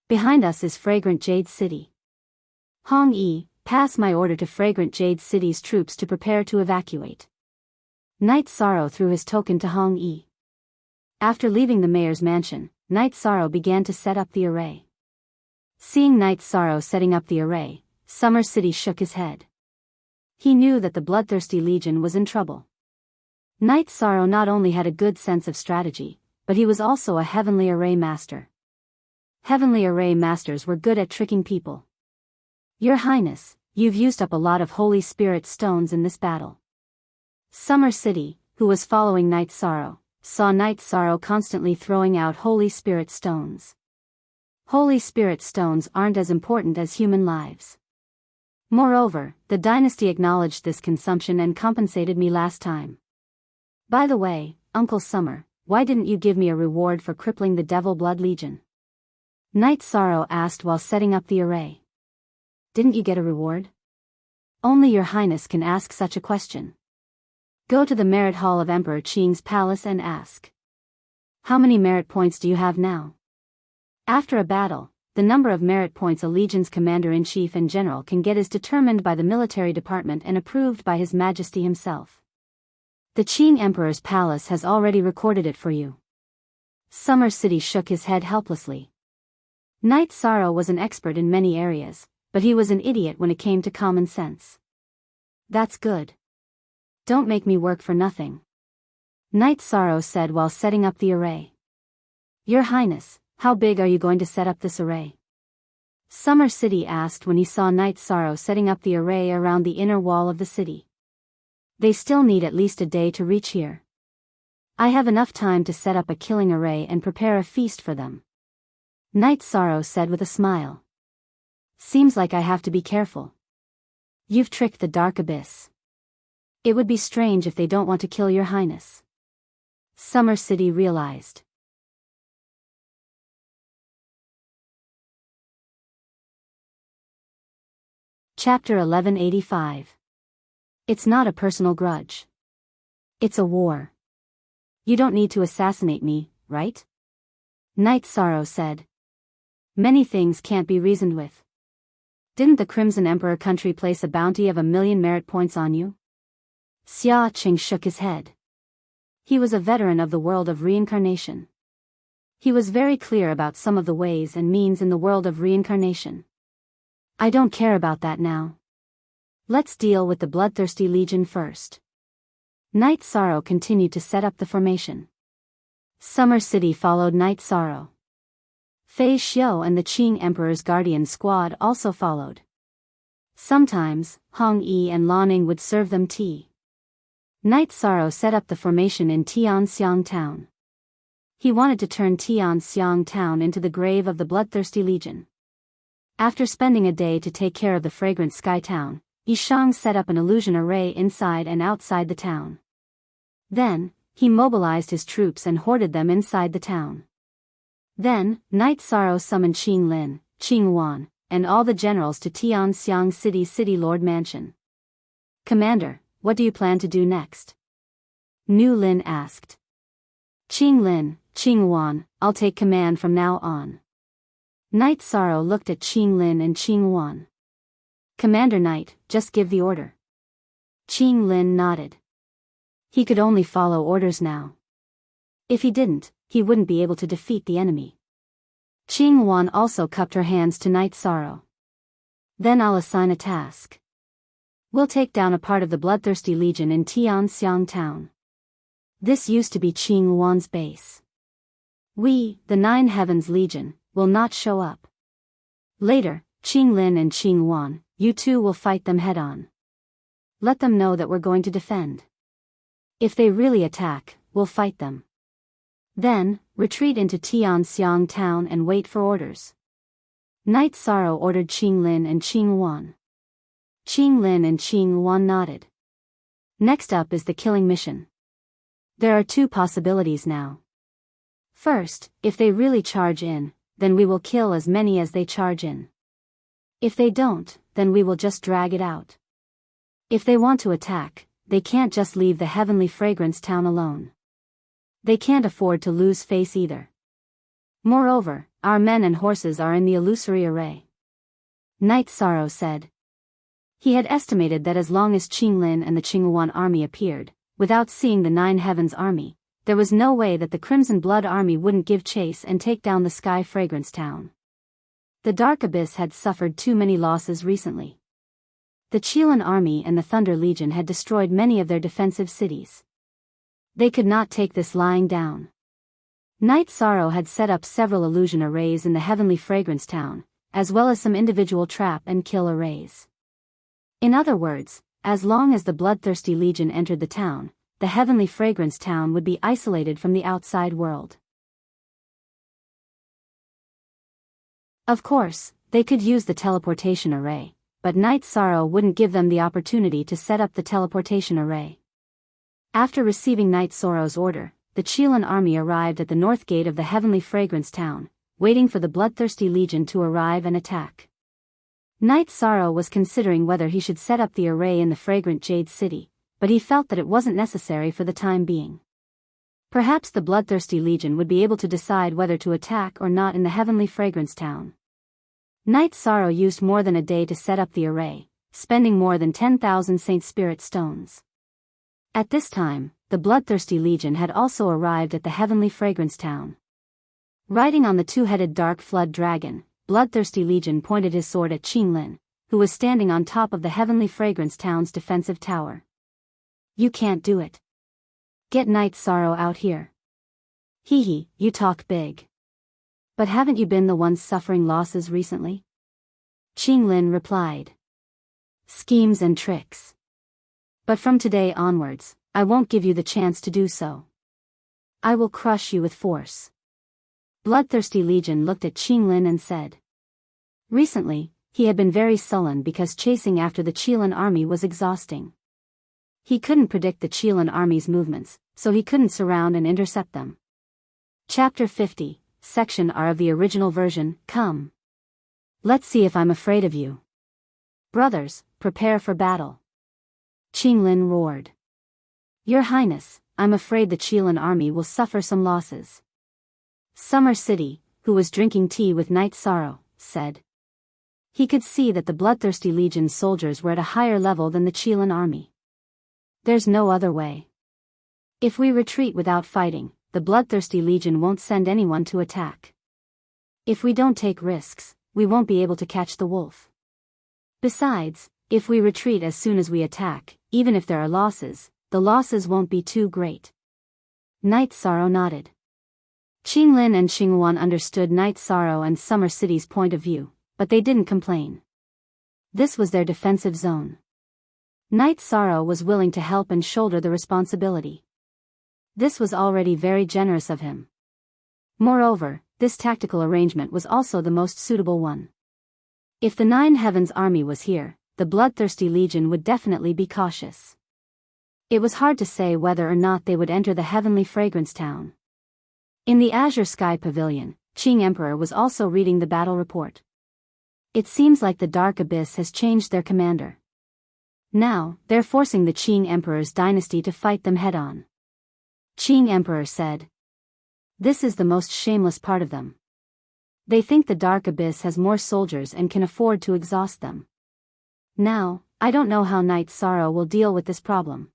Behind us is Fragrant Jade City. Hong Yi, pass my order to Fragrant Jade City's troops to prepare to evacuate. Night Sorrow threw his token to Hong Yi. After leaving the mayor's mansion, Night Sorrow began to set up the array. Seeing Night Sorrow setting up the array, Summer City shook his head. He knew that the Bloodthirsty Legion was in trouble. Night Sorrow not only had a good sense of strategy, but he was also a Heavenly Array Master. Heavenly Array Masters were good at tricking people. Your Highness, you've used up a lot of Holy Spirit stones in this battle. Summer City, who was following Night Sorrow, saw Night Sorrow constantly throwing out Holy Spirit stones. Holy Spirit stones aren't as important as human lives. Moreover, the dynasty acknowledged this consumption and compensated me last time. By the way, Uncle Summer, why didn't you give me a reward for crippling the Devil Blood Legion? Night Sorrow asked while setting up the array. Didn't you get a reward? Only Your Highness can ask such a question. Go to the Merit Hall of Emperor Qing's palace and ask. How many merit points do you have now? After a battle, the number of merit points a legion's commander-in-chief and general can get is determined by the military department and approved by His Majesty himself. The Qing Emperor's palace has already recorded it for you. Summer City shook his head helplessly. Night Sorrow was an expert in many areas, but he was an idiot when it came to common sense. That's good. Don't make me work for nothing. Night Sorrow said while setting up the array. Your Highness, how big are you going to set up this array? Summer City asked when he saw Night Sorrow setting up the array around the inner wall of the city. They still need at least a day to reach here. I have enough time to set up a killing array and prepare a feast for them. Night Sorrow said with a smile. Seems like I have to be careful. You've tricked the Dark Abyss. It would be strange if they don't want to kill Your Highness. Summer City realized. Chapter 1185. It's not a personal grudge. It's a war. You don't need to assassinate me, right? Night Sorrow said. Many things can't be reasoned with. Didn't the Crimson Emperor country place a bounty of 1,000,000 merit points on you? Xia Qing shook his head. He was a veteran of the world of reincarnation. He was very clear about some of the ways and means in the world of reincarnation. I don't care about that now. Let's deal with the Bloodthirsty Legion first. Night Sorrow continued to set up the formation. Summer City followed Night Sorrow. Fei Xiao and the Qing Emperor's Guardian Squad also followed. Sometimes, Hong Yi and Lanning would serve them tea. Night Sorrow set up the formation in Tianxiang Town. He wanted to turn Tianxiang Town into the grave of the Bloodthirsty Legion. After spending a day to take care of the Fragrant Sky Town, Yishang set up an illusion array inside and outside the town. Then, he mobilized his troops and hoarded them inside the town. Then, Night Sorrow summoned Qing Lin, Qing Wan, and all the generals to Tianxiang City Lord Mansion. Commander, what do you plan to do next? Nu Lin asked. Qing Lin, Qing Wan, I'll take command from now on. Knight Sorrow looked at Qing Lin and Qing Wan. Commander Knight, just give the order. Qing Lin nodded. He could only follow orders now. If he didn't, he wouldn't be able to defeat the enemy. Qing Wan also cupped her hands to Knight Sorrow. Then I'll assign a task. We'll take down a part of the Bloodthirsty Legion in Tianxiang Town. This used to be Qing Wan's base. We, the Nine Heavens Legion, will not show up. Later, Qing Lin and Qing Wan, you two will fight them head-on. Let them know that we're going to defend. If they really attack, we'll fight them. Then, retreat into Tianxiang Town and wait for orders. Knight Sorrow ordered Qing Lin and Qing Wan. Qing Lin and Qing Wan nodded. Next up is the killing mission. There are two possibilities now. First, if they really charge in, then we will kill as many as they charge in. If they don't, then we will just drag it out. If they want to attack, they can't just leave the Heavenly Fragrance Town alone. They can't afford to lose face either. Moreover, our men and horses are in the illusory array. Knight Sorrow said. He had estimated that as long as Qing Lin and the Qinghuan army appeared, without seeing the Nine Heavens army, there was no way that the Crimson Blood army wouldn't give chase and take down the Sky Fragrance Town. The Dark Abyss had suffered too many losses recently. The Qilin army and the Thunder Legion had destroyed many of their defensive cities. They could not take this lying down. Knight Sorrow had set up several illusion arrays in the Heavenly Fragrance Town, as well as some individual trap and kill arrays. In other words, as long as the Bloodthirsty Legion entered the town, the Heavenly Fragrance Town would be isolated from the outside world. Of course, they could use the teleportation array, but Knight Sorrow wouldn't give them the opportunity to set up the teleportation array. After receiving Knight Sorrow's order, the Qilin army arrived at the north gate of the Heavenly Fragrance Town, waiting for the Bloodthirsty Legion to arrive and attack. Knight Sorrow was considering whether he should set up the array in the Fragrant Jade City, but he felt that it wasn't necessary for the time being. Perhaps the Bloodthirsty Legion would be able to decide whether to attack or not in the Heavenly Fragrance Town. Knight Sorrow used more than a day to set up the array, spending more than 10,000 Saint Spirit stones. At this time, the Bloodthirsty Legion had also arrived at the Heavenly Fragrance Town. Riding on the two-headed Dark Flood Dragon, Bloodthirsty Legion pointed his sword at Qing Lin, who was standing on top of the Heavenly Fragrance Town's defensive tower. You can't do it. Get Knight Sorrow out here. Hee, you talk big. But haven't you been the ones suffering losses recently? Qing Lin replied. Schemes and tricks. But from today onwards, I won't give you the chance to do so. I will crush you with force. Bloodthirsty Legion looked at Qing Lin and said. Recently, he had been very sullen because chasing after the Qilin army was exhausting. He couldn't predict the Qilin army's movements, so he couldn't surround and intercept them. Chapter 50, Section R of the original version, Come. Let's see if I'm afraid of you. Brothers, prepare for battle. Qing Lin roared. Your Highness, I'm afraid the Qilin army will suffer some losses. Summer City, who was drinking tea with Knight Sorrow, said. He could see that the Bloodthirsty Legion's soldiers were at a higher level than the Qilin army. There's no other way. If we retreat without fighting, the Bloodthirsty Legion won't send anyone to attack. If we don't take risks, we won't be able to catch the wolf. Besides, if we retreat as soon as we attack, even if there are losses, the losses won't be too great. Knight Sorrow nodded. Qing Lin and Qinghuan understood Knight Sorrow and Summer City's point of view, but they didn't complain. This was their defensive zone. Knight Sorrow was willing to help and shoulder the responsibility. This was already very generous of him. Moreover, this tactical arrangement was also the most suitable one. If the Nine Heavens army was here, the Bloodthirsty Legion would definitely be cautious. It was hard to say whether or not they would enter the Heavenly Fragrance Town. In the Azure Sky Pavilion, Qing Emperor was also reading the battle report. It seems like the Dark Abyss has changed their commander. Now, they're forcing the Qing Emperor's dynasty to fight them head-on. Qing Emperor said. This is the most shameless part of them. They think the Dark Abyss has more soldiers and can afford to exhaust them. Now, I don't know how Knight Sorrow will deal with this problem.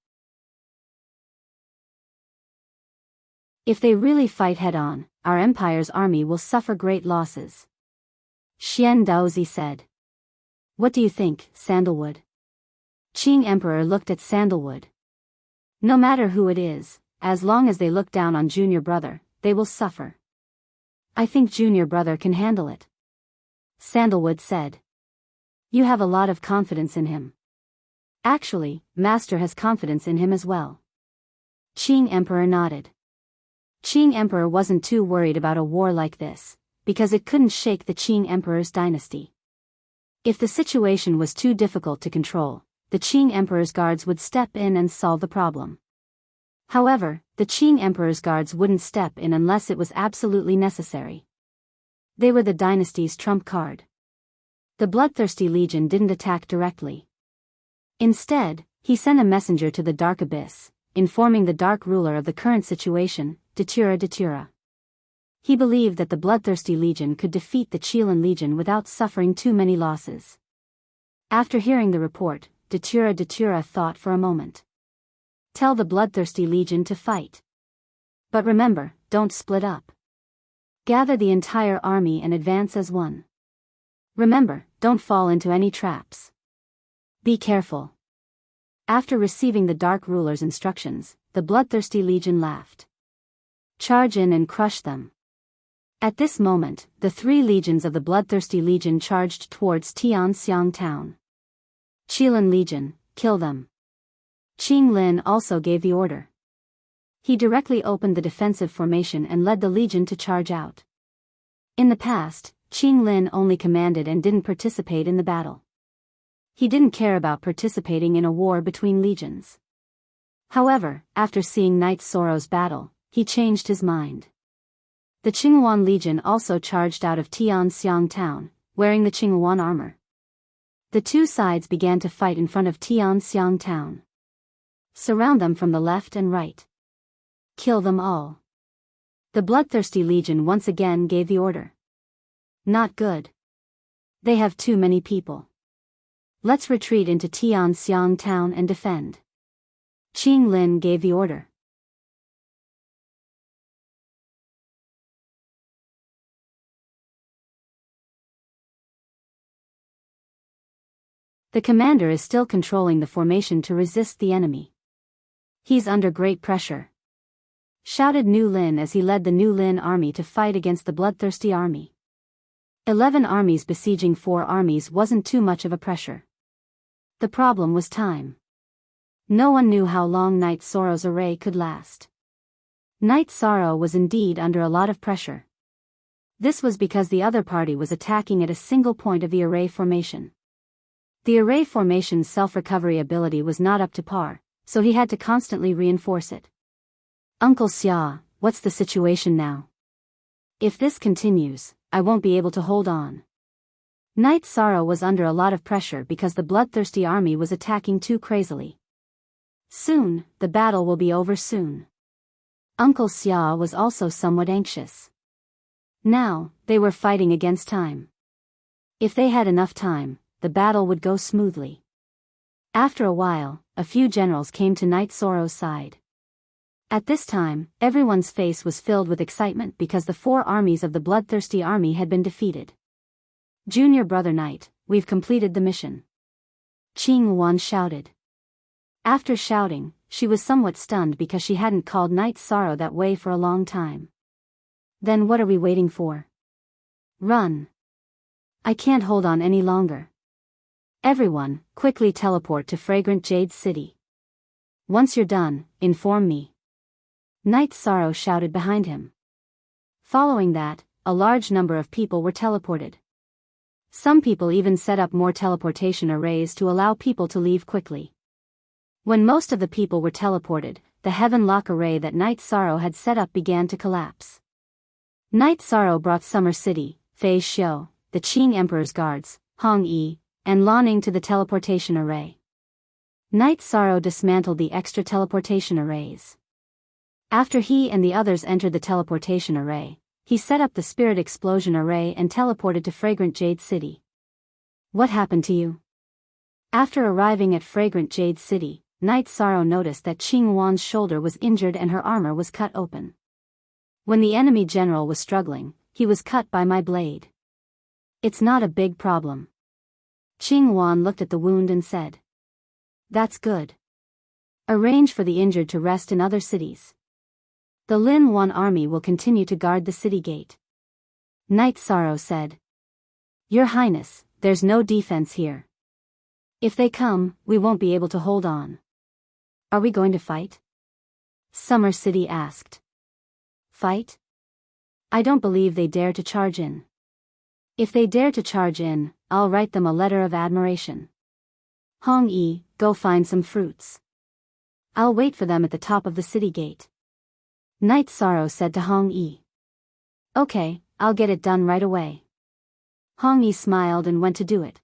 If they really fight head-on, our empire's army will suffer great losses. Xian Daozi said. What do you think, Sandalwood? Qing Emperor looked at Sandalwood. No matter who it is, as long as they look down on Junior Brother, they will suffer. I think Junior Brother can handle it. Sandalwood said. You have a lot of confidence in him. Actually, Master has confidence in him as well. Qing Emperor nodded. Qing Emperor wasn't too worried about a war like this, because it couldn't shake the Qing Emperor's dynasty. If the situation was too difficult to control, the Qing Emperor's guards would step in and solve the problem. However, the Qing Emperor's guards wouldn't step in unless it was absolutely necessary. They were the dynasty's trump card. The Bloodthirsty Legion didn't attack directly. Instead, he sent a messenger to the Dark Abyss, informing the Dark Ruler of the current situation, Datura. He believed that the Bloodthirsty Legion could defeat the Qilin Legion without suffering too many losses. After hearing the report, Datura thought for a moment. Tell the Bloodthirsty Legion to fight. But remember, don't split up. Gather the entire army and advance as one. Remember, don't fall into any traps. Be careful. After receiving the Dark Ruler's instructions, the Bloodthirsty Legion laughed. Charge in and crush them. At this moment, the 3 legions of the Bloodthirsty Legion charged towards Tianxiang town. Qilin Legion, kill them. Qing Lin also gave the order. He directly opened the defensive formation and led the legion to charge out. In the past, Qing Lin only commanded and didn't participate in the battle. He didn't care about participating in a war between legions. However, after seeing Knight Sorrow's battle, he changed his mind. The Qinghuan Legion also charged out of Tianxiang town, wearing the Qinghuan armor. The two sides began to fight in front of Tianxiang town. Surround them from the left and right. Kill them all. The Bloodthirsty Legion once again gave the order. Not good. They have too many people. Let's retreat into Tianxiang town and defend. Qing Lin gave the order. The commander is still controlling the formation to resist the enemy. He's under great pressure. Shouted Nu Lin as he led the Nu Lin army to fight against the Bloodthirsty army. 11 armies besieging 4 armies wasn't too much of a pressure. The problem was time. No one knew how long Knight Sorrow's array could last. Knight Sorrow was indeed under a lot of pressure. This was because the other party was attacking at a single point of the array formation. The array formation's self-recovery ability was not up to par, so he had to constantly reinforce it. Uncle Xia, what's the situation now? If this continues, I won't be able to hold on. Knight Sorrow was under a lot of pressure because the Bloodthirsty army was attacking too crazily. Soon, the battle will be over soon. Uncle Xia was also somewhat anxious. Now, they were fighting against time. If they had enough time, the battle would go smoothly. After a while, a few generals came to Knight Sorrow's side. At this time, everyone's face was filled with excitement because the 4 armies of the Bloodthirsty army had been defeated. Junior Brother Knight, we've completed the mission. Qing Wan shouted. After shouting, she was somewhat stunned because she hadn't called Knight Sorrow that way for a long time. Then what are we waiting for? Run. I can't hold on any longer. Everyone, quickly teleport to Fragrant Jade City. Once you're done, inform me. Knight Sorrow shouted behind him. Following that, a large number of people were teleported. Some people even set up more teleportation arrays to allow people to leave quickly. When most of the people were teleported, the Heaven Lock array that Knight Sorrow had set up began to collapse. Knight Sorrow brought Summer City, Fei Xiu, the Qing Emperor's guards, Hong Yi, and Lanning to the teleportation array. Night Sorrow dismantled the extra teleportation arrays. After he and the others entered the teleportation array, he set up the spirit explosion array and teleported to Fragrant Jade City. What happened to you? After arriving at Fragrant Jade City, Night Sorrow noticed that Qing Wan's shoulder was injured and her armor was cut open. When the enemy general was struggling, he was cut by my blade. It's not a big problem. Qing Wan looked at the wound and said, "That's good. Arrange for the injured to rest in other cities. The Lin Wan army will continue to guard the city gate." Night Sorrow said, "Your Highness, there's no defense here. If they come, we won't be able to hold on." "Are we going to fight?" Summer City asked. "Fight? I don't believe they dare to charge in. If they dare to charge in, I'll write them a letter of admiration. Hong Yi, go find some fruits. I'll wait for them at the top of the city gate." Night Sorrow said to Hong Yi. "Okay, I'll get it done right away." Hong Yi smiled and went to do it.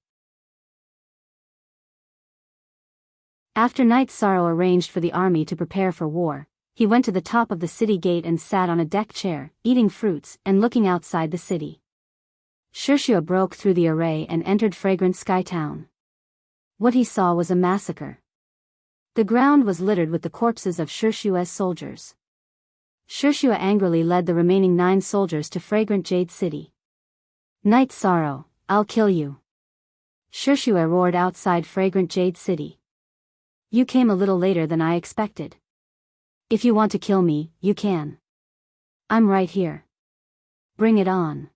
After Night Sorrow arranged for the army to prepare for war, he went to the top of the city gate and sat on a deck chair, eating fruits and looking outside the city. Shirshua broke through the array and entered Fragrant Sky Town. What he saw was a massacre. The ground was littered with the corpses of Shirshua's soldiers. Shirshua angrily led the remaining 9 soldiers to Fragrant Jade City. "Night Sorrow, I'll kill you." Shirshua roared outside Fragrant Jade City. "You came a little later than I expected. If you want to kill me, you can. I'm right here. Bring it on."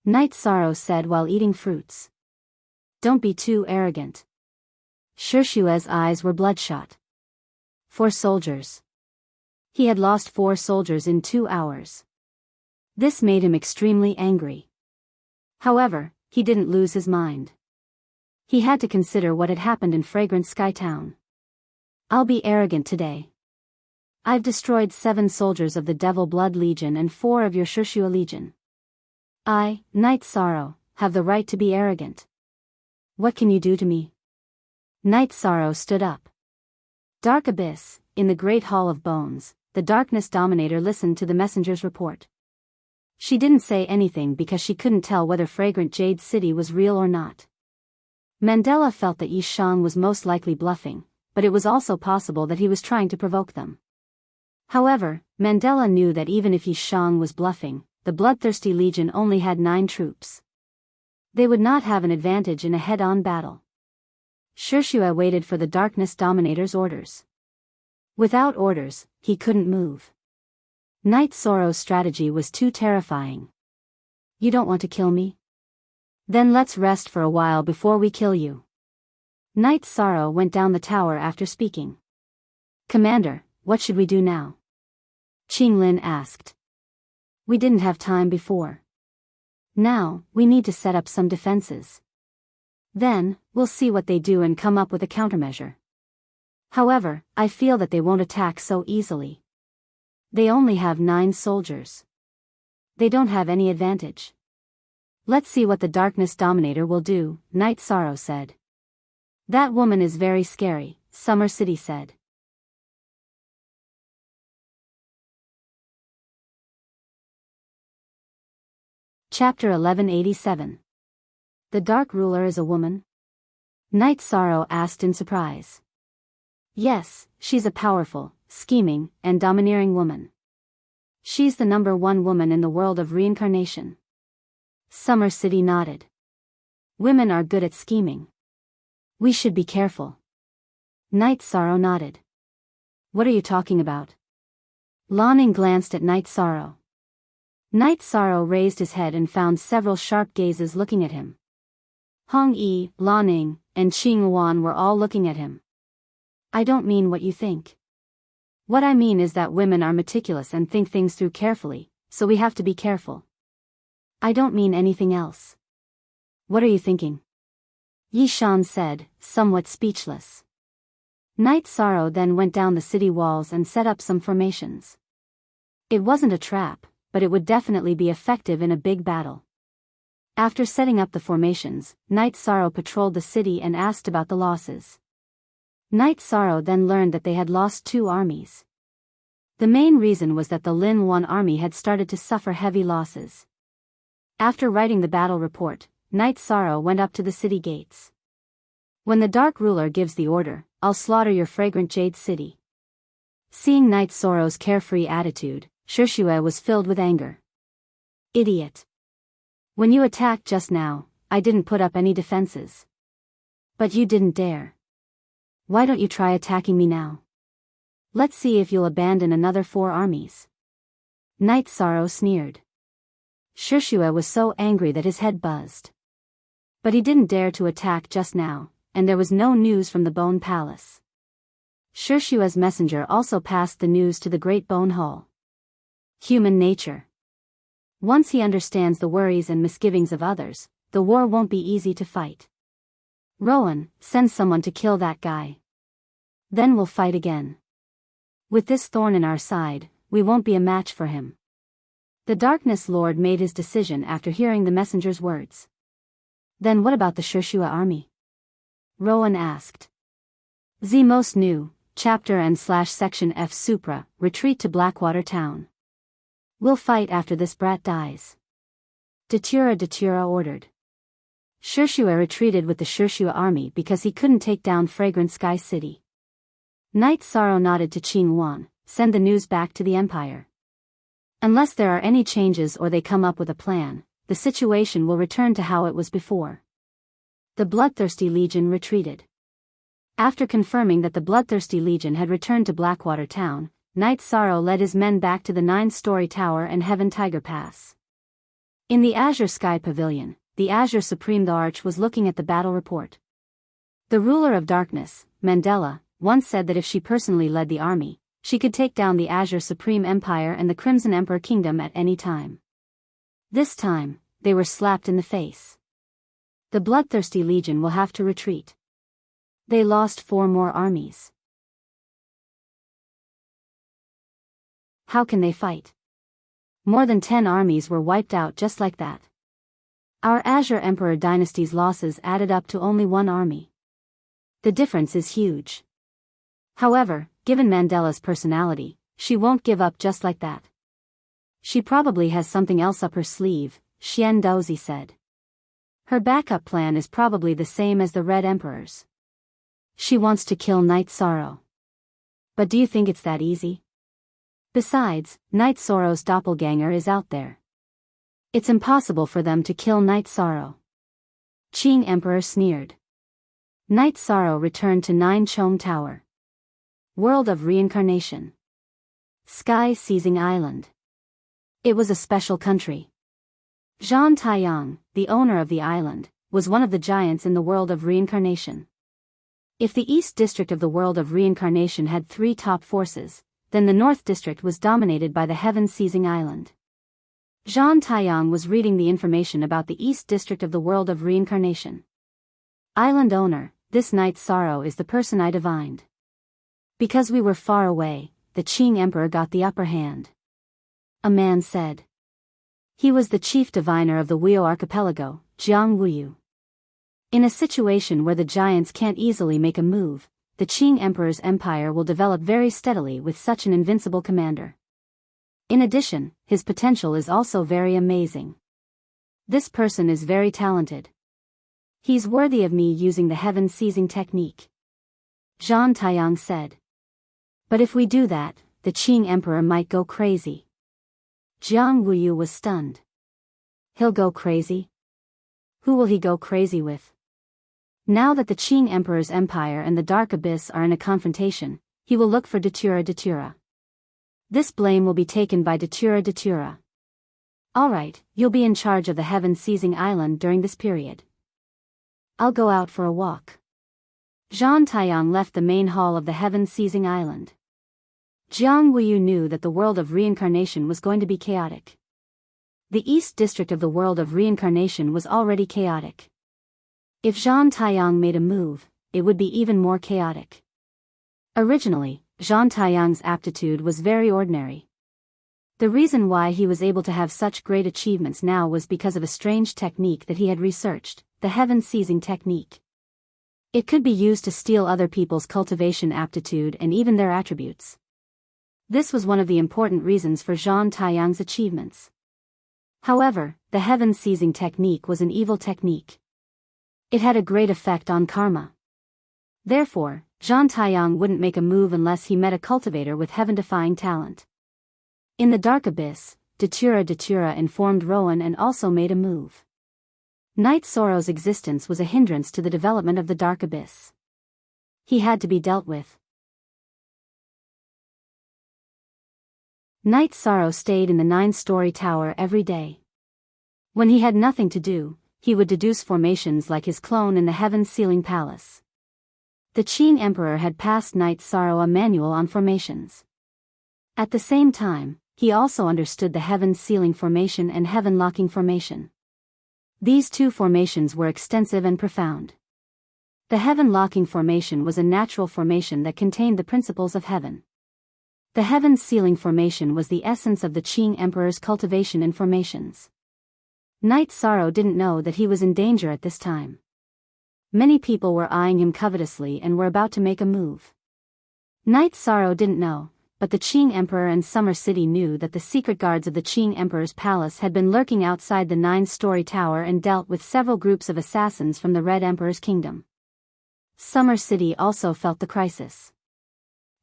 Night Sorrow said while eating fruits. "Don't be too arrogant." Shirshua's eyes were bloodshot. 4 soldiers. He had lost 4 soldiers in 2 hours. This made him extremely angry. However, he didn't lose his mind. He had to consider what had happened in Fragrant Sky Town. "I'll be arrogant today. I've destroyed 7 soldiers of the Devil Blood Legion and 4 of your Shirshua Legion. I, Night Sorrow, have the right to be arrogant. What can you do to me?" Night Sorrow stood up. Dark Abyss, in the Great Hall of Bones, the Darkness Dominator listened to the messenger's report. She didn't say anything because she couldn't tell whether Fragrant Jade City was real or not. Mandela felt that Yi Shang was most likely bluffing, but it was also possible that he was trying to provoke them. However, Mandela knew that even if Yi Shang was bluffing, the Bloodthirsty Legion only had 9 troops. They would not have an advantage in a head-on battle. Shirshua waited for the Darkness Dominator's orders. Without orders, he couldn't move. Night Sorrow's strategy was too terrifying. "You don't want to kill me? Then let's rest for a while before we kill you." Night Sorrow went down the tower after speaking. "Commander, what should we do now?" Qing Lin asked. "We didn't have time before. Now, we need to set up some defenses. Then, we'll see what they do and come up with a countermeasure. However, I feel that they won't attack so easily. They only have 9 soldiers. They don't have any advantage. Let's see what the Darkness Dominator will do," Night Sorrow said. "That woman is very scary," Summer City said. Chapter 1187. The Dark Ruler is a woman? Night Sorrow asked in surprise. "Yes, she's a powerful, scheming, and domineering woman. She's the #1 woman in the world of reincarnation." Summer City nodded. "Women are good at scheming. We should be careful." Night Sorrow nodded. "What are you talking about?" Lanning glanced at Night Sorrow. Night Sorrow raised his head and found several sharp gazes looking at him. Hong Yi, Lanning, and Qing Wan were all looking at him. "I don't mean what you think. What I mean is that women are meticulous and think things through carefully, so we have to be careful. I don't mean anything else." "What are you thinking?" Yi Shan said, somewhat speechless. Night Sorrow then went down the city walls and set up some formations. It wasn't a trap, but it would definitely be effective in a big battle. After setting up the formations, Night Sorrow patrolled the city and asked about the losses. Night Sorrow then learned that they had lost 2 armies. The main reason was that the Lin 1 army had started to suffer heavy losses. After writing the battle report, Night Sorrow went up to the city gates. When the Dark Ruler gives the order, I'll slaughter your fragrant jade city. Seeing Night Sorrow's carefree attitude, Shishue was filled with anger. Idiot. When you attacked just now, I didn't put up any defenses. But you didn't dare. Why don't you try attacking me now? Let's see if you'll abandon another 4 armies. Night Sorrow sneered. Shishue was so angry that his head buzzed. But he didn't dare to attack just now, and there was no news from the Bone Palace. Shishue's messenger also passed the news to the Great Bone Hall. Human nature. Once he understands the worries and misgivings of others, the war won't be easy to fight. Rowan, send someone to kill that guy. Then we'll fight again. With this thorn in our side, we won't be a match for him. The Darkness Lord made his decision after hearing the messenger's words. Then what about the Shishue army? Rowan asked. The most new, chapter and /section F Supra, retreat to Blackwater Town. We'll fight after this brat dies. Datura ordered. Shishue retreated with the Shishue army because he couldn't take down Fragrant Sky City. Night Sorrow nodded to Qingwan, send the news back to the Empire. Unless there are any changes or they come up with a plan, the situation will return to how it was before. The Bloodthirsty Legion retreated. After confirming that the Bloodthirsty Legion had returned to Blackwater Town, Night Sorrow led his men back to the 9-story tower and Heaven Tiger Pass. In the Azure Sky Pavilion, the Azure Supreme the Arch was looking at the battle report. The ruler of darkness, Mandela, once said that if she personally led the army, she could take down the Azure Supreme Empire and the Crimson Emperor Kingdom at any time. This time, they were slapped in the face. The Bloodthirsty Legion will have to retreat. They lost 4 more armies. How can they fight? More than 10 armies were wiped out just like that. Our Azure Emperor dynasty's losses added up to only 1 army. The difference is huge. However, given Mandela's personality, she won't give up just like that. She probably has something else up her sleeve, Xian Dozi said. Her backup plan is probably the same as the Red Emperor's. She wants to kill Night Sorrow. But do you think it's that easy? Besides, Night Sorrow's doppelganger is out there. It's impossible for them to kill Night Sorrow. Qing Emperor sneered. Night Sorrow returned to 9 Chong Tower. World of Reincarnation. Sky Seizing Island. It was a special country. Zhan Taiyang, the owner of the island, was one of the giants in the world of reincarnation. If the East District of the world of reincarnation had 3 top forces, then the North District was dominated by the Heaven-Seizing Island. Zhan Taiyang was reading the information about the East District of the world of reincarnation. Island owner, this Night Sorrow is the person I divined. Because we were far away, the Qing Emperor got the upper hand. A man said. He was the chief diviner of the Weo archipelago, Jiang Wuyu. In a situation where the giants can't easily make a move, the Qing Emperor's empire will develop very steadily with such an invincible commander. In addition, his potential is also very amazing. This person is very talented. He's worthy of me using the heaven-seizing technique. Zhan Taiyang said. But if we do that, the Qing Emperor might go crazy. Jiang Wuyu was stunned. He'll go crazy? Who will he go crazy with? Now that the Qing Emperor's empire and the Dark Abyss are in a confrontation, he will look for Datura. This blame will be taken by Datura. Alright, you'll be in charge of the Heaven-Seizing Island during this period. I'll go out for a walk. Zhan Taiyang left the main hall of the Heaven-Seizing Island. Jiang Wuyu knew that the world of reincarnation was going to be chaotic. The East District of the world of reincarnation was already chaotic. If Zhan Taiyang made a move, it would be even more chaotic. Originally, Zhan Taiyang's aptitude was very ordinary. The reason why he was able to have such great achievements now was because of a strange technique that he had researched, the heaven-seizing technique. It could be used to steal other people's cultivation aptitude and even their attributes. This was one of the important reasons for Zhang Taiyang's achievements. However, the heaven-seizing technique was an evil technique. It had a great effect on karma. Therefore, Zhang Taiyang wouldn't make a move unless he met a cultivator with heaven-defying talent. In the dark abyss, Datura informed Rowan and also made a move. Night Sorrow's existence was a hindrance to the development of the dark abyss. He had to be dealt with. Night Sorrow stayed in the 9-story tower every day. When he had nothing to do, he would deduce formations like his clone in the heaven-sealing palace. The Qing Emperor had passed Night Sorrow a manual on formations. At the same time, he also understood the heaven-sealing formation and heaven-locking formation. These two formations were extensive and profound. The heaven-locking formation was a natural formation that contained the principles of heaven. The heaven-sealing formation was the essence of the Qing Emperor's cultivation and formations. Night Sorrow didn't know that he was in danger at this time. Many people were eyeing him covetously and were about to make a move. Night Sorrow didn't know, but the Qing Emperor and Summer City knew that the secret guards of the Qing Emperor's palace had been lurking outside the 9-story tower and dealt with several groups of assassins from the Red Emperor's kingdom. Summer City also felt the crisis.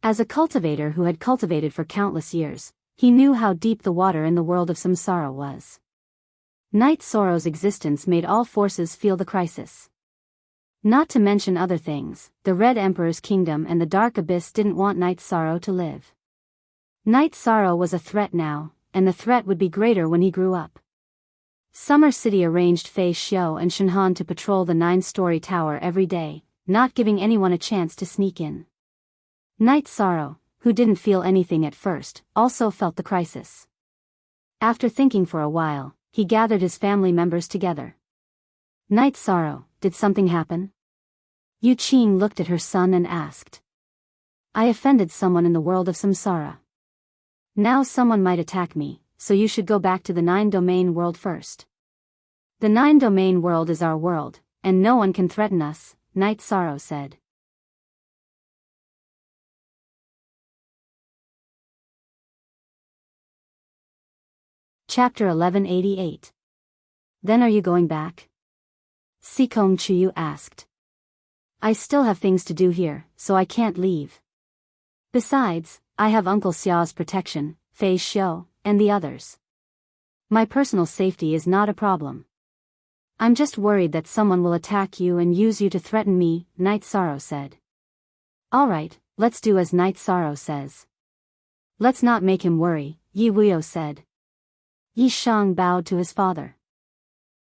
As a cultivator who had cultivated for countless years, he knew how deep the water in the world of samsara was. Night Sorrow's existence made all forces feel the crisis. Not to mention other things, the Red Emperor's kingdom and the Dark Abyss didn't want Night Sorrow to live. Night Sorrow was a threat now, and the threat would be greater when he grew up. Summer City arranged Fei Xiao and Shenhan to patrol the 9-story tower every day, not giving anyone a chance to sneak in. Night Sorrow, who didn't feel anything at first, also felt the crisis. After thinking for a while, he gathered his family members together. Night Sorrow, did something happen? Yu Qing looked at her son and asked. I offended someone in the world of samsara. Now someone might attack me, so you should go back to the 9-domain world first. The 9-domain world is our world, and no one can threaten us, Night Sorrow said. Chapter 1188. Then are you going back? Sikong Chuyu asked. I still have things to do here, so I can't leave. Besides, I have Uncle Xiao's protection, Fei Xiao, and the others. My personal safety is not a problem. I'm just worried that someone will attack you and use you to threaten me, Night Sorrow said. Alright, let's do as Night Sorrow says. Let's not make him worry, Yi Wuyo said. Yi Shang bowed to his father.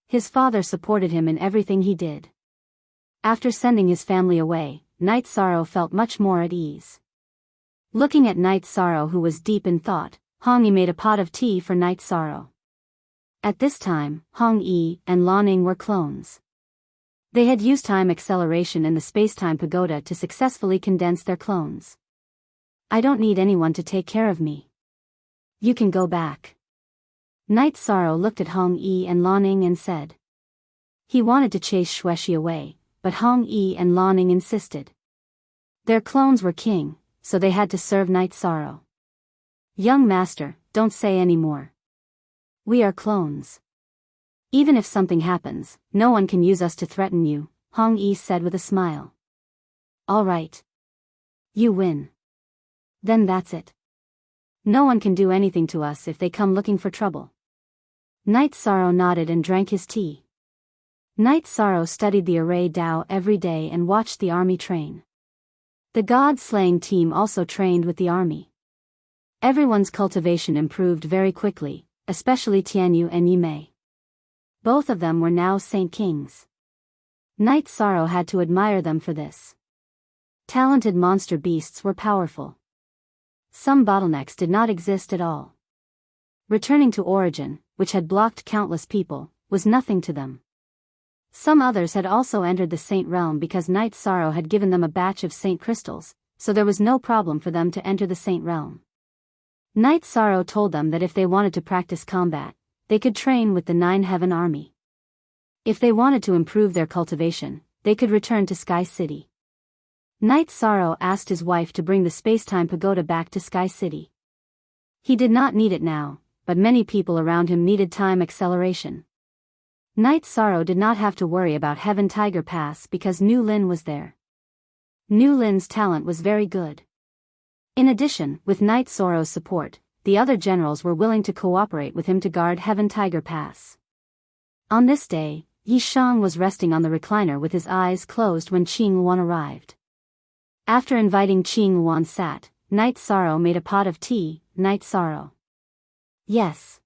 His father supported him in everything he did. After sending his family away, Night Sorrow felt much more at ease. Looking at Night Sorrow, who was deep in thought, Hong Yi made a pot of tea for Night Sorrow. At this time, Hong Yi and Lanning were clones. They had used time acceleration in the space-time pagoda to successfully condense their clones. I don't need anyone to take care of me. You can go back. Night Sorrow looked at Hong Yi and Lanning and said. He wanted to chase Xueshi away, but Hong Yi and Lanning insisted. Their clones were king, so they had to serve Night Sorrow. Young master, don't say any more. We are clones. Even if something happens, no one can use us to threaten you, Hong Yi said with a smile. All right. You win. Then that's it. No one can do anything to us if they come looking for trouble. Night Sorrow nodded and drank his tea. Night Sorrow studied the array Dao every day and watched the army train. The god-slaying team also trained with the army. Everyone's cultivation improved very quickly, especially Tianyu and Yimei. Both of them were now Saint Kings. Night Sorrow had to admire them for this. Talented monster beasts were powerful. Some bottlenecks did not exist at all. Returning to Origin, which had blocked countless people, was nothing to them. Some others had also entered the Saint Realm because Night Sorrow had given them a batch of Saint Crystals, so there was no problem for them to enter the Saint Realm. Night Sorrow told them that if they wanted to practice combat, they could train with the 9 Heaven Army. If they wanted to improve their cultivation, they could return to Sky City. Night Sorrow asked his wife to bring the Spacetime Pagoda back to Sky City. He did not need it now, but many people around him needed time acceleration. Night Sorrow did not have to worry about Heaven Tiger Pass because Nu Lin was there. Nu Lin's talent was very good. In addition, with Night Sorrow's support, the other generals were willing to cooperate with him to guard Heaven Tiger Pass. On this day, Yi Shang was resting on the recliner with his eyes closed when Qing Wan arrived. After inviting Qing Wan sat, Night Sorrow made a pot of tea. Night Sorrow. Yes.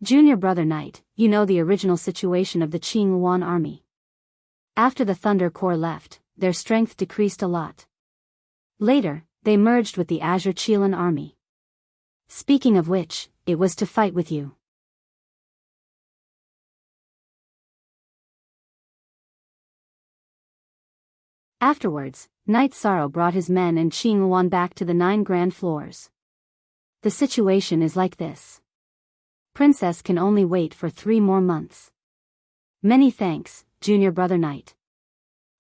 Junior brother Night, you know the original situation of the Qing Wan army. After the Thunder Corps left, their strength decreased a lot. Later, they merged with the Azure Qilin army. Speaking of which, it was to fight with you. Afterwards, Night Sorrow brought his men and Qing Wan back to the 9 grand floors. The situation is like this. Princess can only wait for 3 more months. Many thanks, Junior Brother Night.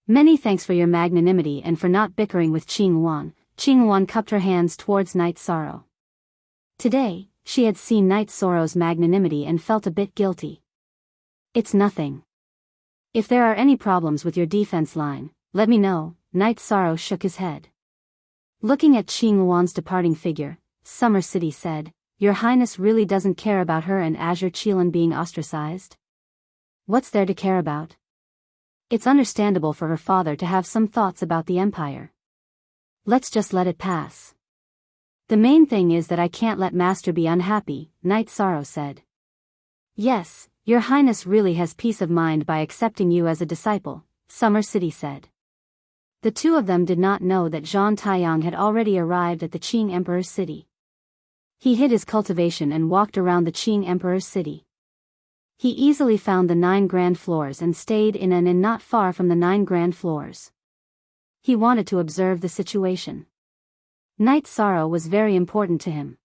Many thanks for your magnanimity and for not bickering with Qing Wan. Qing Wan cupped her hands towards Night Sorrow. Today, she had seen Night Sorrow's magnanimity and felt a bit guilty. It's nothing. If there are any problems with your defense line, let me know. Night Sorrow shook his head. Looking at Qing Wan's departing figure, Summer City said, Your Highness really doesn't care about her and Azure Qilin being ostracized? What's there to care about? It's understandable for her father to have some thoughts about the Empire. Let's just let it pass. The main thing is that I can't let Master be unhappy, Night Sorrow said. Yes, Your Highness really has peace of mind by accepting you as a disciple, Summer City said. The two of them did not know that Zhang Taiyang had already arrived at the Qing Emperor's city. He hid his cultivation and walked around the Qing Emperor's city. He easily found the 9 grand floors and stayed in an inn not far from the 9 grand floors. He wanted to observe the situation. Night Sorrow was very important to him.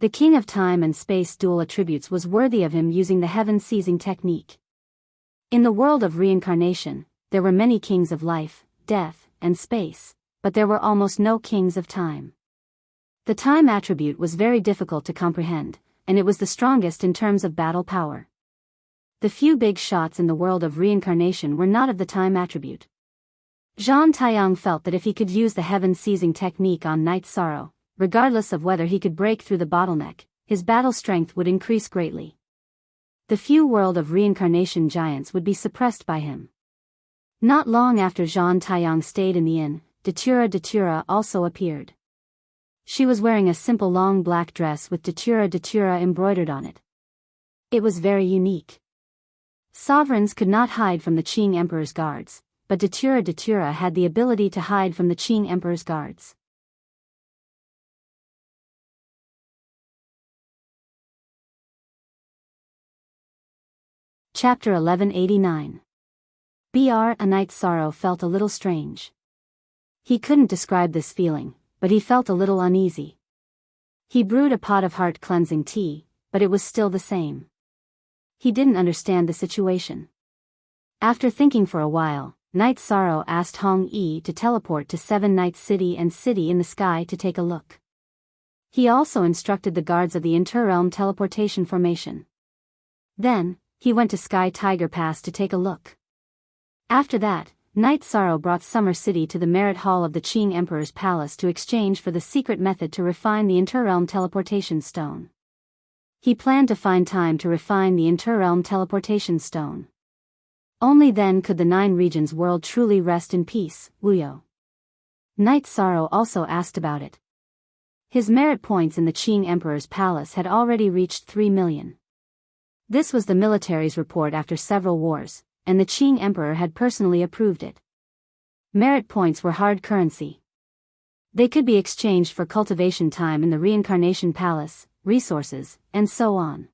The King of Time and Space dual attributes was worthy of him using the heaven-seizing technique. In the world of reincarnation, there were many kings of life, death, and space, but there were almost no kings of time. The time attribute was very difficult to comprehend, and it was the strongest in terms of battle power. The few big shots in the world of reincarnation were not of the time attribute. Zhang Taiyang felt that if he could use the heaven-seizing technique on Night Sorrow, regardless of whether he could break through the bottleneck, his battle strength would increase greatly. The few world of reincarnation giants would be suppressed by him. Not long after Zhang Taiyang stayed in the inn, Datura also appeared. She was wearing a simple long black dress with Datura embroidered on it. It was very unique. Sovereigns could not hide from the Qing Emperor's guards, but Datura had the ability to hide from the Qing Emperor's guards. Chapter 1189. A Night Sorrow felt a little strange. He couldn't describe this feeling, but he felt a little uneasy. He brewed a pot of heart-cleansing tea, but it was still the same. He didn't understand the situation. After thinking for a while, Night Sorrow asked Hong Yi to teleport to 7 Night City and City in the sky to take a look. He also instructed the guards of the Interrealm teleportation formation. Then, he went to Sky Tiger Pass to take a look. After that, Night Sorrow brought Summer City to the Merit Hall of the Qing Emperor's palace to exchange for the secret method to refine the Interrealm teleportation stone. He planned to find time to refine the Interrealm teleportation stone. Only then could the 9 regions world truly rest in peace, Wuyo. Night Sorrow also asked about it. His merit points in the Qing Emperor's palace had already reached 3 million. This was the military's report after several wars, and the Qing Emperor had personally approved it. Merit points were hard currency. They could be exchanged for cultivation time in the Reincarnation Palace, resources, and so on.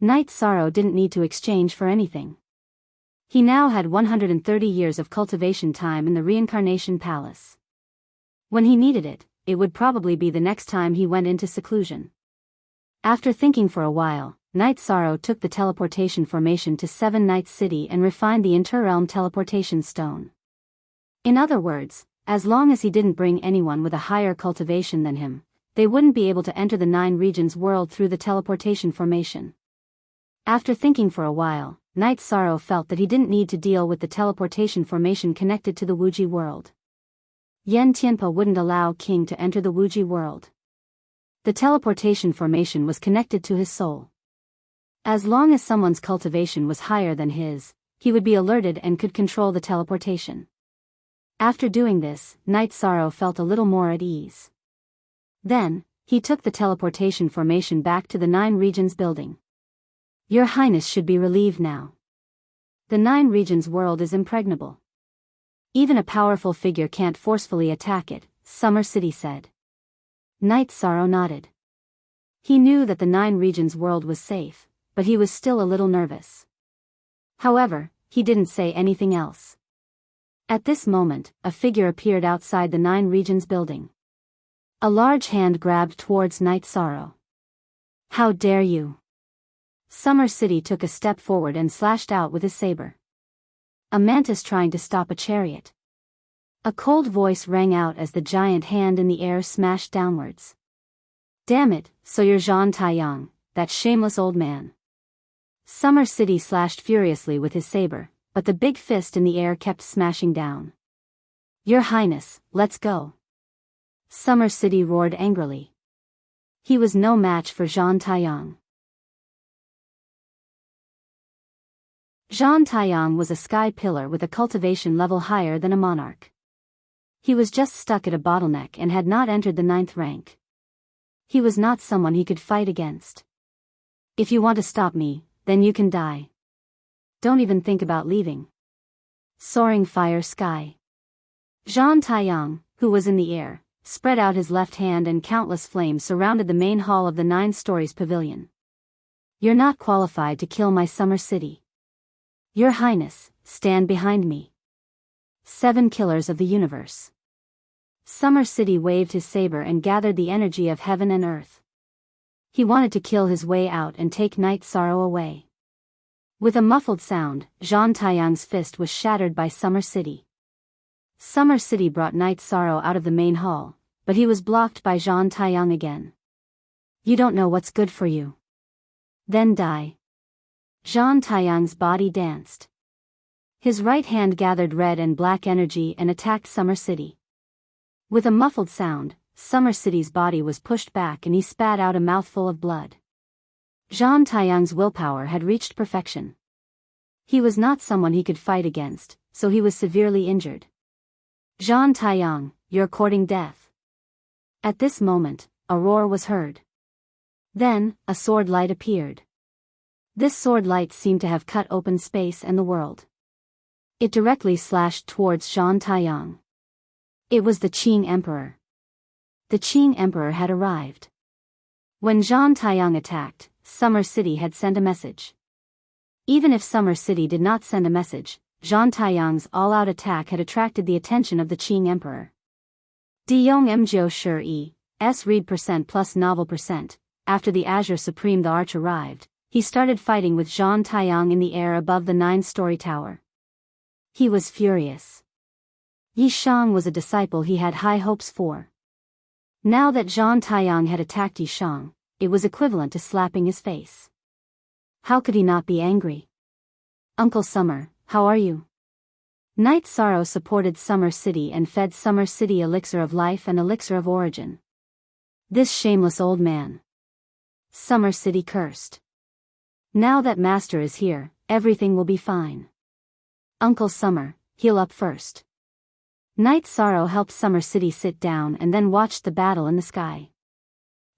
Night Sorrow didn't need to exchange for anything. He now had 130 years of cultivation time in the Reincarnation Palace. When he needed it, it would probably be the next time he went into seclusion. After thinking for a while, Night Sorrow took the teleportation formation to Seven Nights City and refined the interrealm teleportation stone. In other words, as long as he didn't bring anyone with a higher cultivation than him, they wouldn't be able to enter the Nine Regions world through the teleportation formation. After thinking for a while, Night Sorrow felt that he didn't need to deal with the teleportation formation connected to the Wuji world. Yen Tianpa wouldn't allow King to enter the Wuji world. The teleportation formation was connected to his soul. As long as someone's cultivation was higher than his, he would be alerted and could control the teleportation. After doing this, Night Sorrow felt a little more at ease. Then, he took the teleportation formation back to the Nine Regions building. Your Highness should be relieved now. The Nine Regions world is impregnable. Even a powerful figure can't forcefully attack it, Summer City said. Night Sorrow nodded. He knew that the Nine Regions world was safe, but he was still a little nervous. However, he didn't say anything else. At this moment, a figure appeared outside the Nine Regions building. A large hand grabbed towards Night Sorrow. How dare you! Summer City took a step forward and slashed out with his saber. A mantis trying to stop a chariot. A cold voice rang out as the giant hand in the air smashed downwards. Damn it, so you're Zhan Taiyang, that shameless old man. Summer City slashed furiously with his saber, but the big fist in the air kept smashing down. Your Highness, let's go. Summer City roared angrily. He was no match for Zhan Taiyang. Zhan Taiyang was a sky pillar with a cultivation level higher than a monarch. He was just stuck at a bottleneck and had not entered the 9th rank. He was not someone he could fight against. If you want to stop me, then you can die. Don't even think about leaving. Soaring fire sky. Zhan Taiyang, who was in the air, spread out his left hand and countless flames surrounded the main hall of the 9 stories pavilion. You're not qualified to kill my Summer City. Your Highness, stand behind me. 7 killers of the universe. Summer City waved his saber and gathered the energy of heaven and earth. He wanted to kill his way out and take Night Sorrow away. With a muffled sound, Zhan Taiyang's fist was shattered by Summer City. Summer City brought Night Sorrow out of the main hall, but he was blocked by Zhan Taiyang again. You don't know what's good for you. Then die. Zhan Taiyang's body danced. His right hand gathered red and black energy and attacked Summer City. With a muffled sound, Summer City's body was pushed back and he spat out a mouthful of blood. Zhan Taiyang's willpower had reached perfection. He was not someone he could fight against, so he was severely injured. Zhan Taiyang, you're courting death. At this moment, a roar was heard. Then, a sword light appeared. This sword light seemed to have cut open space and the world. It directly slashed towards Zhan Taiyang. It was the Qing Emperor. The Qing Emperor had arrived. When Zhan Taiyang attacked, Summer City had sent a message. Even if Summer City did not send a message, Zhan Taiyang's all-out attack had attracted the attention of the Qing Emperor. Diyong Mjo Shur E, S read % plus novel %, after the Azure Supreme the Arch arrived, he started fighting with Zhan Taiyang in the air above the 9-story tower. He was furious. Yi Shang was a disciple he had high hopes for. Now that Zhan Taiyang had attacked Yi Shang, it was equivalent to slapping his face. How could he not be angry? Uncle Summer, how are you? Night Sorrow supported Summer City and fed Summer City elixir of life and elixir of origin. This shameless old man. Summer City cursed. Now that Master is here, everything will be fine. Uncle Summer, heal up first. Night Sorrow helped Summer City sit down and then watched the battle in the sky.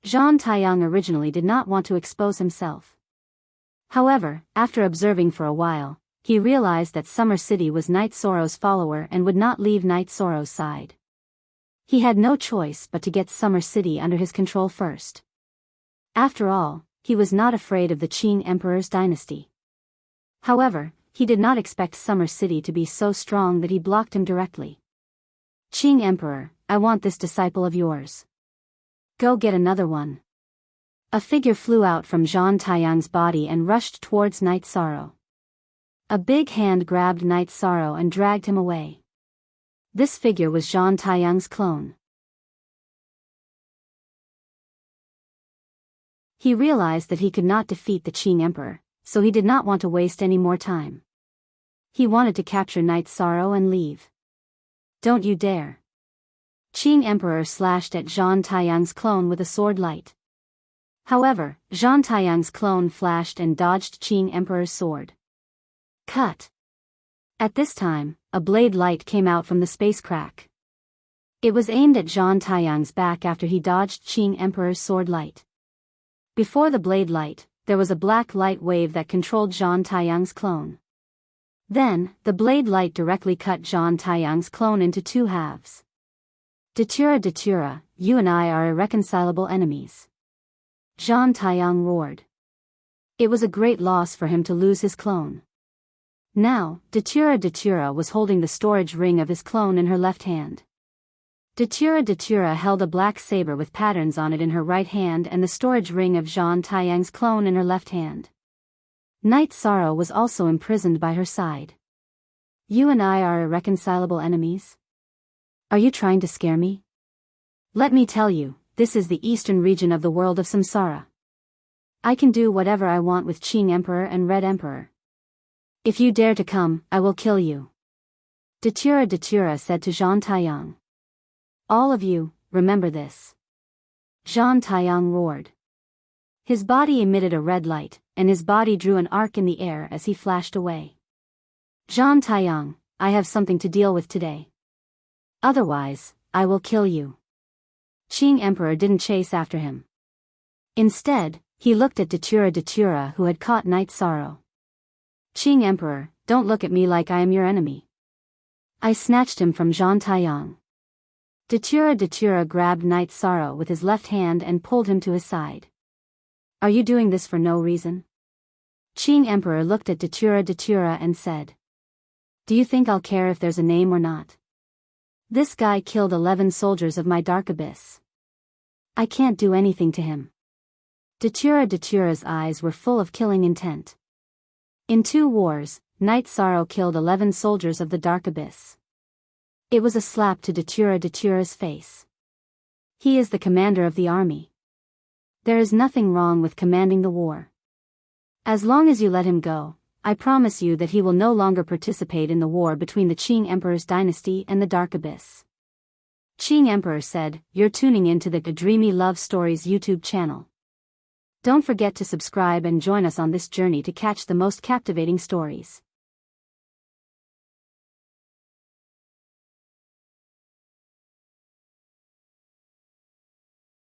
Zhan Taiyang originally did not want to expose himself. However, after observing for a while, he realized that Summer City was Night Sorrow's follower and would not leave Night Sorrow's side. He had no choice but to get Summer City under his control first. After all, he was not afraid of the Qing Emperor's dynasty. However, he did not expect Summer City to be so strong that he blocked him directly. Qing Emperor, I want this disciple of yours. Go get another one. A figure flew out from Zhang Taiyang's body and rushed towards Night Sorrow. A big hand grabbed Night Sorrow and dragged him away. This figure was Zhang Taiyang's clone. He realized that he could not defeat the Qing Emperor, so he did not want to waste any more time. He wanted to capture Night Sorrow and leave. Don't you dare. Qing Emperor slashed at Zhang Taiyang's clone with a sword light. However, Zhang Taiyang's clone flashed and dodged Qing Emperor's sword. Cut. At this time, a blade light came out from the space crack. It was aimed at Zhang Taiyang's back after he dodged Qing Emperor's sword light. Before the blade light, there was a black light wave that controlled Zhang Taiyang's clone. Then, the blade light directly cut Zhang Taiyang's clone into two halves. Datura, you and I are irreconcilable enemies. Zhang Taiyang roared. It was a great loss for him to lose his clone. Now, Datura was holding the storage ring of his clone in her left hand. Datura held a black saber with patterns on it in her right hand and the storage ring of Zhang Taiyang's clone in her left hand. Night Sorrow was also imprisoned by her side. You and I are irreconcilable enemies? Are you trying to scare me? Let me tell you, this is the eastern region of the world of Samsara. I can do whatever I want with Qing Emperor and Red Emperor. If you dare to come, I will kill you. Datura said to Zhang Taiyang. All of you, remember this. Zhang Taiyang roared. His body emitted a red light, and his body drew an arc in the air as he flashed away. Zhang Taiyang, I have something to deal with today. Otherwise, I will kill you. Qing Emperor didn't chase after him. Instead, he looked at Datura who had caught Night Sorrow. Qing Emperor, don't look at me like I am your enemy. I snatched him from Zhang Taiyang. Datura grabbed Night Sorrow with his left hand and pulled him to his side. Are you doing this for no reason? Qing Emperor looked at Datura and said. Do you think I'll care if there's a name or not? This guy killed 11 soldiers of my dark abyss. I can't do anything to him. Datura's eyes were full of killing intent. In 2 wars, Night Sorrow killed 11 soldiers of the dark abyss. It was a slap to Datura's face. He is the commander of the army. There is nothing wrong with commanding the war. As long as you let him go, I promise you that he will no longer participate in the war between the Qing Emperor's dynasty and the Dark Abyss. Qing Emperor said, You're tuning into the Dreamy Love Stories YouTube channel. Don't forget to subscribe and join us on this journey to catch the most captivating stories.